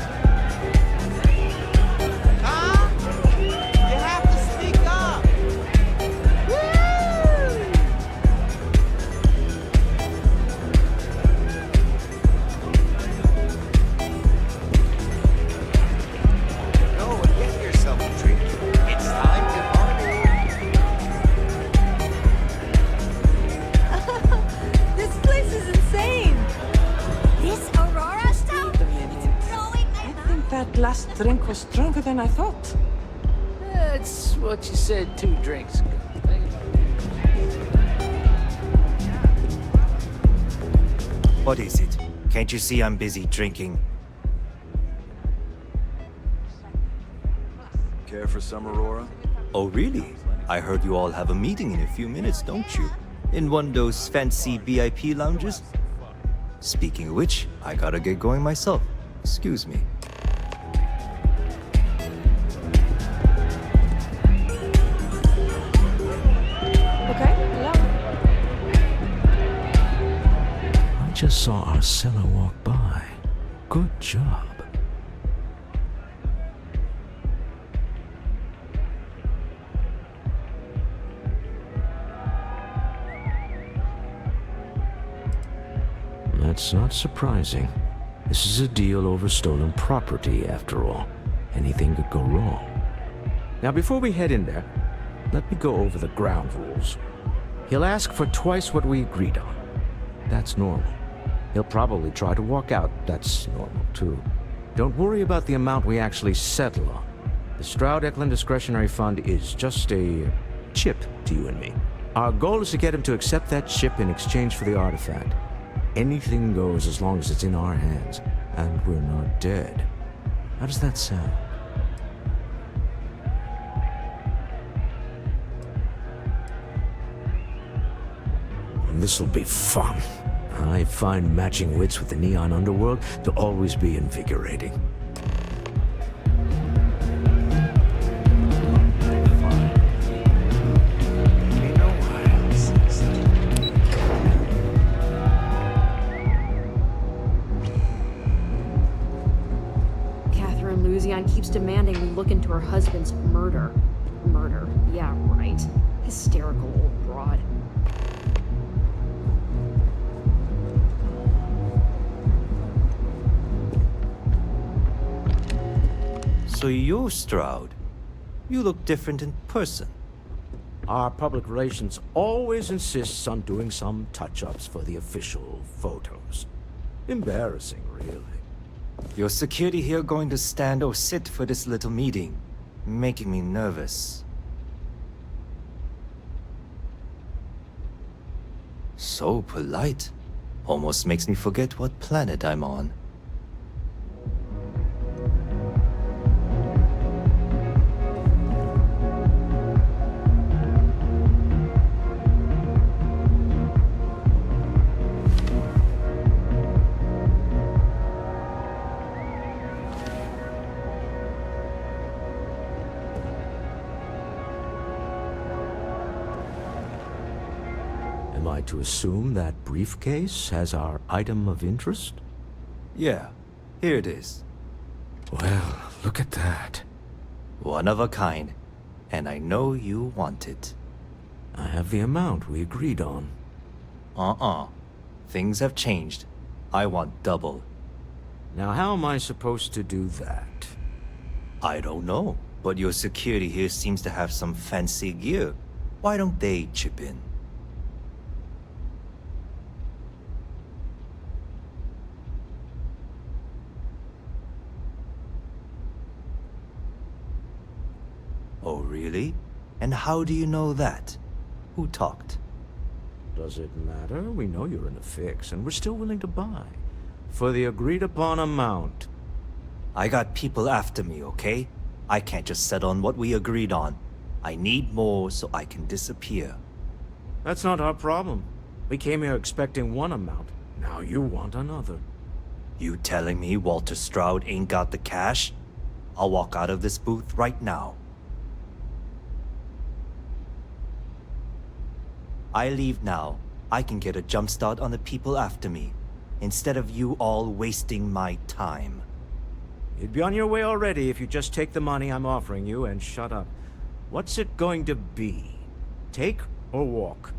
Huh? You have to speak up. Go and get yourself a drink. It's time to party. This place is insane! This Aurora stuff? I think that last drink was stronger than I thought. That's what you said 2 drinks ago. What is it? Can't you see I'm busy drinking? Care for some, Aurora? Oh, really? I heard you all have a meeting in a few minutes, don't you? In one of those fancy VIP lounges? Speaking of which, I gotta get going myself. Excuse me. Okay, hello. I just saw Arcella walk by. Good job. That's not surprising. This is a deal over stolen property, after all. Anything could go wrong. Now, before we head in there, let me go over the ground rules. He'll ask for twice what we agreed on. That's normal. He'll probably try to walk out. That's normal, too. Don't worry about the amount we actually settle on. The Stroud-Eklund Discretionary Fund is just a chip to you and me. Our goal is to get him to accept that chip in exchange for the artifact. Anything goes as long as it's in our hands, and we're not dead. How does that sound? This'll be fun. I find matching wits with the neon underworld to always be invigorating. Keeps demanding we look into her husband's murder. Murder, yeah, right. Hysterical old broad. So you're Stroud. You look different in person. Our public relations always insists on doing some touch-ups for the official photos. Embarrassing, really. Your security here going to stand or sit for this little meeting, making me nervous. So polite. Almost makes me forget what planet I'm on. Am I to assume that briefcase has our item of interest? Yeah, here it is. Well, look at that. One of a kind, and I know you want it. I have the amount we agreed on. Things have changed. I want double. Now how am I supposed to do that? I don't know, but your security here seems to have some fancy gear. Why don't they chip in? Oh, really? And how do you know that? Who talked? Does it matter? We know you're in a fix, and we're still willing to buy. For the agreed-upon amount. I got people after me, okay? I can't just settle on what we agreed on. I need more so I can disappear. That's not our problem. We came here expecting one amount. Now you want another. You telling me Walter Stroud ain't got the cash? I'll walk out of this booth right now. I leave now. I can get a jump start on the people after me, instead of you all wasting my time. You'd be on your way already if you just take the money I'm offering you and shut up. What's it going to be? Take or walk?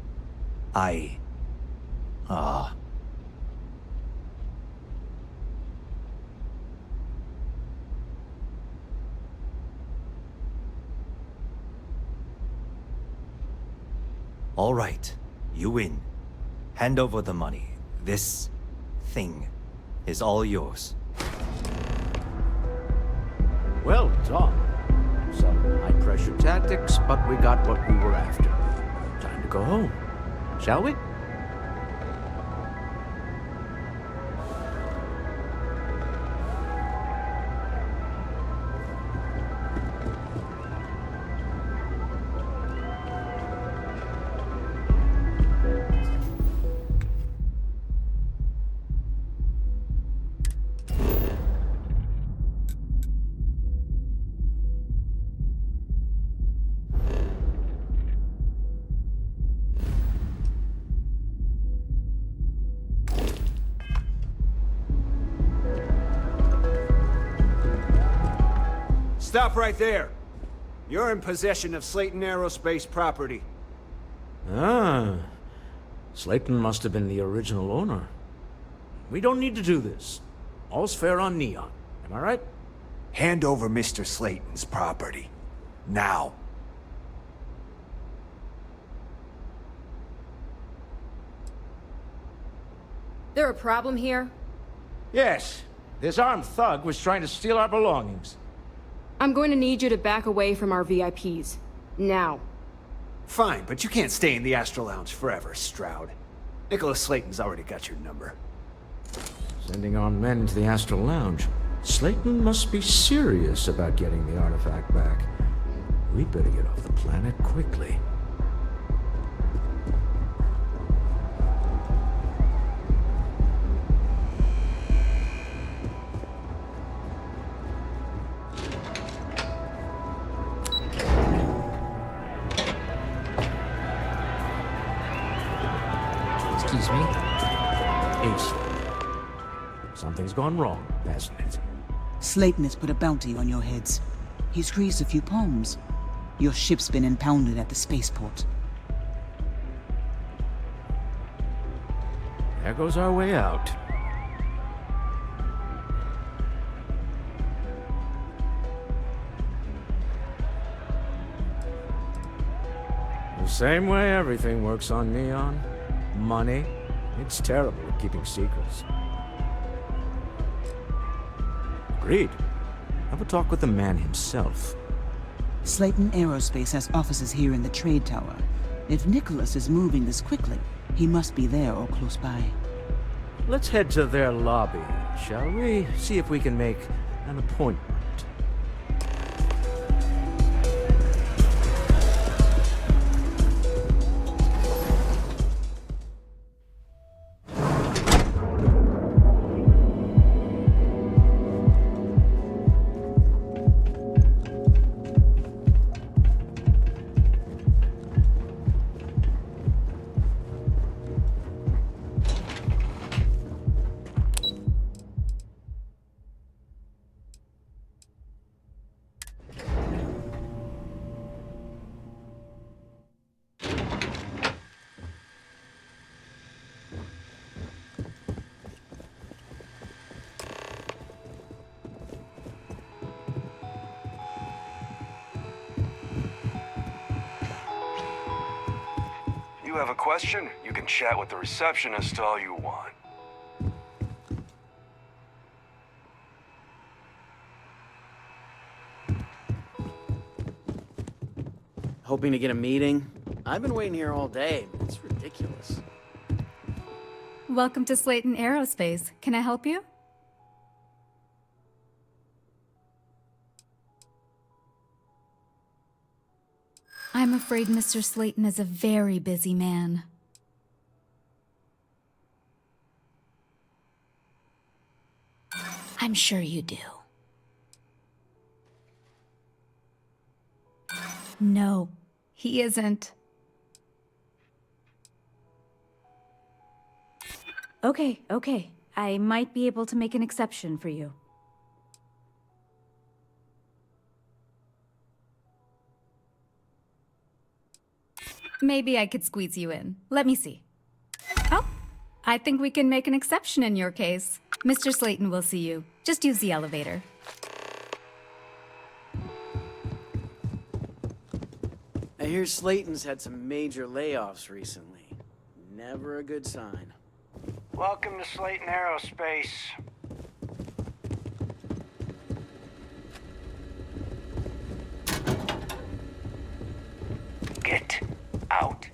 All right, you win. Hand over the money. This thing is all yours. Well done. Some high-pressure tactics, but we got what we were after. Time to go home, shall we? Stop right there. You're in possession of Slayton Aerospace property. Ah. Slayton must have been the original owner. We don't need to do this. All's fair on Neon. Am I right? Hand over Mr. Slayton's property. Now. There a problem here? Yes. This armed thug was trying to steal our belongings. I'm going to need you to back away from our VIPs. Now. Fine, but you can't stay in the Astro Lounge forever, Stroud. Nicholas Slayton's already got your number. Sending armed men into the Astral Lounge. Slayton must be serious about getting the artifact back. We'd better get off the planet quickly. ASAP. Something's gone wrong, hasn't it? Slayton has put a bounty on your heads. He's greased a few palms. Your ship's been impounded at the spaceport. There goes our way out. The same way everything works on Neon. Money. It's terrible at keeping secrets. Agreed. Have a talk with the man himself. Slayton Aerospace has offices here in the trade tower. If Nicholas is moving this quickly, he must be there or close by. Let's head to their lobby, shall we? See if we can make an appointment. You have a question? You can chat with the receptionist all you want. Hoping to get a meeting? I've been waiting here all day. It's ridiculous. Welcome to Slayton Aerospace. Can I help you? I'm afraid Mr. Slayton is a very busy man. I'm sure you do. No, he isn't. Okay. I might be able to make an exception for you. Maybe I could squeeze you in. Let me see. Oh, I think we can make an exception in your case. Mr. Slayton will see you. Just use the elevator. I hear Slayton's had some major layoffs recently. Never a good sign. Welcome to Slayton Aerospace. Get out.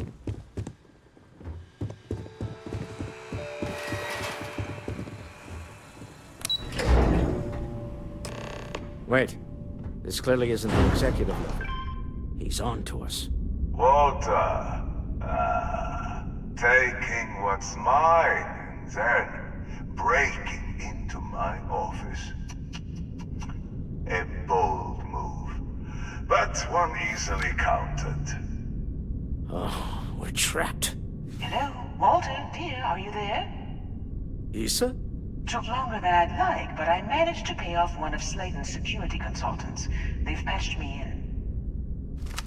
Wait. This clearly isn't the executive level. He's on to us. Walter. Taking what's mine and then breaking into my office. A bold move, but one easily countered. Oh, we're trapped. Hello, Walter, dear, are you there? Issa? Took longer than I'd like, but I managed to pay off one of Slayton's security consultants. They've patched me in.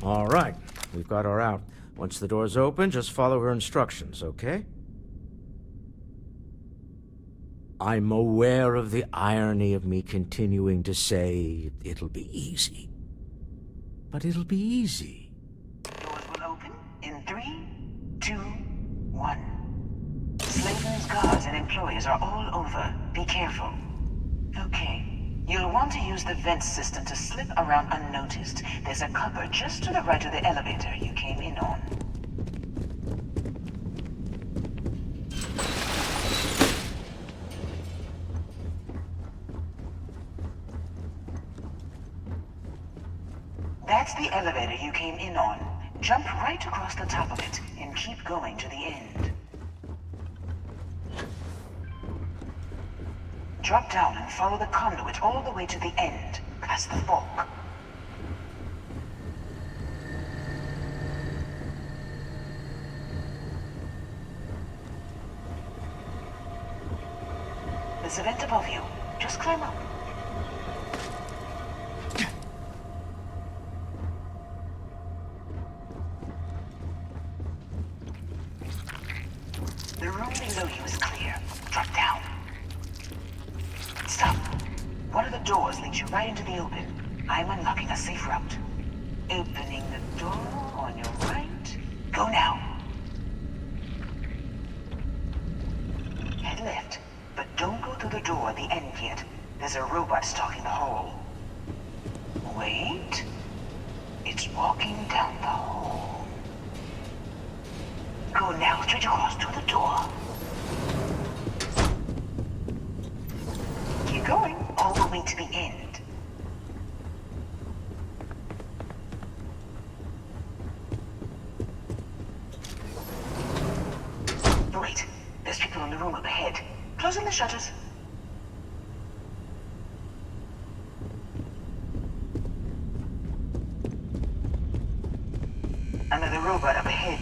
All right. We've got her out. Once the door's open, just follow her instructions, okay? I'm aware of the irony of me continuing to say it'll be easy. But it'll be easy. Doors will open in 3, 2, 1. Slayton's guards and employees are all over. Be careful. Okay. You'll want to use the vent system to slip around unnoticed. There's a cupboard just to the right of the elevator you came in on. That's the elevator you came in on. Jump right across the top of it and keep going to the end. Drop down and follow the conduit all the way to the end, past the fork. There's a vent above you. Just climb up. The room below you is clear. Drop down. Stop. One of the doors leads you right into the open. I'm unlocking a safe route. Opening the door on your right. Go now. Head left, but don't go through the door at the end yet. There's a robot stalking the hall. Wait. It's walking down the hall. Go now, straight across to the door. Keep going, all the way to the end. Wait, there's people in the room up ahead. Closing the shutters. Another robot up ahead.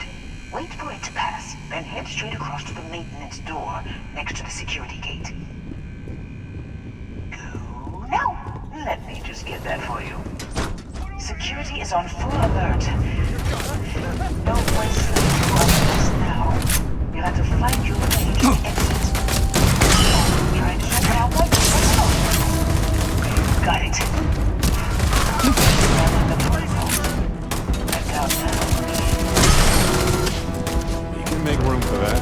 Wait for it to pass, then head straight across to the maintenance door next to the security gate. Go now. Let me just get that for you. Security is on full alert. No point sleeping on this now. You'll have to find your way to the exit. Try to check out what got it. Down in the protocol. Check out now. You can make room for that.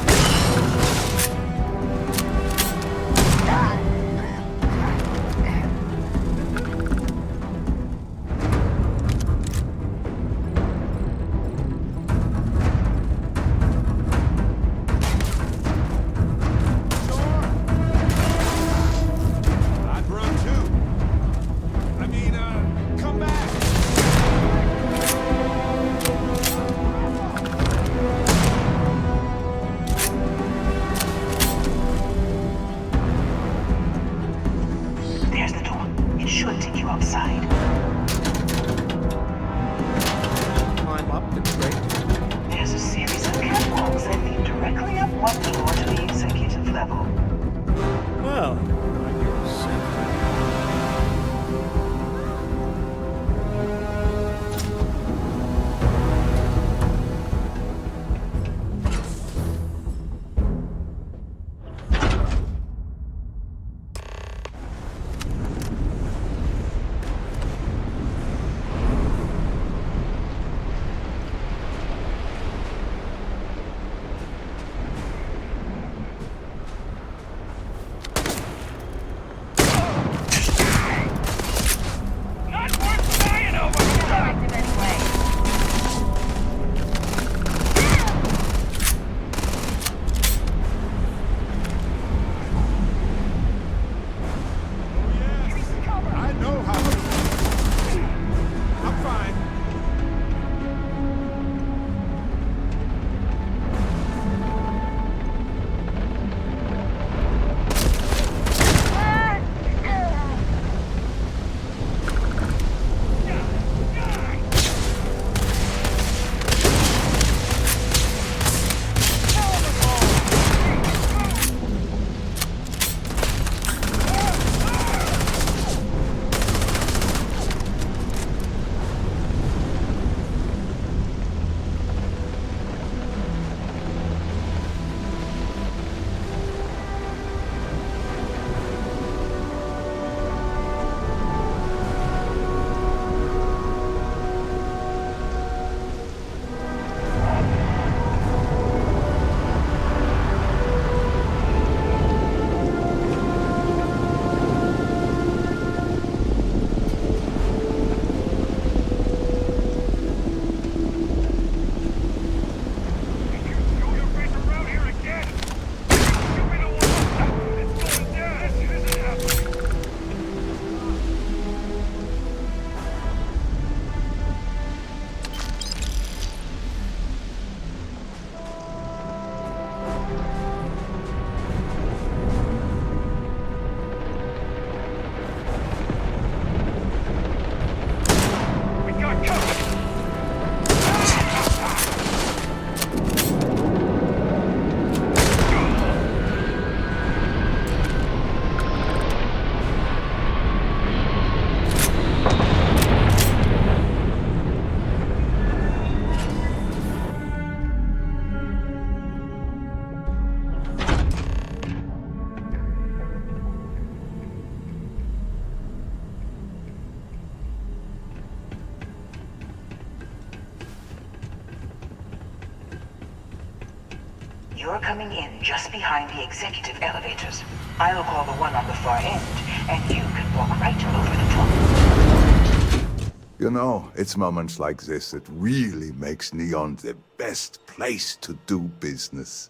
You're coming in just behind the executive elevators. I'll call the one on the far end, and you can walk right over the top. You know, it's moments like this that really makes Neon the best place to do business.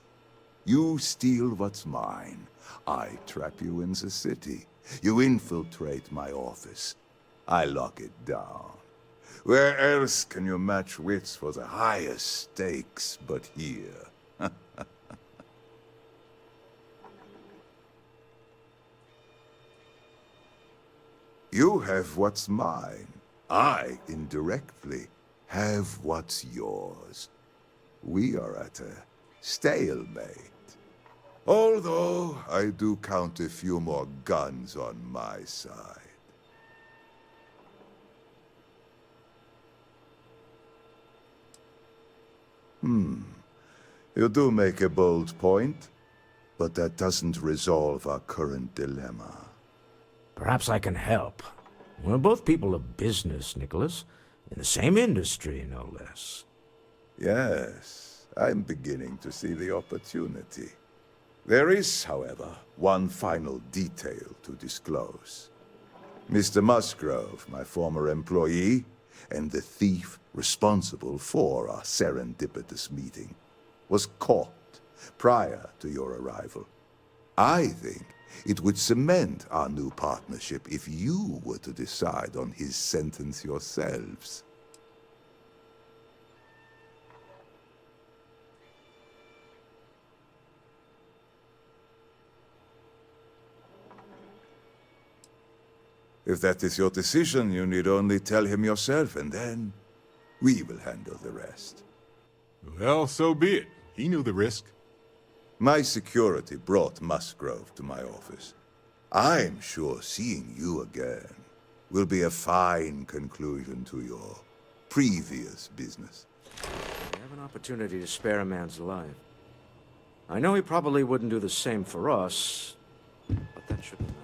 You steal what's mine. I trap you in the city. You infiltrate my office. I lock it down. Where else can you match wits for the highest stakes but here? You have what's mine. I, indirectly, have what's yours. We are at a stalemate. Although, I do count a few more guns on my side. You do make a bold point, but that doesn't resolve our current dilemma. Perhaps I can help. We're both people of business, Nicholas. In the same industry, no less. Yes, I'm beginning to see the opportunity. There is, however, one final detail to disclose. Mr. Musgrove, my former employee, and the thief responsible for our serendipitous meeting, was caught prior to your arrival. I think it would cement our new partnership if you were to decide on his sentence yourselves. If that is your decision, you need only tell him yourself, and then we will handle the rest. Well, so be it. He knew the risk. My security brought Musgrove to my office. I'm sure seeing you again will be a fine conclusion to your previous business. We have an opportunity to spare a man's life. I know he probably wouldn't do the same for us, but that shouldn't matter.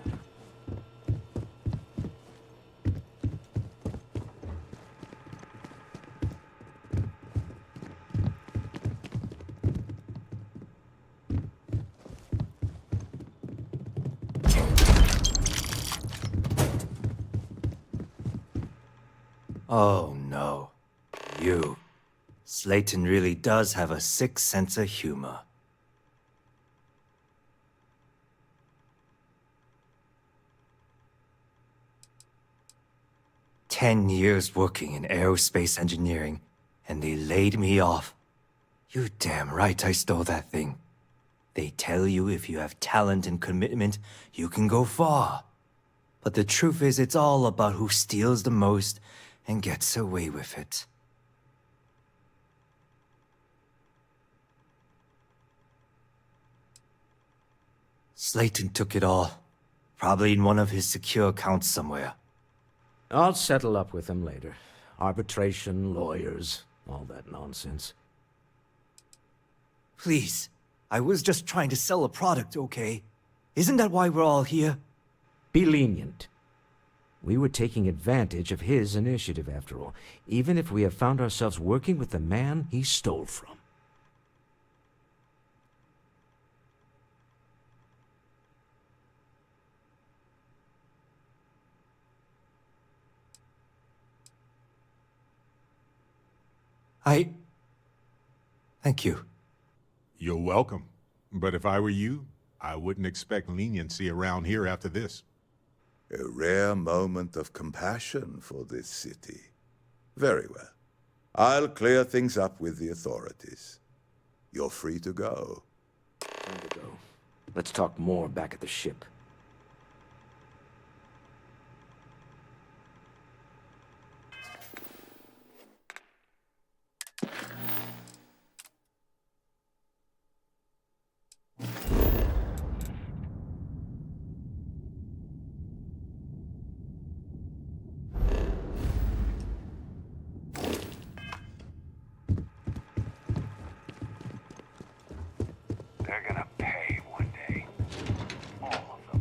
Oh no. You. Slayton really does have a sick sense of humor. "10 years working in aerospace engineering, and they laid me off. You damn right I stole that thing. They tell you if you have talent and commitment, you can go far. But the truth is, it's all about who steals the most and gets away with it." Slayton took it all. Probably in one of his secure accounts somewhere. I'll settle up with him later. Arbitration, lawyers, all that nonsense. Please, I was just trying to sell a product, okay? Isn't that why we're all here? Be lenient. We were taking advantage of his initiative, after all, even if we have found ourselves working with the man he stole from. Thank you. You're welcome. But if I were you, I wouldn't expect leniency around here after this. A rare moment of compassion for this city. Very well. I'll clear things up with the authorities. You're free to go. Time to go. Let's talk more back at the ship. They're gonna pay one day. All of them.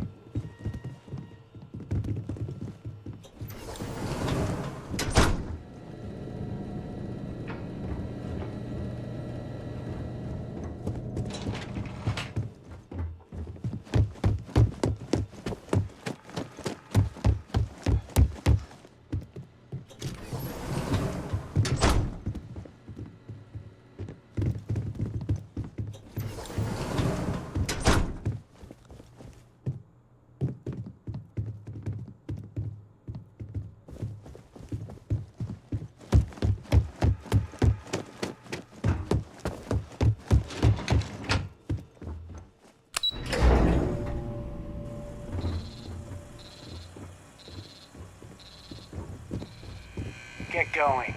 Get going.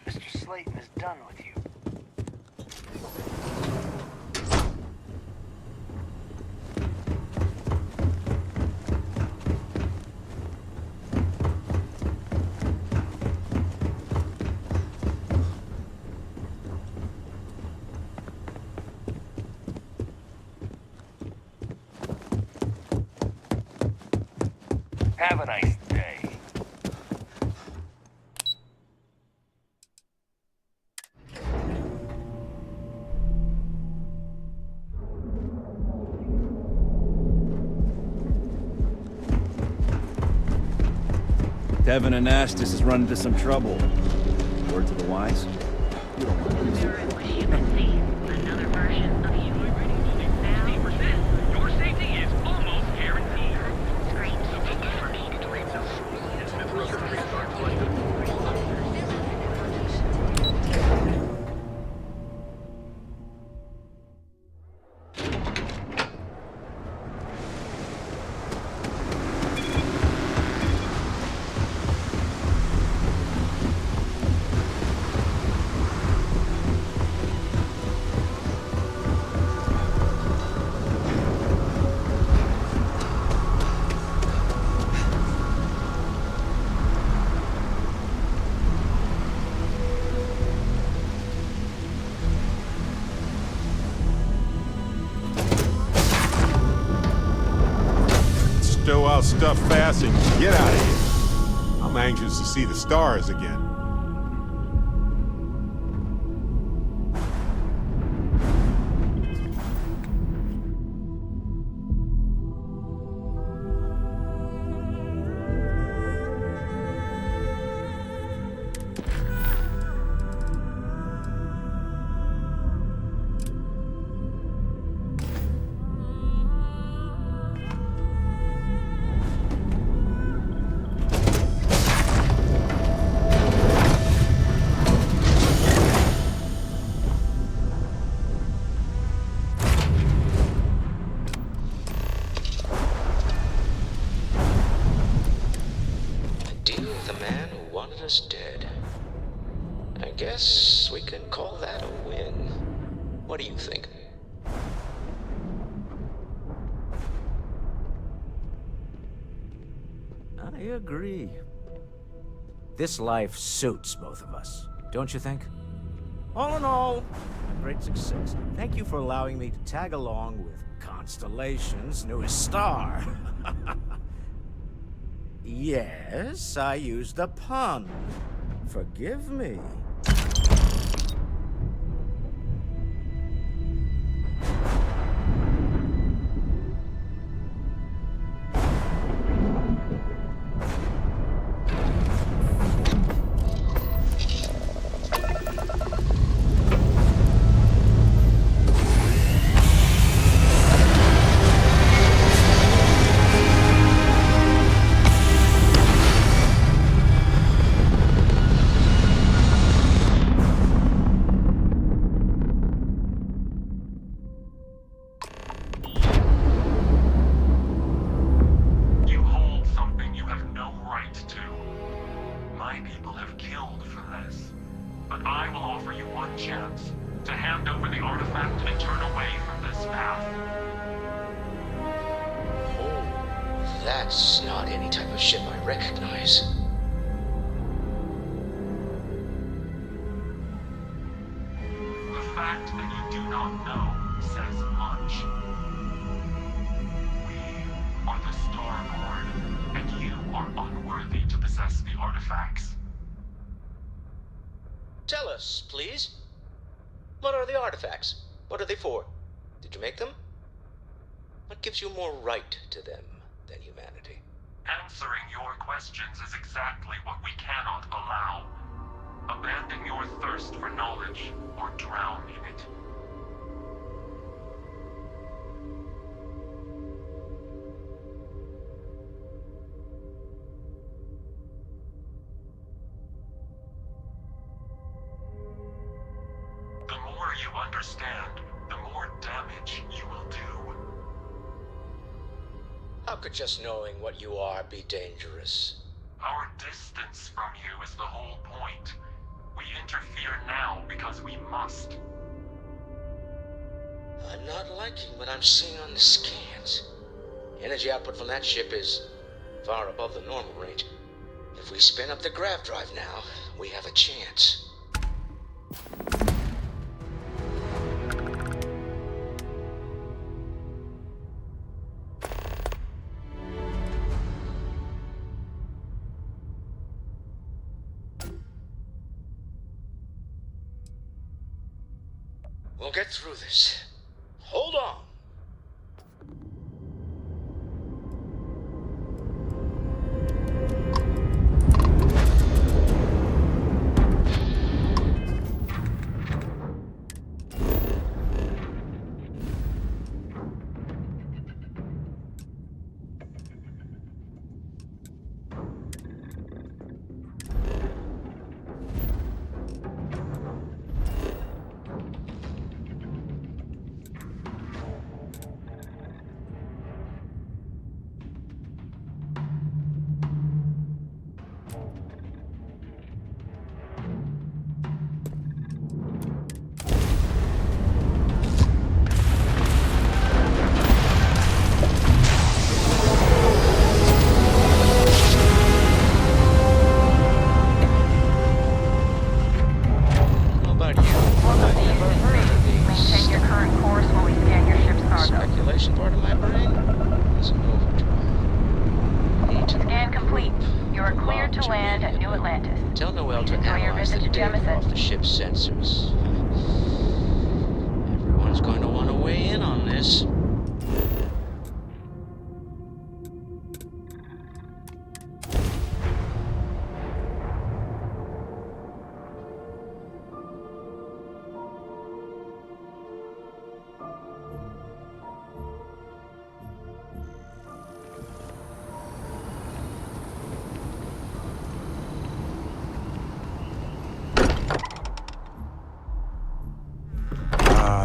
Mr. Slayton is done with you. Have a nice day. Devin and Astis has run into some trouble. Word to the wise? You don't want to lose it. Another version of you. Your safety is almost guaranteed. Great. Thank you for being a Stow our stuff fast and get out of here. I'm anxious to see the stars again. Dead. I guess we can call that a win. What do you think? I agree. This life suits both of us, don't you think? All in all, a great success. Thank you for allowing me to tag along with Constellation's newest star. Yes, I used a pun. Forgive me. That's not any type of ship I recognize. The fact that you do not know says much. We are the Starboard, and you are unworthy to possess the artifacts. Tell us, please. What are the artifacts? What are they for? Did you make them? What gives you more right to them than humanity? Answering your questions is exactly what we cannot allow. Abandon your thirst for knowledge, or drown in it. The more you understand, the more damage you will do. How could just knowing what you are be dangerous? Our distance from you is the whole point. We interfere now because we must. I'm not liking what I'm seeing on the scans. Energy output from that ship is far above the normal range. If we spin up the grav drive now, we have a chance. We'll get through this. Hold on. Sensors. Everyone's going to want to weigh in on this.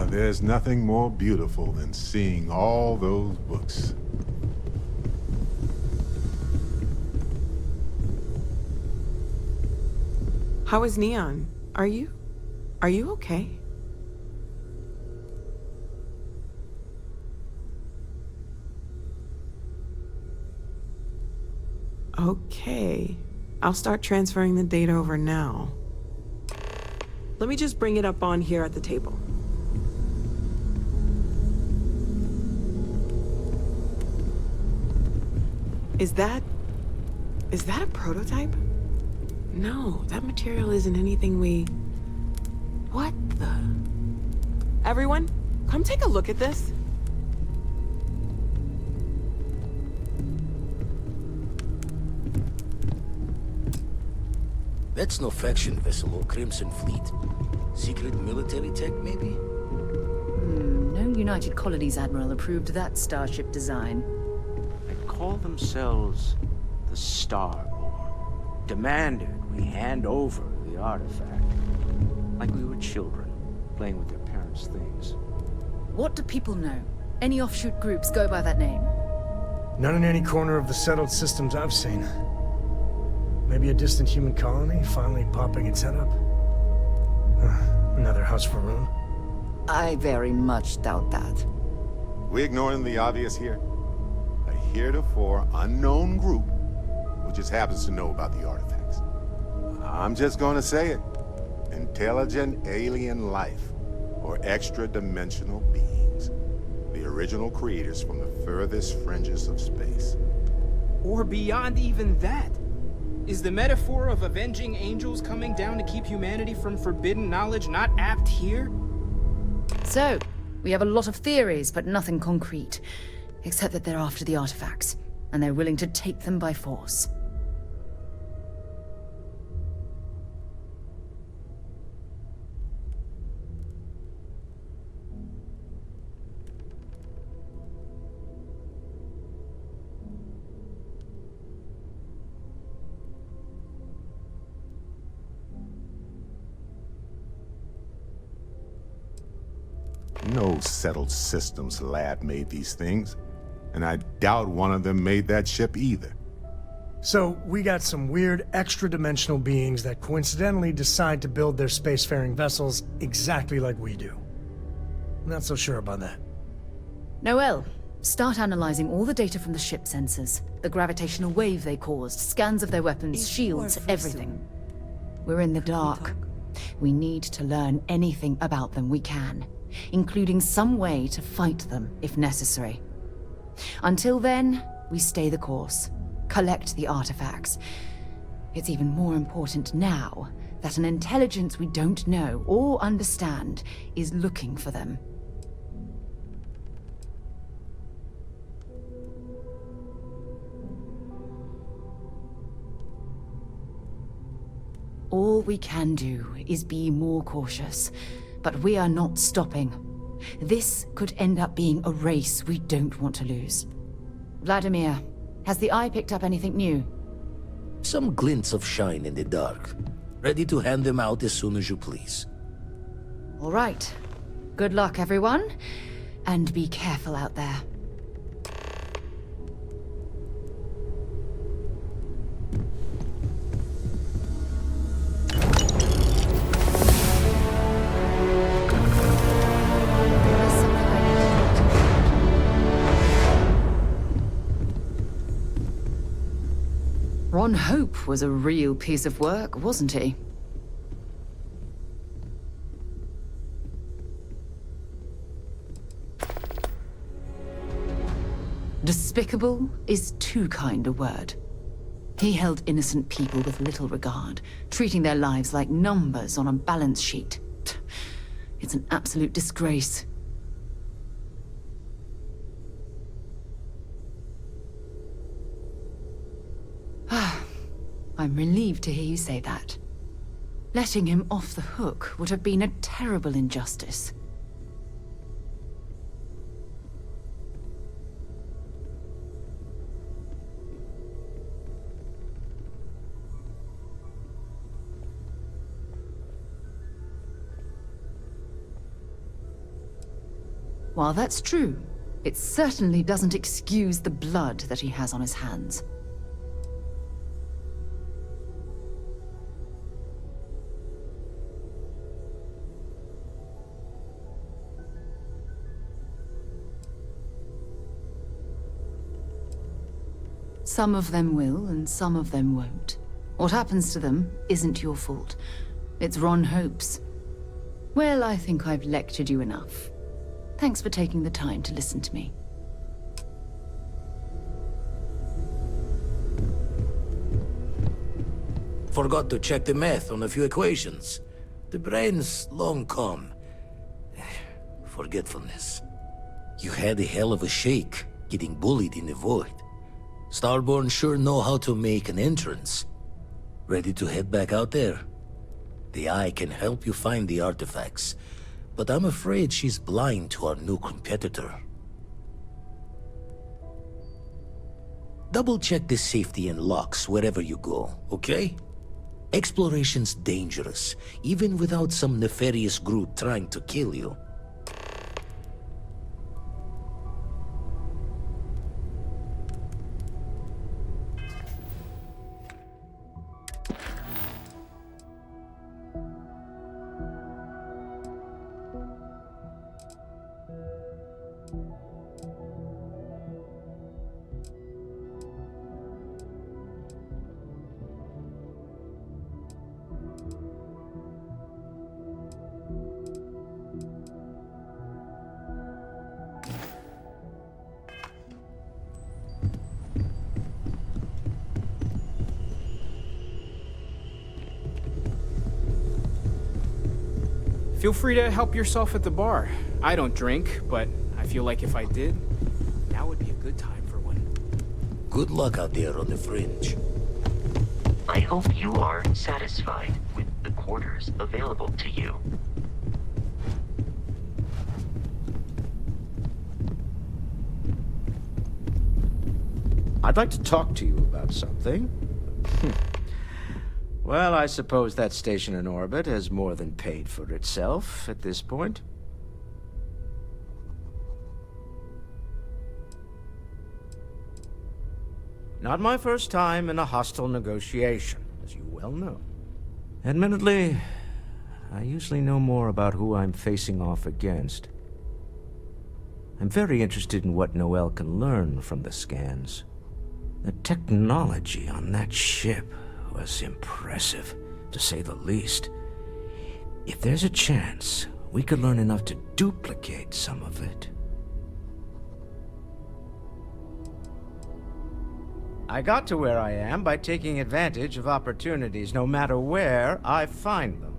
There's nothing more beautiful than seeing all those books. How is Neon? Are you okay? Okay. I'll start transferring the data over now. Let me just bring it up on here at the table. Is that a prototype? No, that material isn't anything we... What the... Everyone, come take a look at this. That's no faction vessel or Crimson Fleet. Secret military tech, maybe? No United Colonies Admiral approved that starship design. Call themselves the Starborn. Demanded we hand over the artifact. Like we were children, playing with their parents' things. What do people know? Any offshoot groups go by that name? Not in any corner of the settled systems I've seen. Maybe a distant human colony finally popping its head up. Another house for Rune. I very much doubt that. We ignoring the obvious here? A heretofore unknown group who just happens to know about the artifacts. I'm just gonna say it. Intelligent alien life, or extra-dimensional beings. The original creators from the furthest fringes of space. Or beyond even that. Is the metaphor of avenging angels coming down to keep humanity from forbidden knowledge not apt here? So, we have a lot of theories, but nothing concrete. Except that they're after the artifacts, and they're willing to take them by force. No settled systems lab made these things, and I doubt one of them made that ship either. So, we got some weird extra-dimensional beings that coincidentally decide to build their spacefaring vessels exactly like we do. Not so sure about that. Noel, start analyzing all the data from the ship sensors. The gravitational wave they caused, scans of their weapons, shields, everything. We're in the dark. We need to learn anything about them we can, including some way to fight them if necessary. Until then, we stay the course, collect the artifacts. It's even more important now that an intelligence we don't know or understand is looking for them. All we can do is be more cautious, but we are not stopping. This could end up being a race we don't want to lose. Vladimir, has the Eye picked up anything new? Some glints of shine in the dark. Ready to hand them out as soon as you please. All right. Good luck, everyone. And be careful out there. Ron Hope was a real piece of work, wasn't he? Despicable is too kind a word. He held innocent people with little regard, treating their lives like numbers on a balance sheet. It's an absolute disgrace. I'm relieved to hear you say that. Letting him off the hook would have been a terrible injustice. While that's true, it certainly doesn't excuse the blood that he has on his hands. Some of them will, and some of them won't. What happens to them isn't your fault. It's Ron Hope's. Well, I think I've lectured you enough. Thanks for taking the time to listen to me. Forgot to check the math on a few equations. The brain's long gone. Forgetfulness. You had a hell of a shake, getting bullied in the void. Starborn sure know how to make an entrance. Ready to head back out there? The Eye can help you find the artifacts, but I'm afraid she's blind to our new competitor. Double-check the safety and locks wherever you go, okay? Exploration's dangerous, even without some nefarious group trying to kill you. Feel free to help yourself at the bar. I don't drink, but I feel like if I did, now would be a good time for one. Good luck out there on the fringe. I hope you are satisfied with the quarters available to you. I'd like to talk to you about something. Well, I suppose that station in orbit has more than paid for itself at this point. Not my first time in a hostile negotiation, as you well know. Admittedly, I usually know more about who I'm facing off against. I'm very interested in what Noel can learn from the scans. The technology on that ship was impressive, to say the least. If there's a chance, we could learn enough to duplicate some of it. I got to where I am by taking advantage of opportunities, no matter where I find them.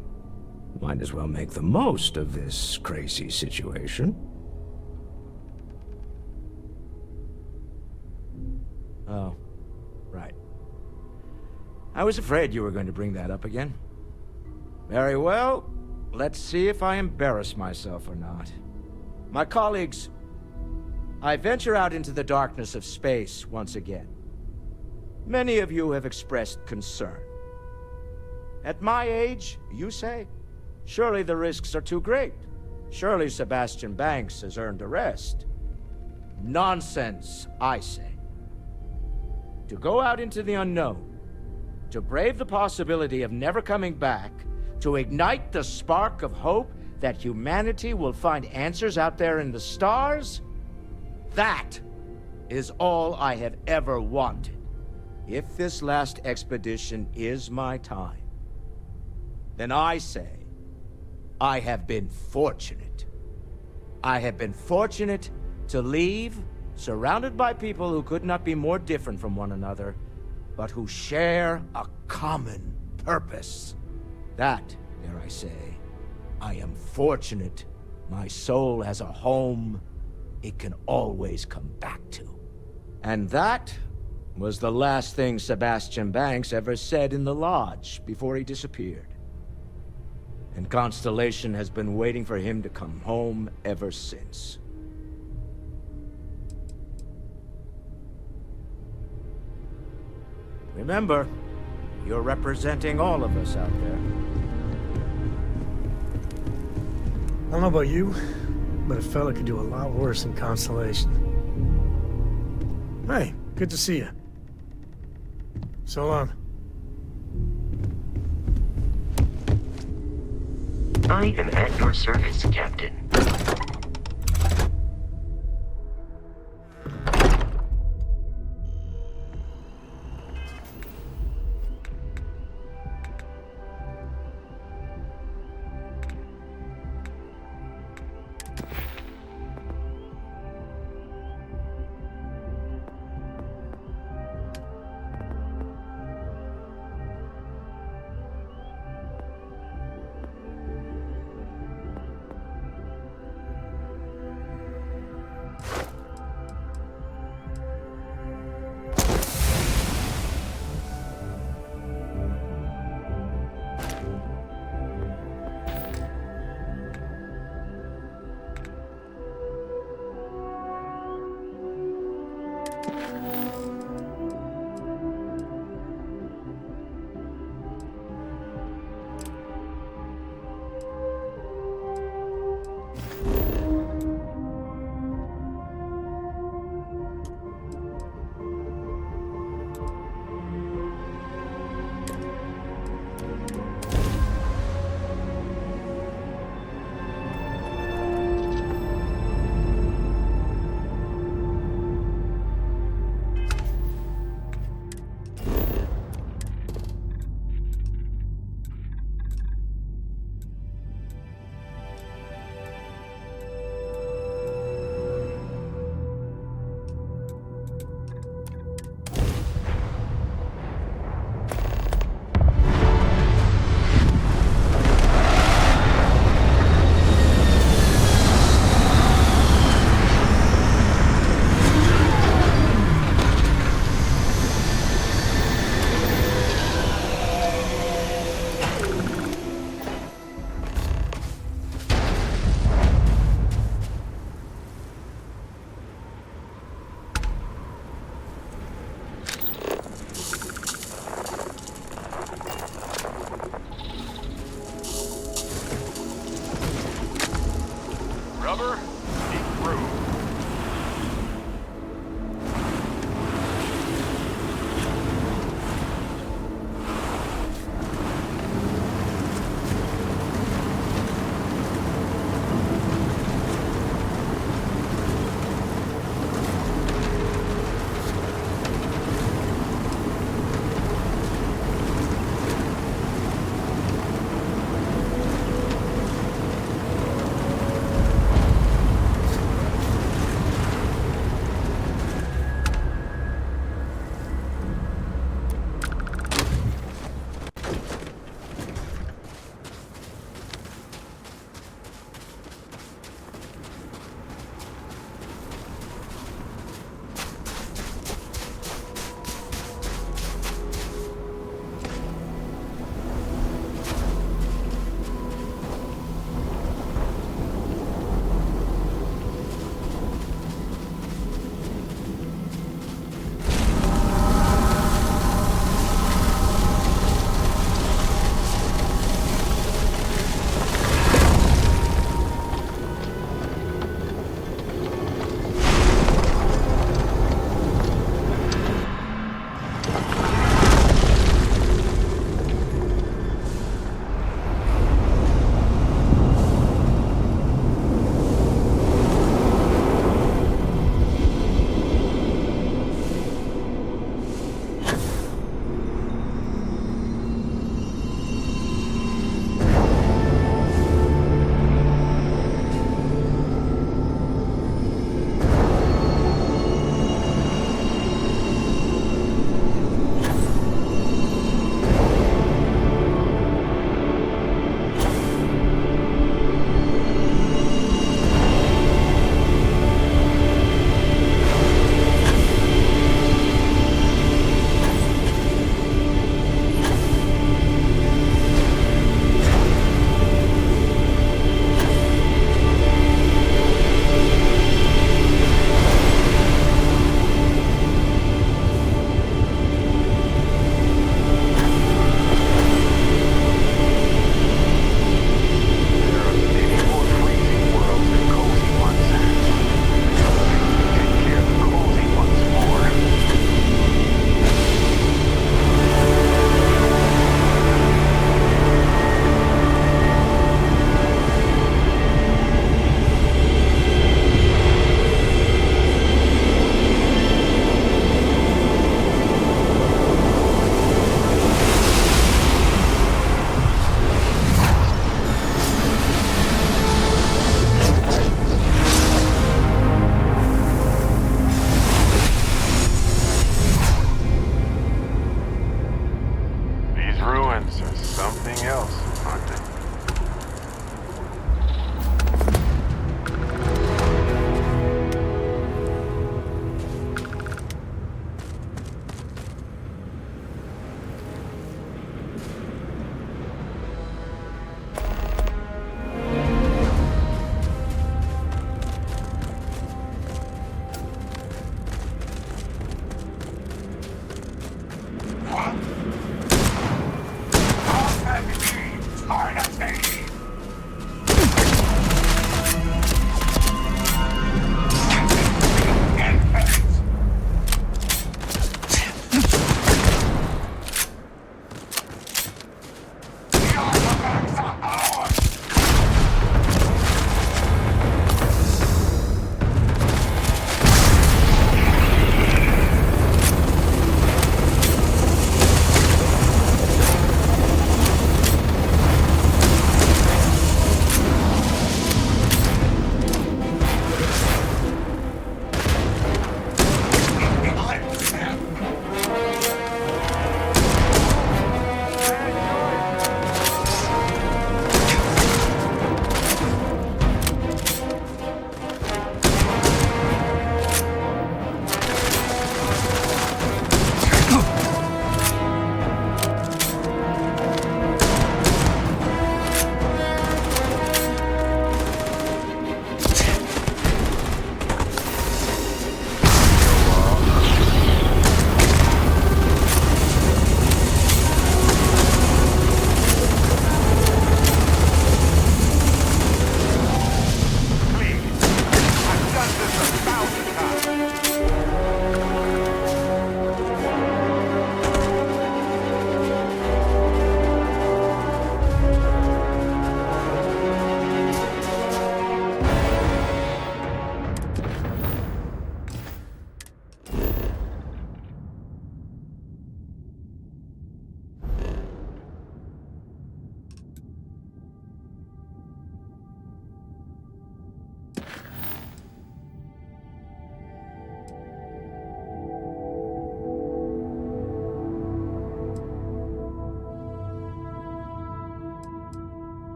Might as well make the most of this crazy situation. Oh, right. I was afraid you were going to bring that up again. Very well. Let's see if I embarrass myself or not. My colleagues, I venture out into the darkness of space once again. Many of you have expressed concern. At my age, you say, surely the risks are too great. Surely Sebastian Banks has earned a rest. Nonsense, I say. To go out into the unknown, to brave the possibility of never coming back, to ignite the spark of hope that humanity will find answers out there in the stars, that is all I have ever wanted. If this last expedition is my time, then I say, I have been fortunate. I have been fortunate to leave, surrounded by people who could not be more different from one another, but who share a common purpose. That, dare I say, I am fortunate. My soul has a home it can always come back to. And that was the last thing Sebastian Banks ever said in the lodge before he disappeared. And Constellation has been waiting for him to come home ever since. Remember, you're representing all of us out there. I don't know about you, but a fella could do a lot worse in Constellation. Hey, good to see you. So long. I am at your service, Captain.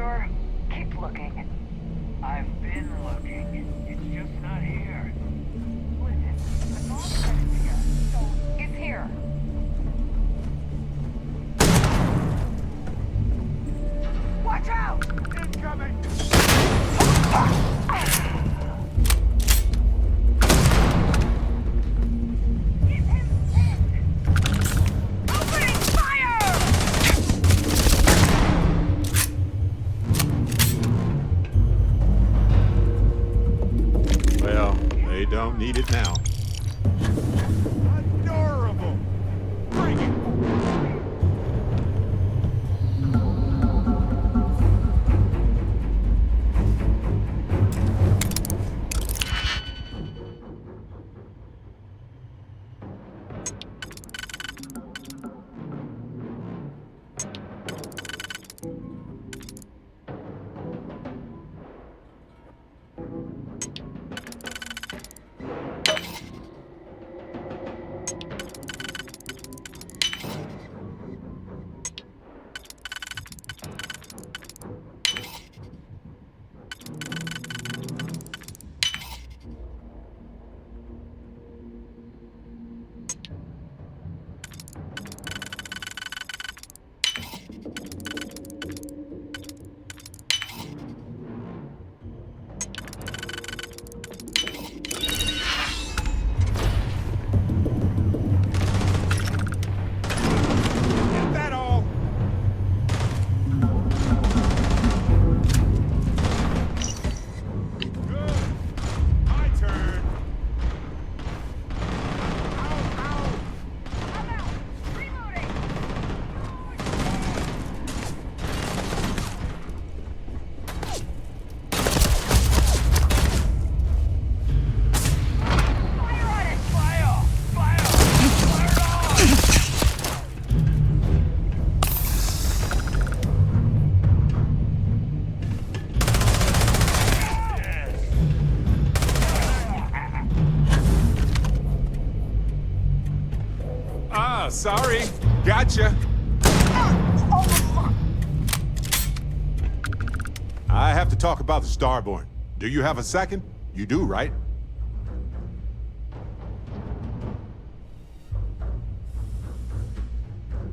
sure? Keep looking. I've been looking. It's just not here. Listen, the bomb is here, so it's here. Watch out! Incoming! Well, they don't need it now. Adorable! Bring it! Sorry. Gotcha. I have to talk about the Starborn. Do you have a second? You do, right?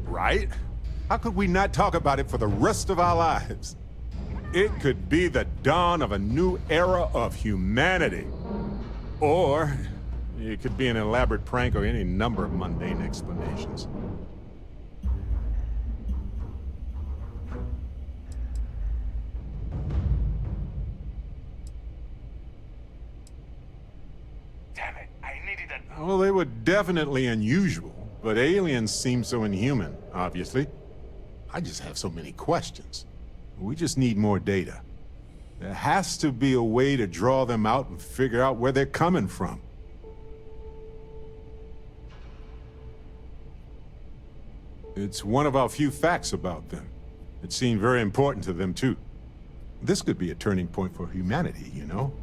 Right? How could we not talk about it for the rest of our lives? It could be the dawn of a new era of humanity. Or it could be an elaborate prank or any number of mundane explanations. Damn it, I needed a... Well, they were definitely unusual, but aliens seem so inhuman, obviously. I just have so many questions. We just need more data. There has to be a way to draw them out and figure out where they're coming from. It's one of our few facts about them. It seemed very important to them, too. This could be a turning point for humanity, you know?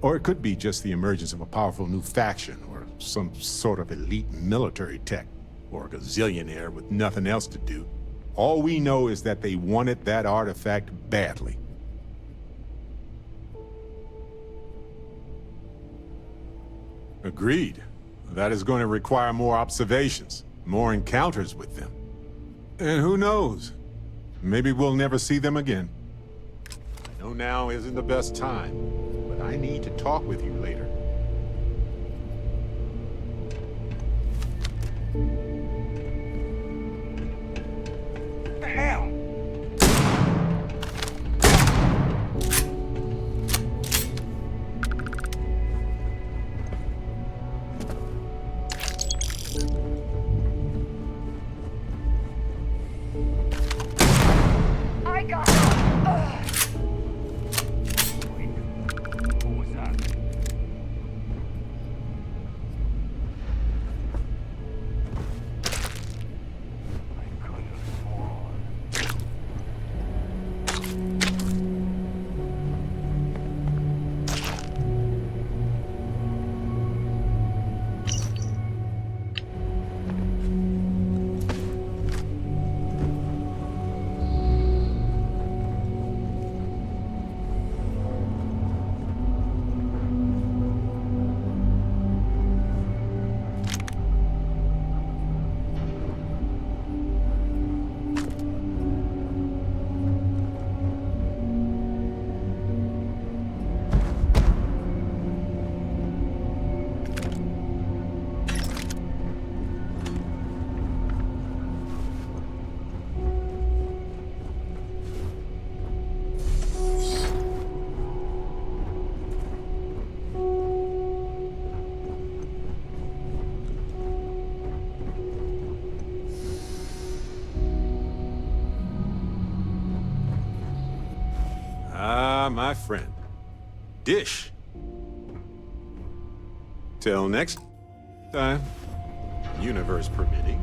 Or it could be just the emergence of a powerful new faction, or some sort of elite military tech, or a gazillionaire with nothing else to do. All we know is that they wanted that artifact badly. Agreed. That is going to require more observations, more encounters with them. And who knows? Maybe we'll never see them again. I know now isn't the best time, but I need to talk with you later. What the hell? I got it. Wait, what was that? my friend. Dish. Till next time, universe permitting.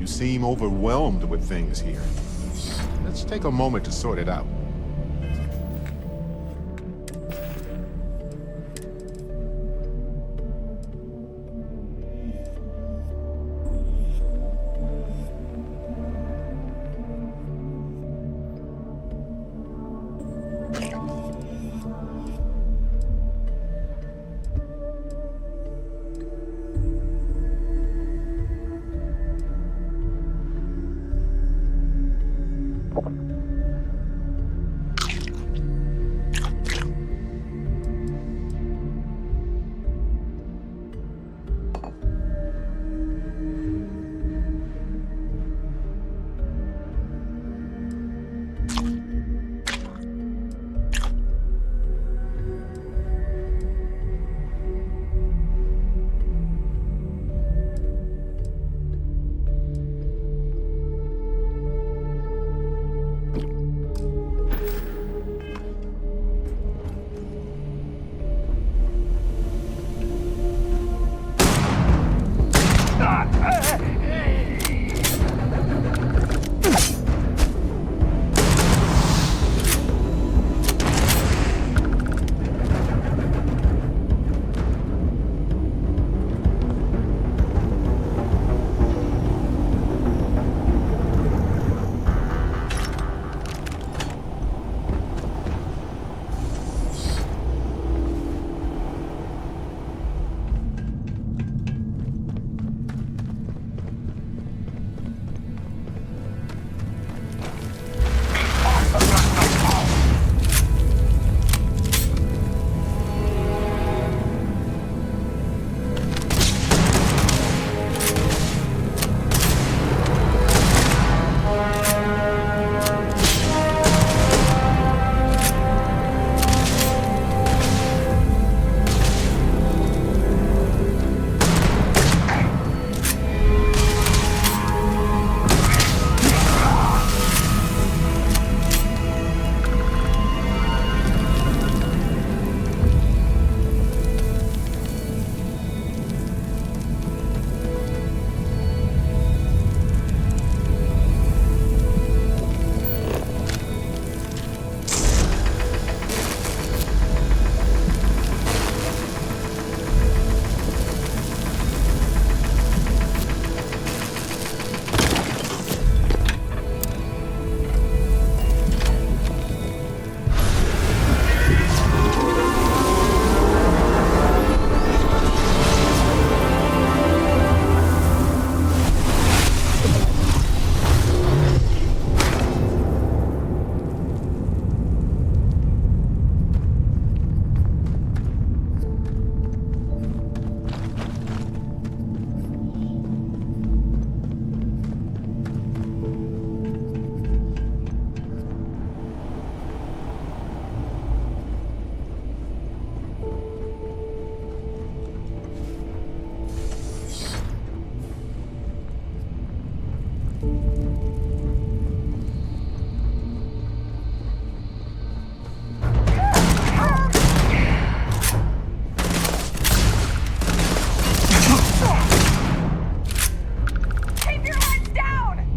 You seem overwhelmed with things here. Let's take a moment to sort it out. Keep your heads down!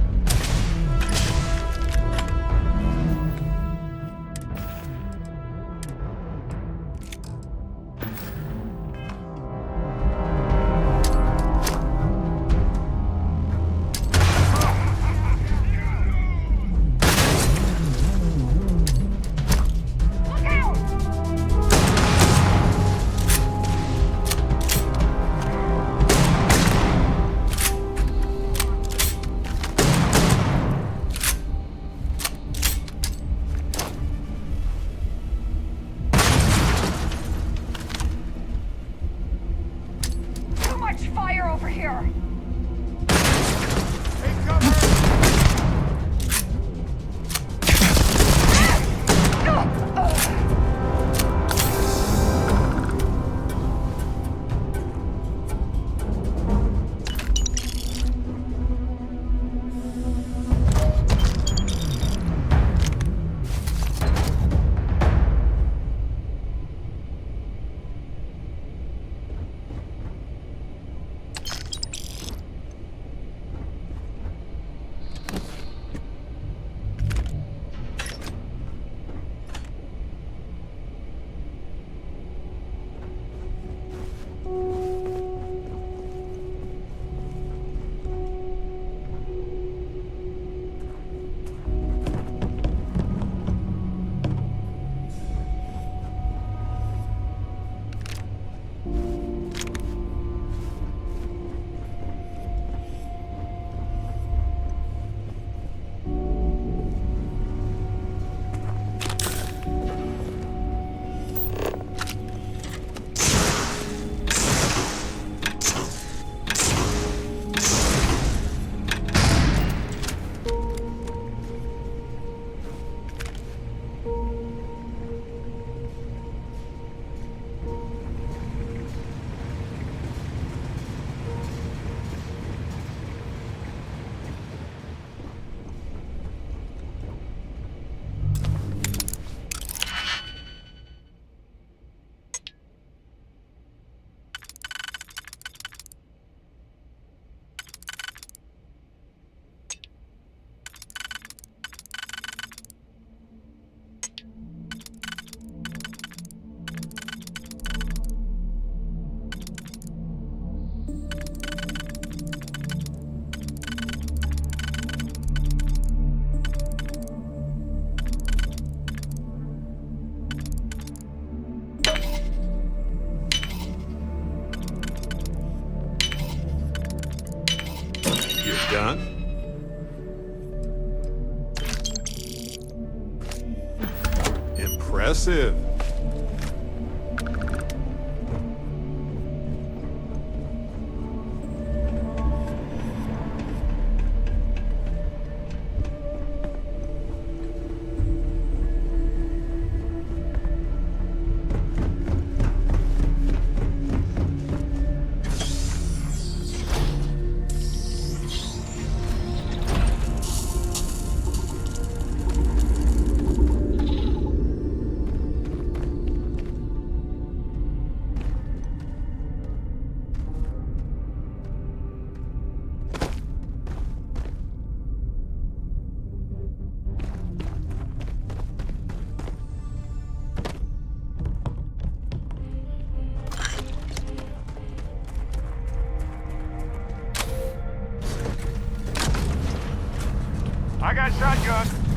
Impressive. I got shotgun.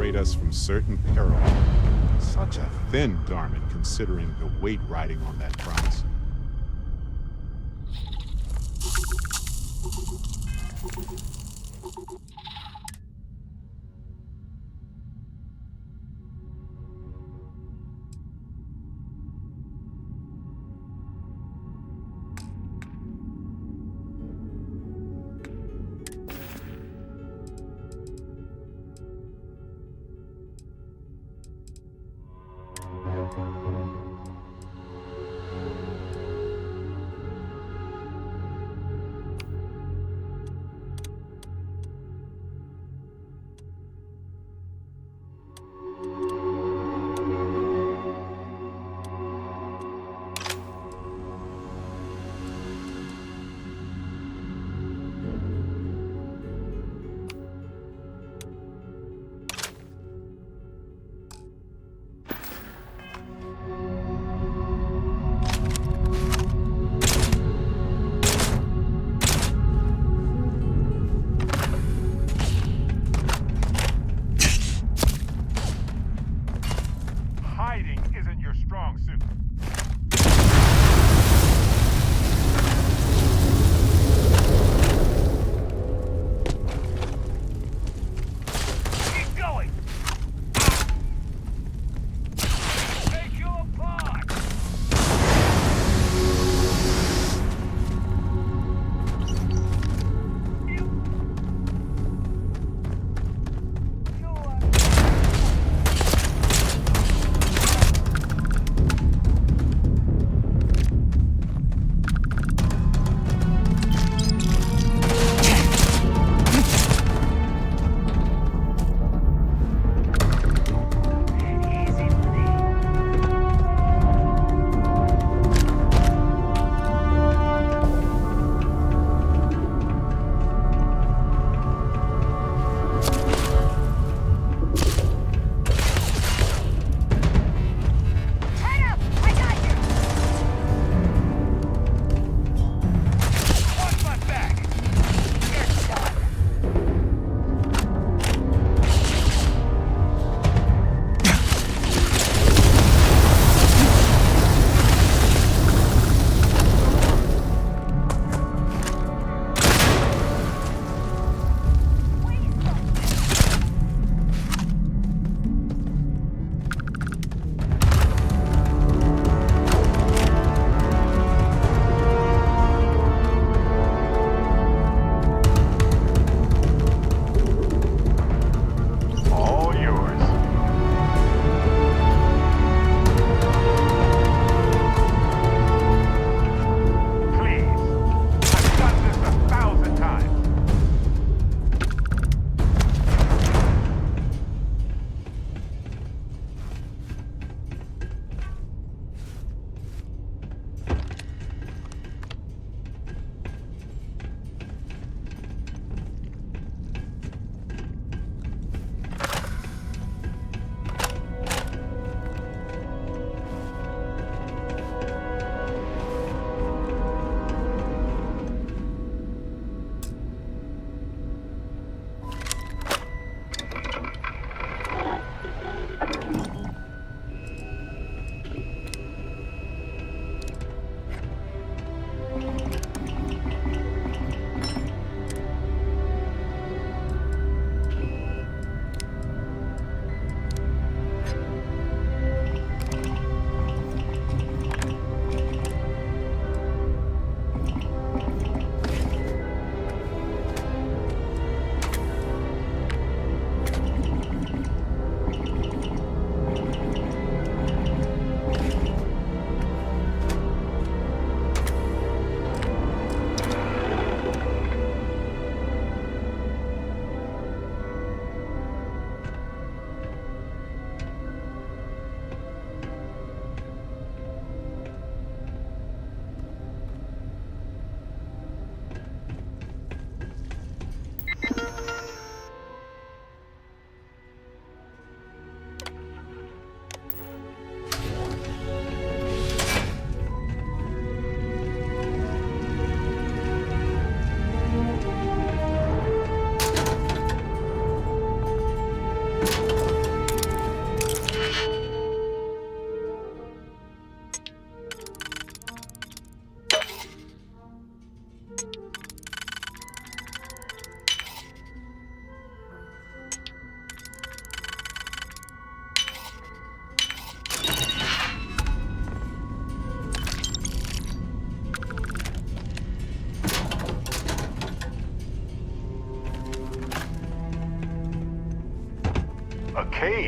separate us from certain peril. Such a thin garment considering the weight riding on that promise.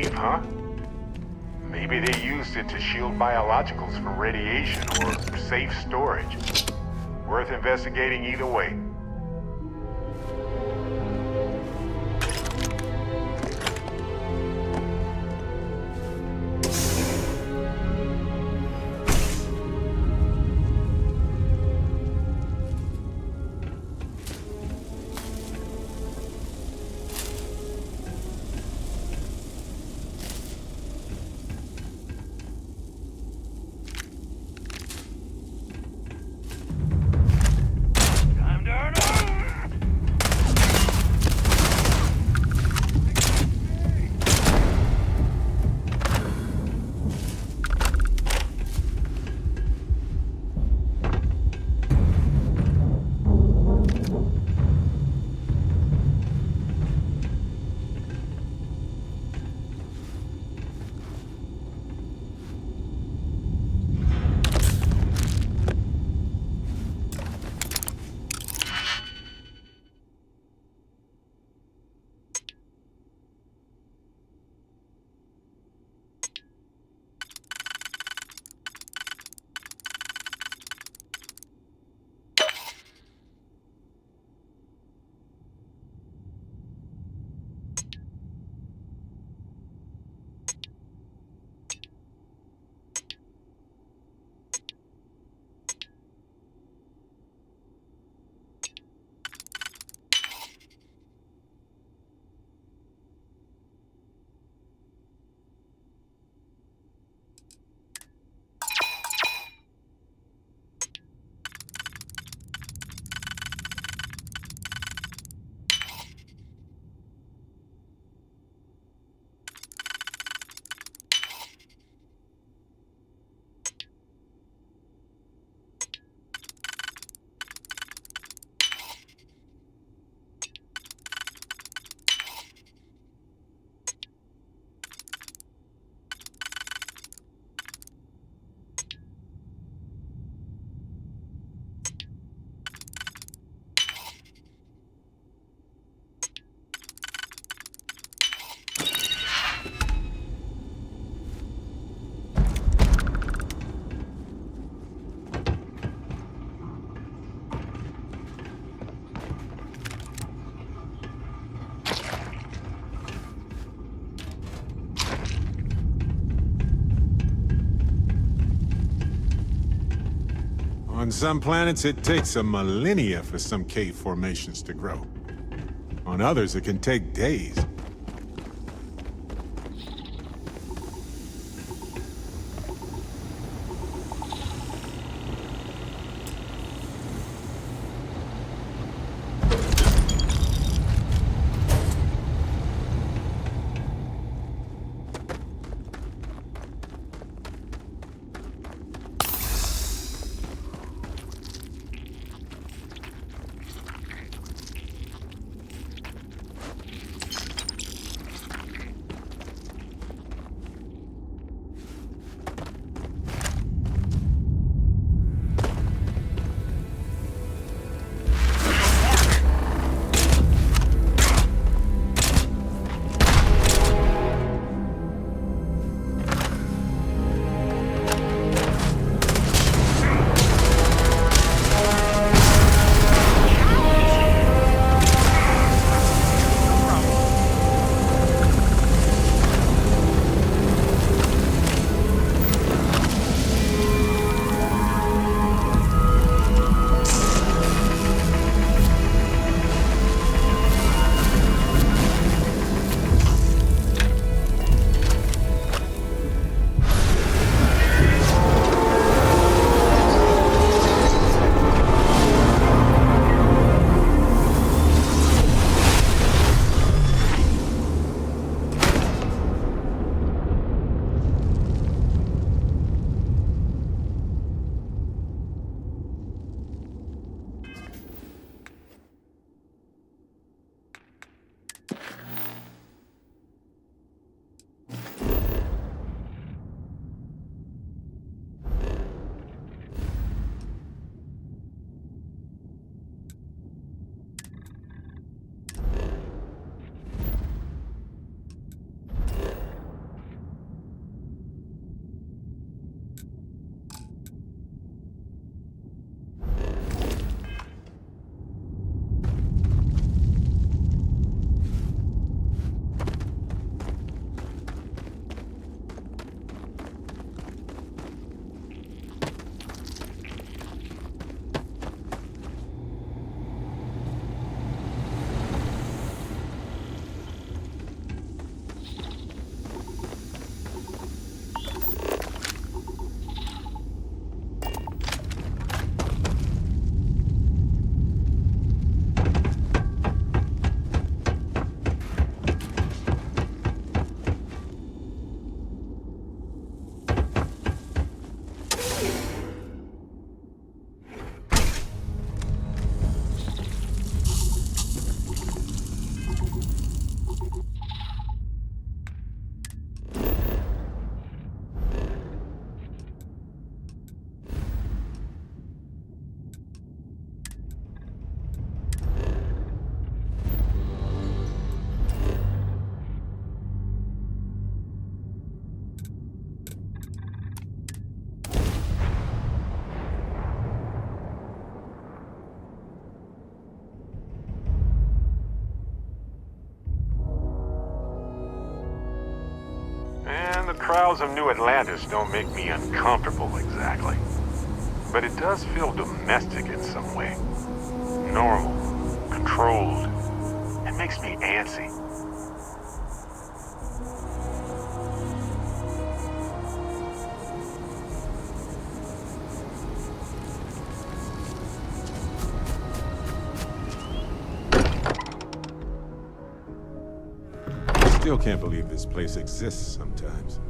cave, huh? Maybe they used it to shield biologicals from radiation or safe storage. Worth investigating either way. On some planets, it takes a millennia for some cave formations to grow. On others, it can take days. the crowds of New Atlantis don't make me uncomfortable exactly. But it does feel domestic in some way. Normal, controlled. It makes me antsy. Still can't believe this place exists sometimes.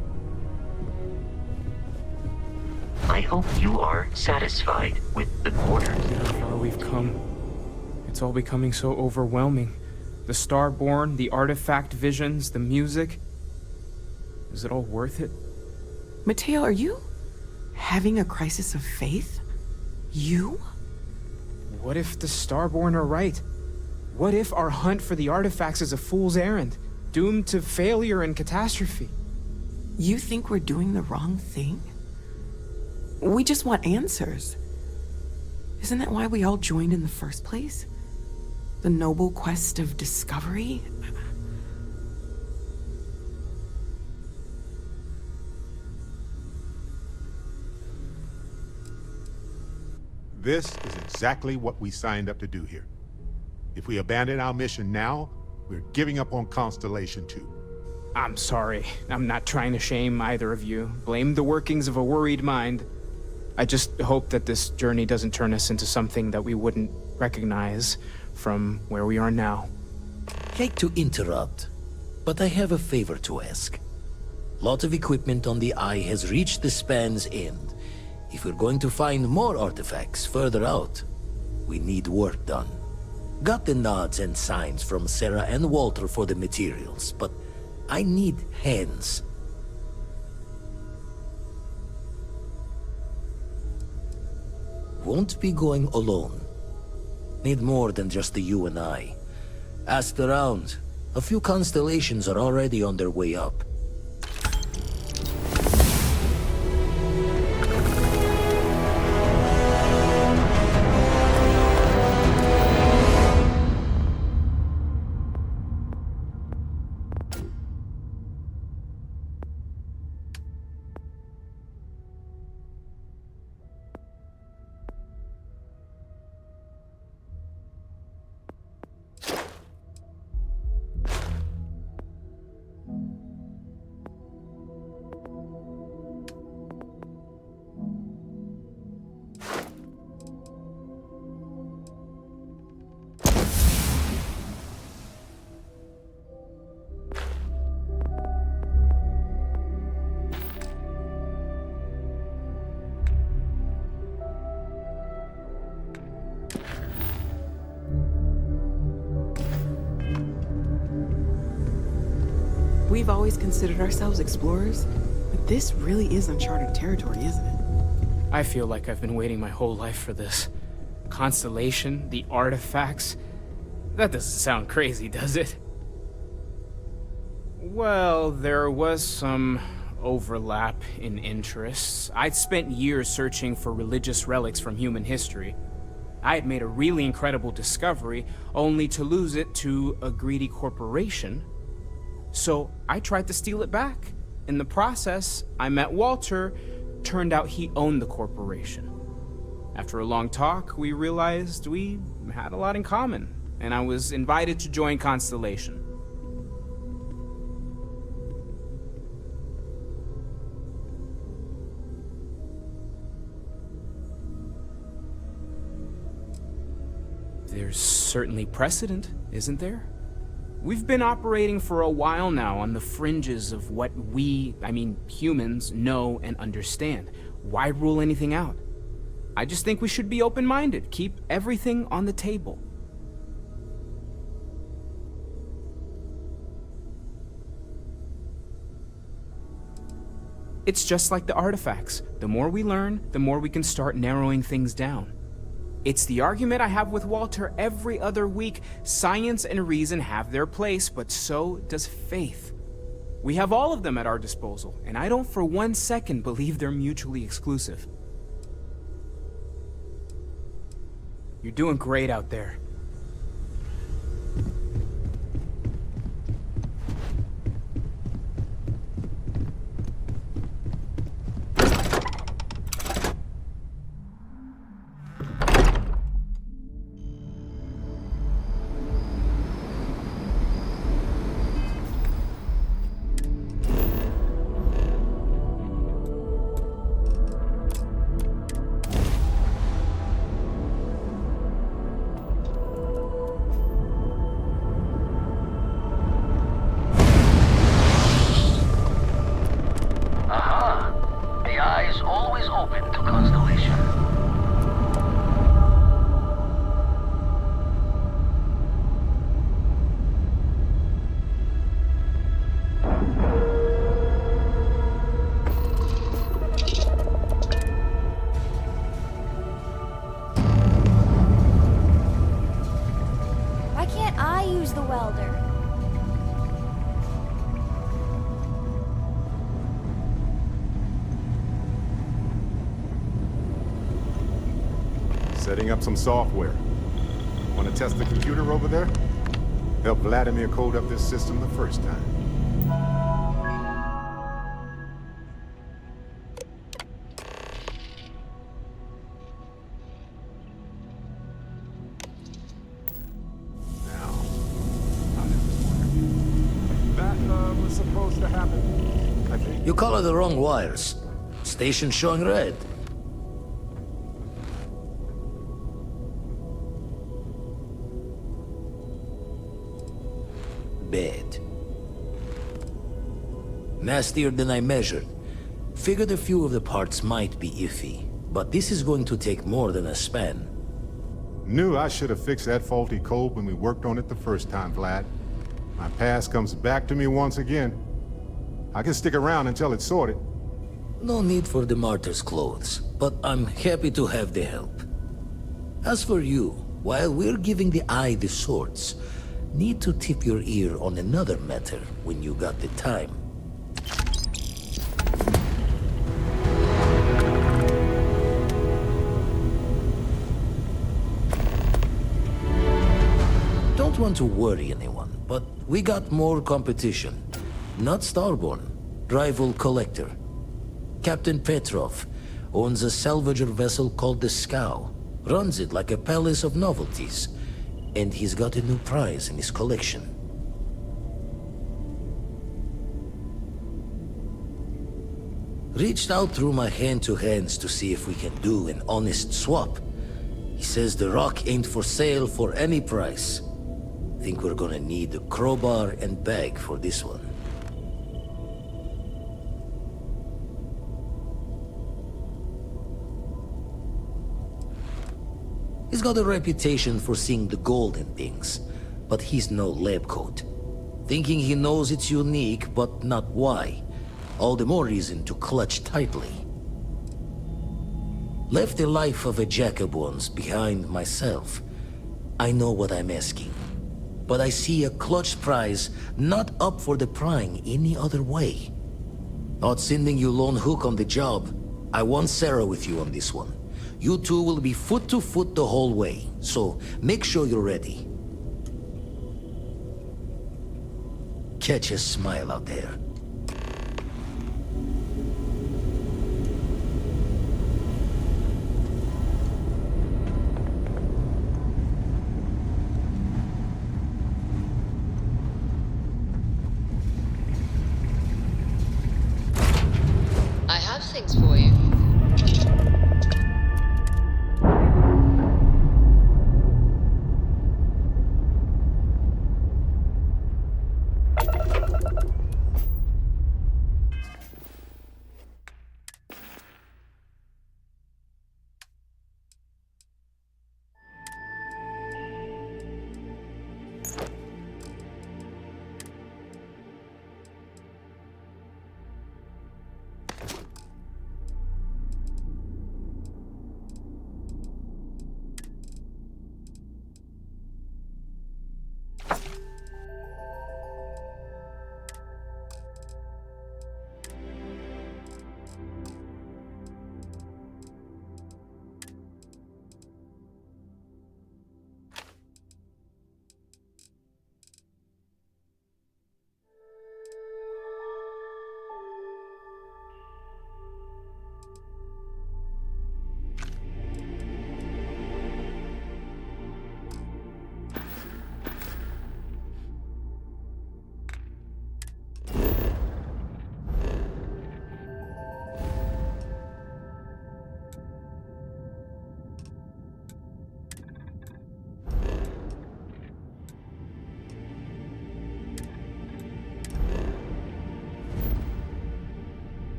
I hope you are satisfied with the quarters. How far we've come. It's all becoming so overwhelming. The Starborn, the artifact visions, the music. Is it all worth it? Mateo, are you having a crisis of faith? You? What if the Starborn are right? What if our hunt for the artifacts is a fool's errand, doomed to failure and catastrophe? You think we're doing the wrong thing? We just want answers. Isn't that why we all joined in the first place? The noble quest of discovery? This is exactly what we signed up to do here. If we abandon our mission now, we're giving up on Constellation 2. I'm sorry. I'm not trying to shame either of you. Blame the workings of a worried mind. I just hope that this journey doesn't turn us into something that we wouldn't recognize from where we are now. Hate to interrupt, but I have a favor to ask. Lot of equipment on the Eye has reached the span's end. If we're going to find more artifacts further out, we need work done. Got the nods and signs from Sarah and Walter for the materials, but I need hands. Won't be going alone. Need more than just the you and I. Asked around. A few constellations are already on their way up. We've always considered ourselves explorers, but this really is uncharted territory, isn't it? I feel like I've been waiting my whole life for this. Constellation, the artifacts. That doesn't sound crazy, does it? Well, there was some overlap in interests. I'd spent years searching for religious relics from human history. I had made a really incredible discovery, only to lose it to a greedy corporation. So I tried to steal it back. In the process, I met Walter. Turned out he owned the corporation. After a long talk, we realized we had a lot in common, and I was invited to join Constellation. There's certainly precedent, isn't there? We've been operating for a while now on the fringes of what we, humans, know and understand. Why rule anything out? I just think we should be open-minded, keep everything on the table. It's just like the artifacts. The more we learn, the more we can start narrowing things down. It's the argument I have with Walter every other week. Science and reason have their place, but so does faith. We have all of them at our disposal, and I don't for 1 second believe they're mutually exclusive. You're doing great out there. Setting up some software. Want to test the computer over there? Help Vladimir code up this system the first time. Was supposed to happen, I think. You colored the wrong wires. Station showing red. Bad. Nastier than I measured. Figured a few of the parts might be iffy, but this is going to take more than a span. Knew I should have fixed that faulty code when we worked on it the first time, Vlad. My past comes back to me once again. I can stick around until it's sorted. No need for the martyr's clothes, but I'm happy to have the help. As for you, while we're giving the eye the swords, need to tip your ear on another matter when you got the time. Don't want to worry anyone, but we got more competition. Not Starborn, rival collector. Captain Petrov owns a salvager vessel called the Scow. Runs it like a palace of novelties. And he's got a new prize in his collection. Reached out through my hand-to-hands to see if we can do an honest swap. He says the rock ain't for sale for any price. Think we're gonna need a crowbar and bag for this one. He's got a reputation for seeing the gold in things, but he's no lab coat. Thinking he knows it's unique, but not why. All the more reason to clutch tightly. Left the life of a jacob once behind myself. I know what I'm asking. But I see a clutch prize not up for the prying any other way. Not sending you lone hook on the job. I want Sarah with you on this one. You two will be foot to foot the whole way, so make sure you're ready. Catch a smile out there. I have things for you.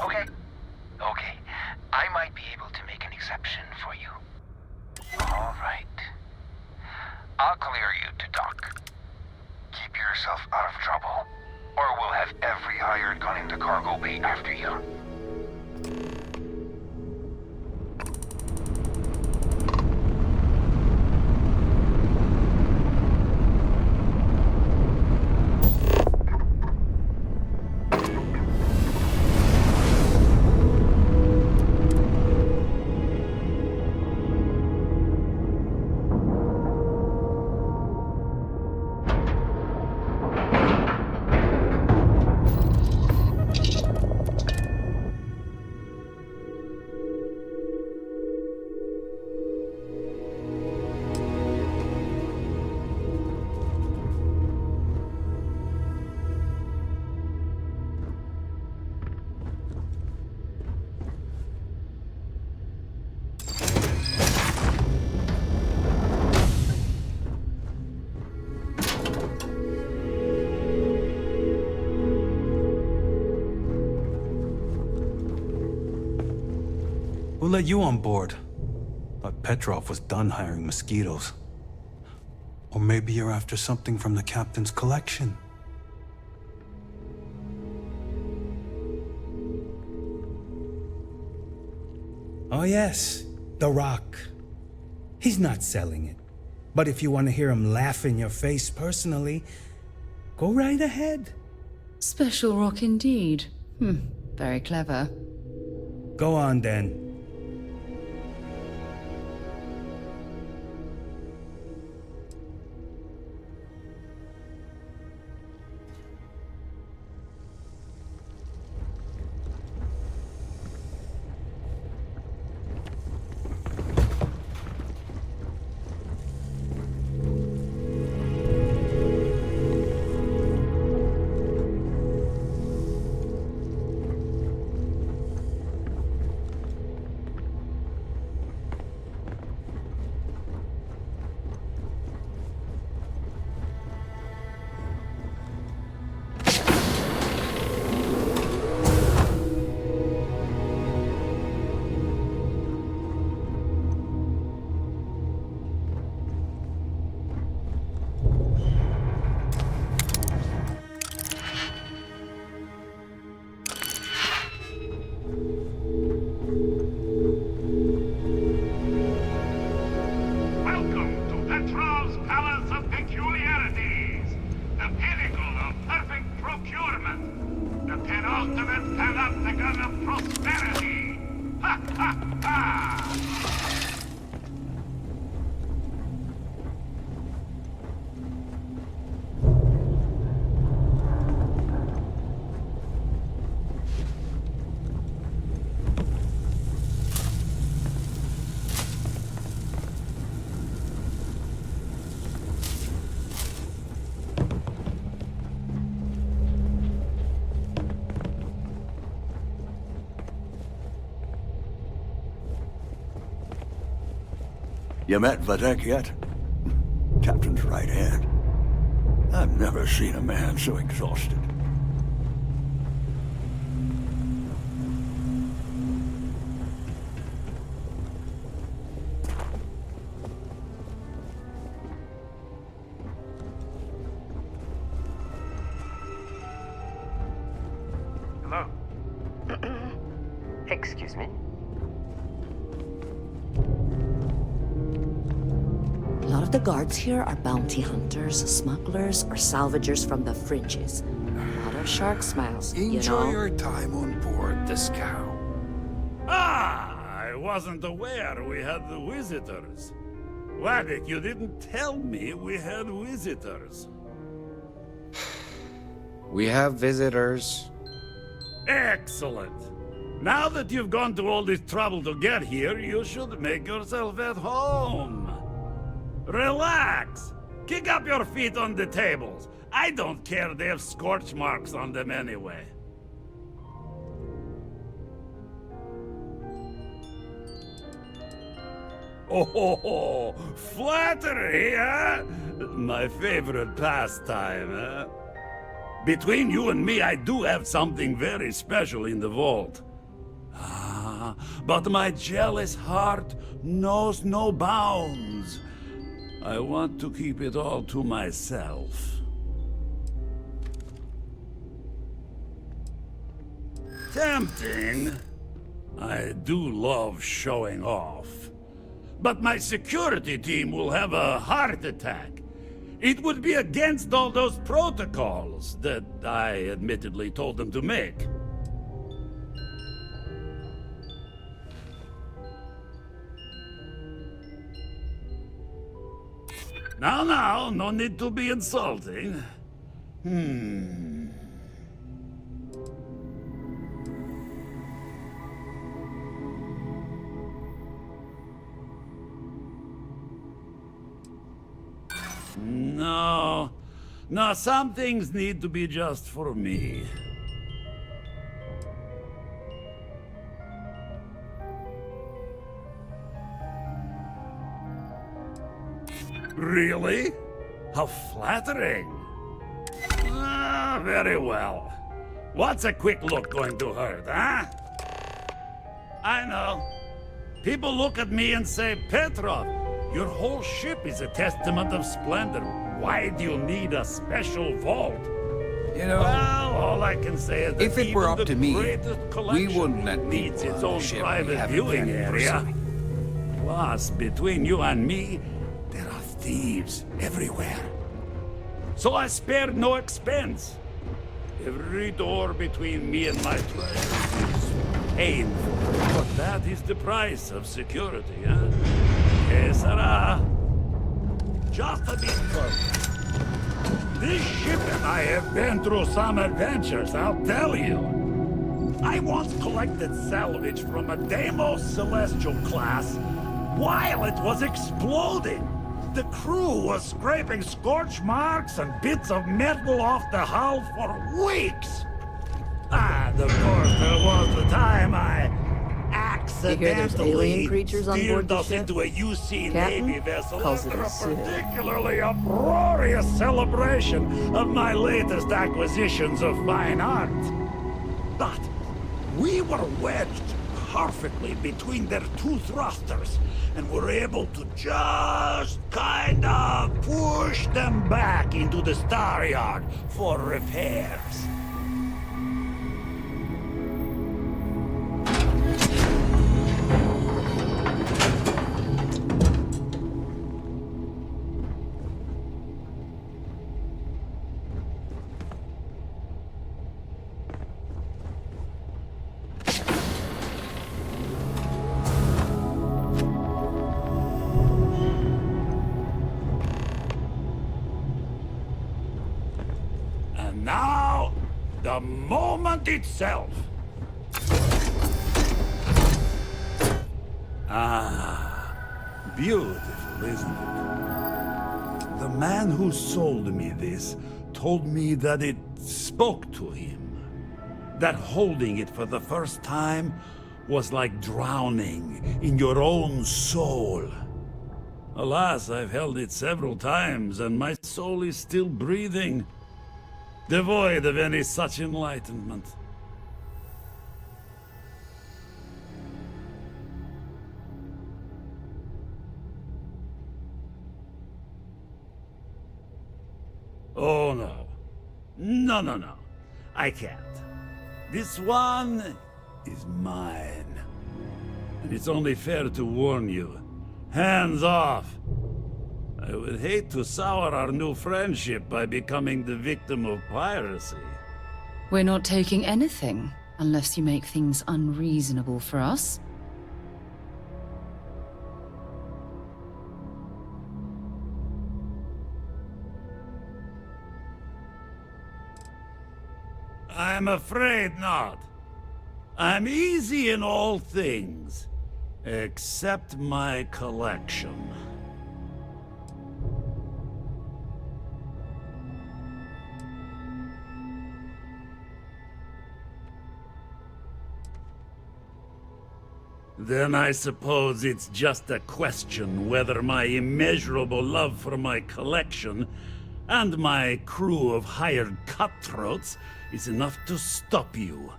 Okay. Okay. I might be able to make an exception for you. All right. I'll clear you to dock. Keep yourself out of trouble, or we'll have every hired gun in the cargo bay after you. Who let you on board? Thought Petrov was done hiring mosquitoes. Or maybe you're after something from the captain's collection. Oh yes, The Rock. He's not selling it. But if you want to hear him laugh in your face personally, go right ahead. Special rock indeed. Very clever. Go on then. You met Vadek yet? Captain's right hand. I've never seen a man so exhausted. Hello? Excuse me? A lot of the guards here are bounty hunters, smugglers, or salvagers from the fringes. A lot of shark smiles, you know? Enjoy your time on board the scow. Ah, I wasn't aware we had the visitors. Waddick, you didn't tell me we had visitors. We have visitors. Excellent. Now that you've gone to all this trouble to get here, you should make yourself at home. Relax. Kick up your feet on the tables. I don't care, they have scorch marks on them anyway. Oh, flattery, huh? My favorite pastime, huh? Between you and me, I do have something very special in the vault. But my jealous heart knows no bounds. I want to keep it all to myself. Tempting. I do love showing off. But my security team will have a heart attack. It would be against all those protocols that I admittedly told them to make. Now, no need to be insulting. No, some things need to be just for me. Really? How flattering. Very well. What's a quick look going to hurt, huh? I know. People look at me and say, Petrov, your whole ship is a testament of splendor. Why do you need a special vault? You know, well, all I can say is that if it were even up to the me, greatest we collection wouldn't let needs people its on own the ship we private haven't viewing vetted area. personally. Plus, between you and me, there are thieves everywhere. So I spared no expense. Every door between me and my treasure is painful. But that is the price of security, huh? Que sera? Just a bit further. This ship and I have been through some adventures, I'll tell you. I once collected salvage from a Deimos Celestial class while it was exploding. The crew was scraping scorch marks and bits of metal off the hull for weeks. And of course, there was the time I accidentally creatures on board steered the us ship? into a UC Captain Navy vessel calls after it a a seal. particularly uproarious celebration of my latest acquisitions of fine art. But we were wedged perfectly between their two thrusters, and were able to just kind of push them back into the star yard for repairs. Now, the moment itself. Beautiful, isn't it? The man who sold me this told me that it spoke to him. That holding it for the first time was like drowning in your own soul. Alas, I've held it several times, and my soul is still breathing, devoid of any such enlightenment. Oh, no. No. I can't. This one is mine. And it's only fair to warn you. Hands off! I would hate to sour our new friendship by becoming the victim of piracy. We're not taking anything, unless you make things unreasonable for us. I'm afraid not. I'm easy in all things, except my collection. Then I suppose it's just a question whether my immeasurable love for my collection and my crew of hired cutthroats is enough to stop you.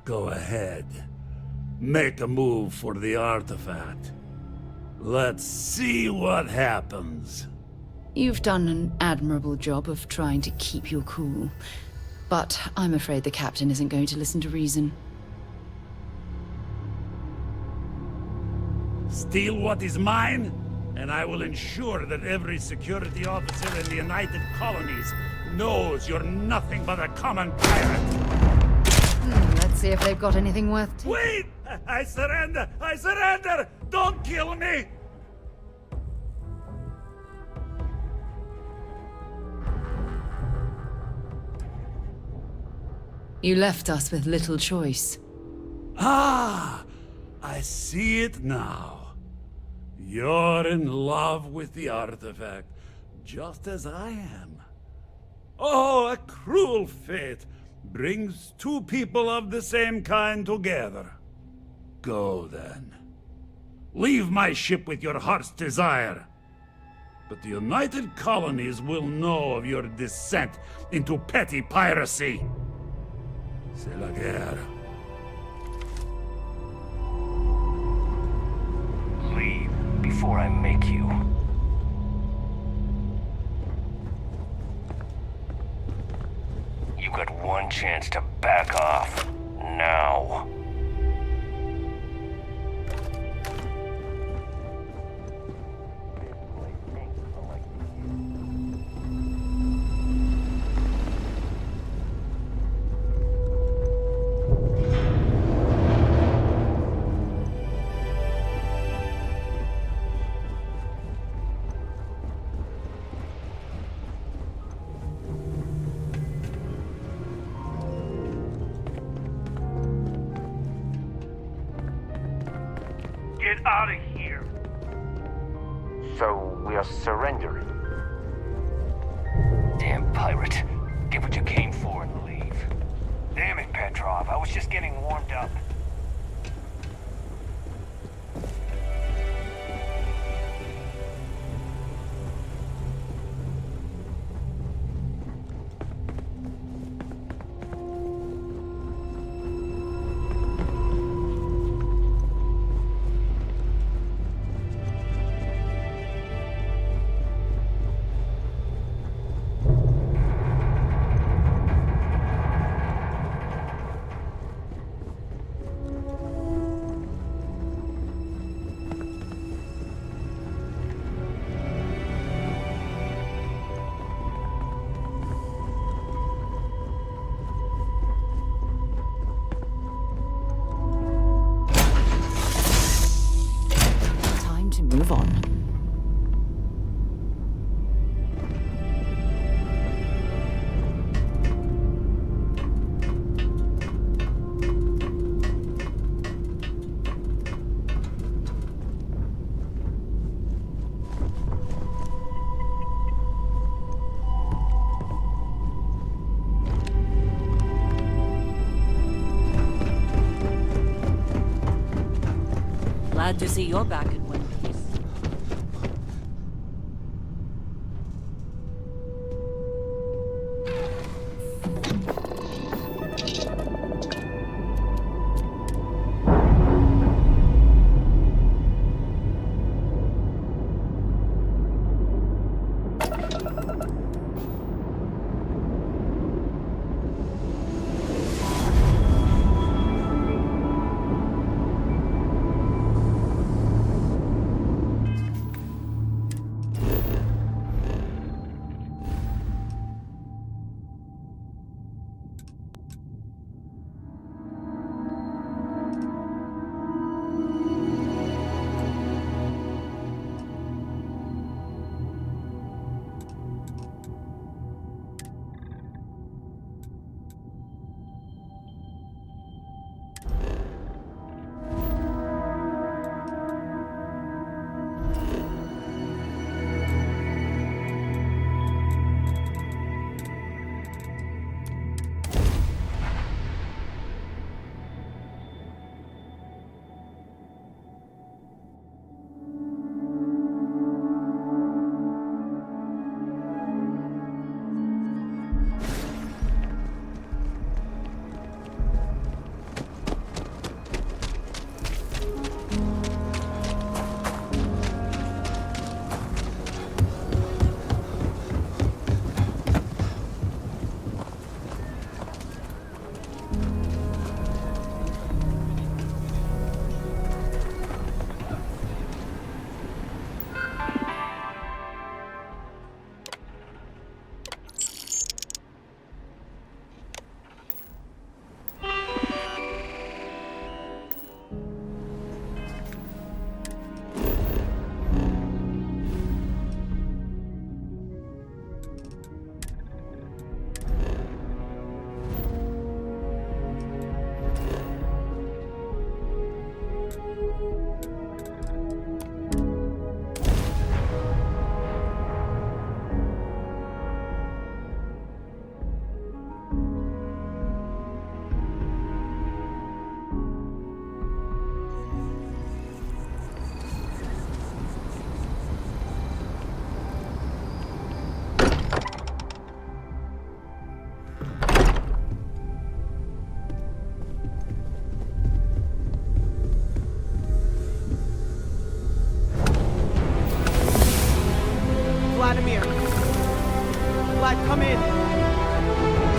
Go ahead. make a move for the artifact. Let's see what happens. You've done an admirable job of trying to keep your cool. But I'm afraid the captain isn't going to listen to reason. Steal what is mine, and I will ensure that every security officer in the United Colonies knows you're nothing but a common pirate. Let's see if they've got anything worth taking. Wait! I surrender! I surrender! Don't kill me! You left us with little choice. Ah! I see it now. You're in love with the artifact, just as I am. Oh, a cruel fate brings two people of the same kind together. Go then. Leave my ship with your heart's desire. But the United Colonies will know of your descent into petty piracy. C'est la guerre. Leave before I make you. You got one chance to back off. Now. Get out of here. So we are surrendering. Damn pirate. Get what you came for and leave. Damn it, Petrov. I was just getting warmed up. Move on. Glad to see you're back in one piece.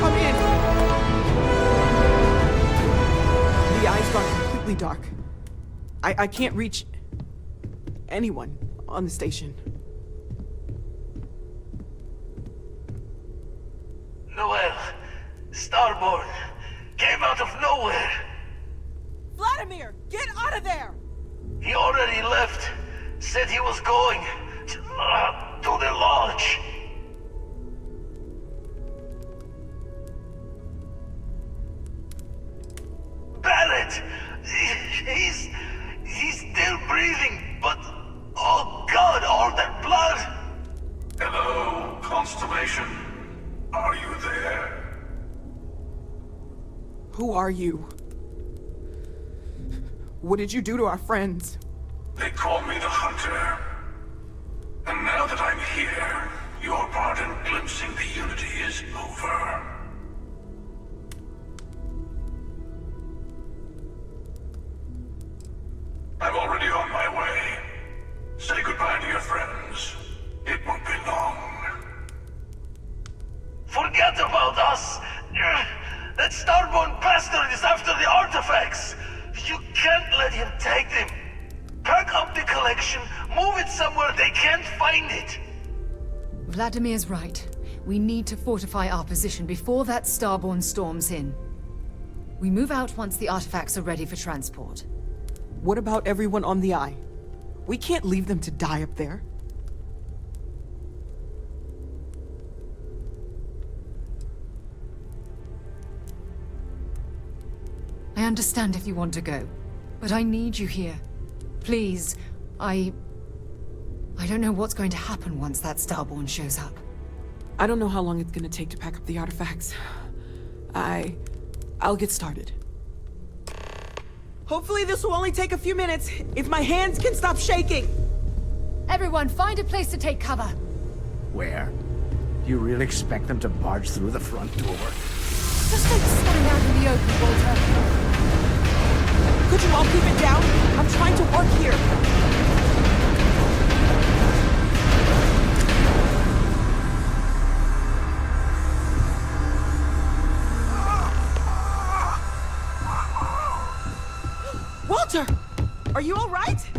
Come in! The eye's gone completely dark. I can't reach anyone on the station. Noel, Starborn, came out of nowhere. Vladimir, get out of there! He already left. Said he was going to the lodge. Barrett! He's still breathing, but oh God, all that blood! Hello, Constellation. Are you there? Who are you? What did you do to our friends? They call me the Hunter. And now that I'm here, your part in glimpsing the Unity is over. I'm already on my way. Say goodbye to your friends. It won't be long. Forget about us! That Starborn bastard is after the artifacts! You can't let him take them! Pack up the collection, move it somewhere they can't find it! Vladimir's right. We need to fortify our position before that Starborn storms in. We move out once the artifacts are ready for transport. What about everyone on the Eye? We can't leave them to die up there. I understand if you want to go, but I need you here. Please, I don't know what's going to happen once that Starborn shows up. I don't know how long it's gonna take to pack up the artifacts. I'll get started. Hopefully this will only take a few minutes, if my hands can stop shaking! Everyone, find a place to take cover. Where? Do you really expect them to barge through the front door? Just like stand out in the open, Walter. Could you all keep it down? I'm trying to work here. Walter! Are you all right?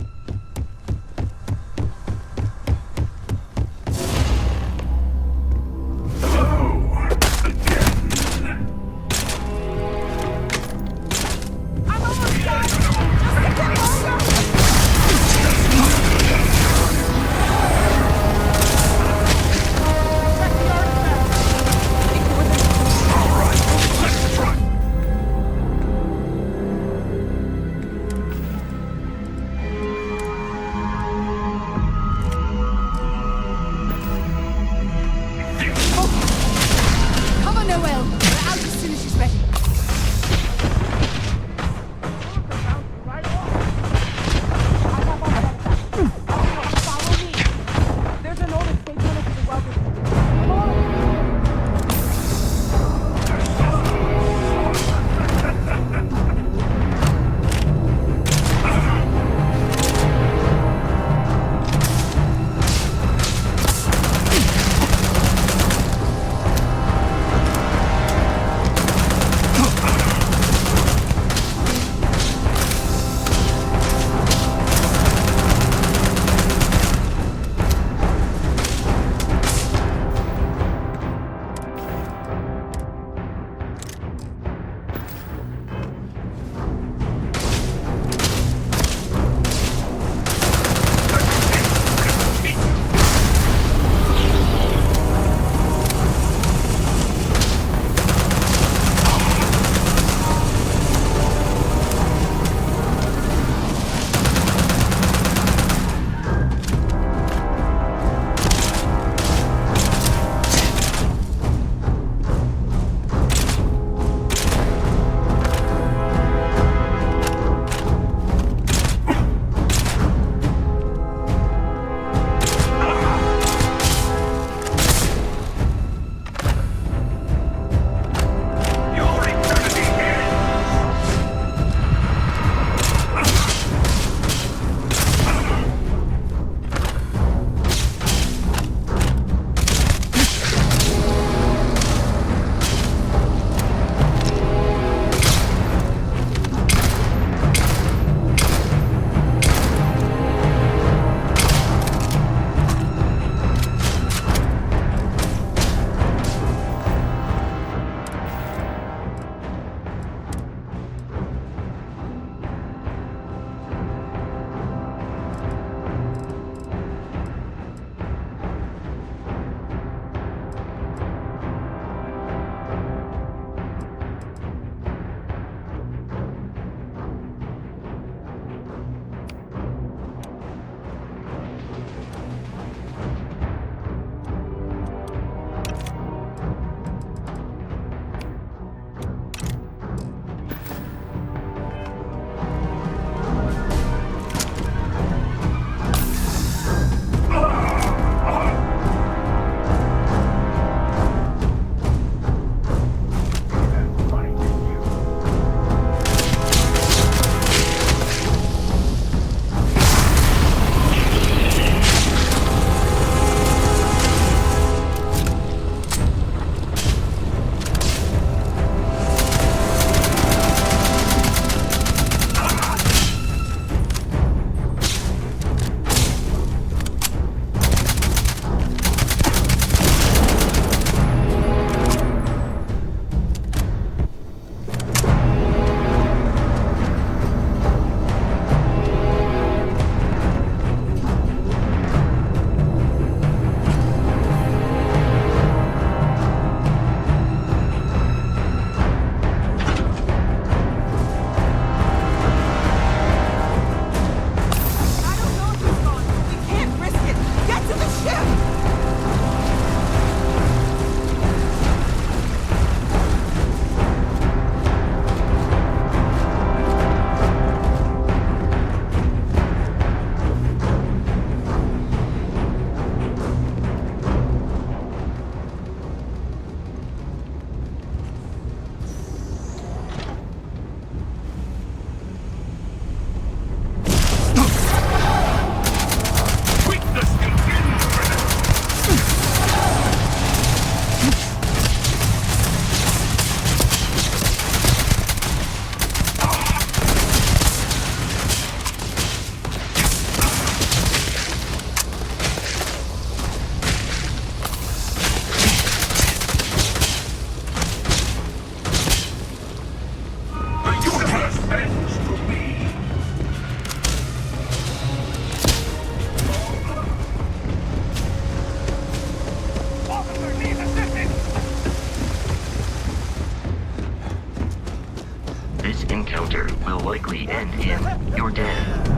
encounter will likely end in your death.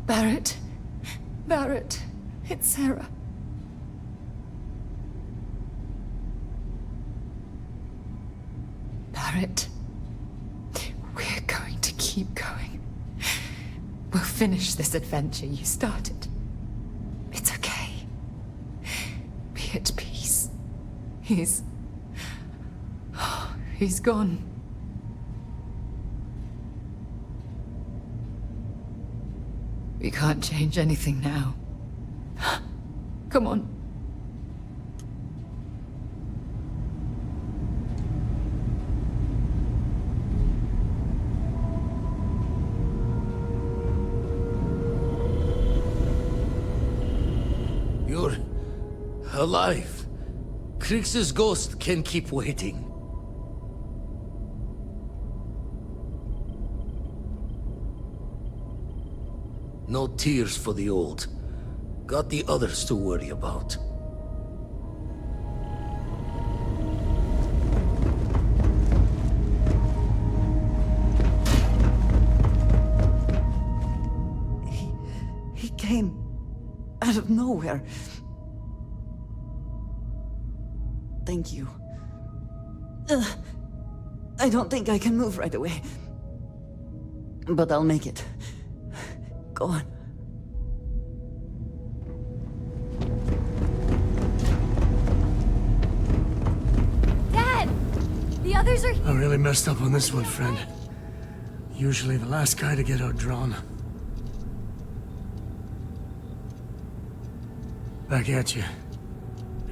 Barrett. Barrett. It's Sarah. Barrett. We're going to keep going. We'll finish this adventure you started. It's okay. Be at peace. He's gone. We can't change anything now. Come on. You're alive. Krix's ghost can keep waiting. No tears for the old. Got the others to worry about. He came out of nowhere. Thank you. I don't think I can move right away. But I'll make it. Go on. Dad! The others are here. I really messed up on this one, friend. Usually the last guy to get outdrawn. Back at you.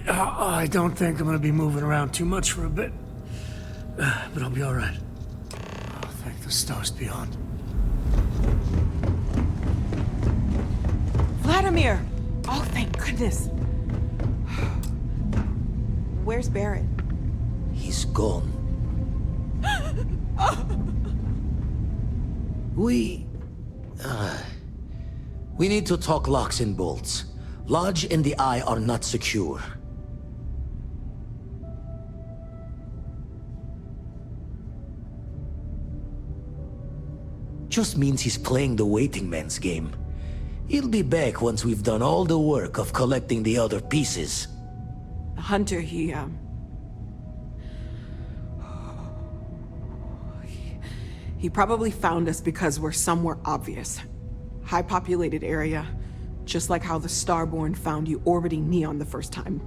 I don't think I'm gonna be moving around too much for a bit. But I'll be alright. Oh, thank the stars beyond. Vladimir! Oh, thank goodness. Where's Barrett? He's gone. We need to talk locks and bolts. Lodge and the Eye are not secure. Just means he's playing the waiting man's game. He'll be back once we've done all the work of collecting the other pieces. The hunter, he probably found us because we're somewhere obvious. High-populated area, just like how the Starborn found you orbiting Neon the first time.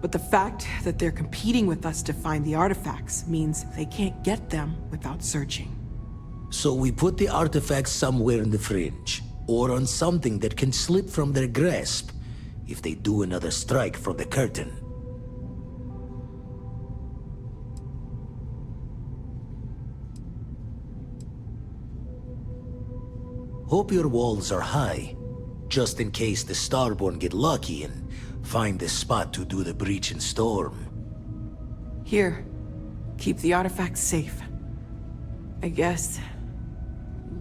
But the fact that they're competing with us to find the artifacts means they can't get them without searching. So we put the artifacts somewhere in the fringe, or on something that can slip from their grasp if they do another strike from the curtain. Hope your walls are high, just in case the Starborn get lucky and find the spot to do the breach and storm. Here, keep the artifacts safe. I guess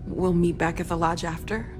we'll meet back at the lodge after.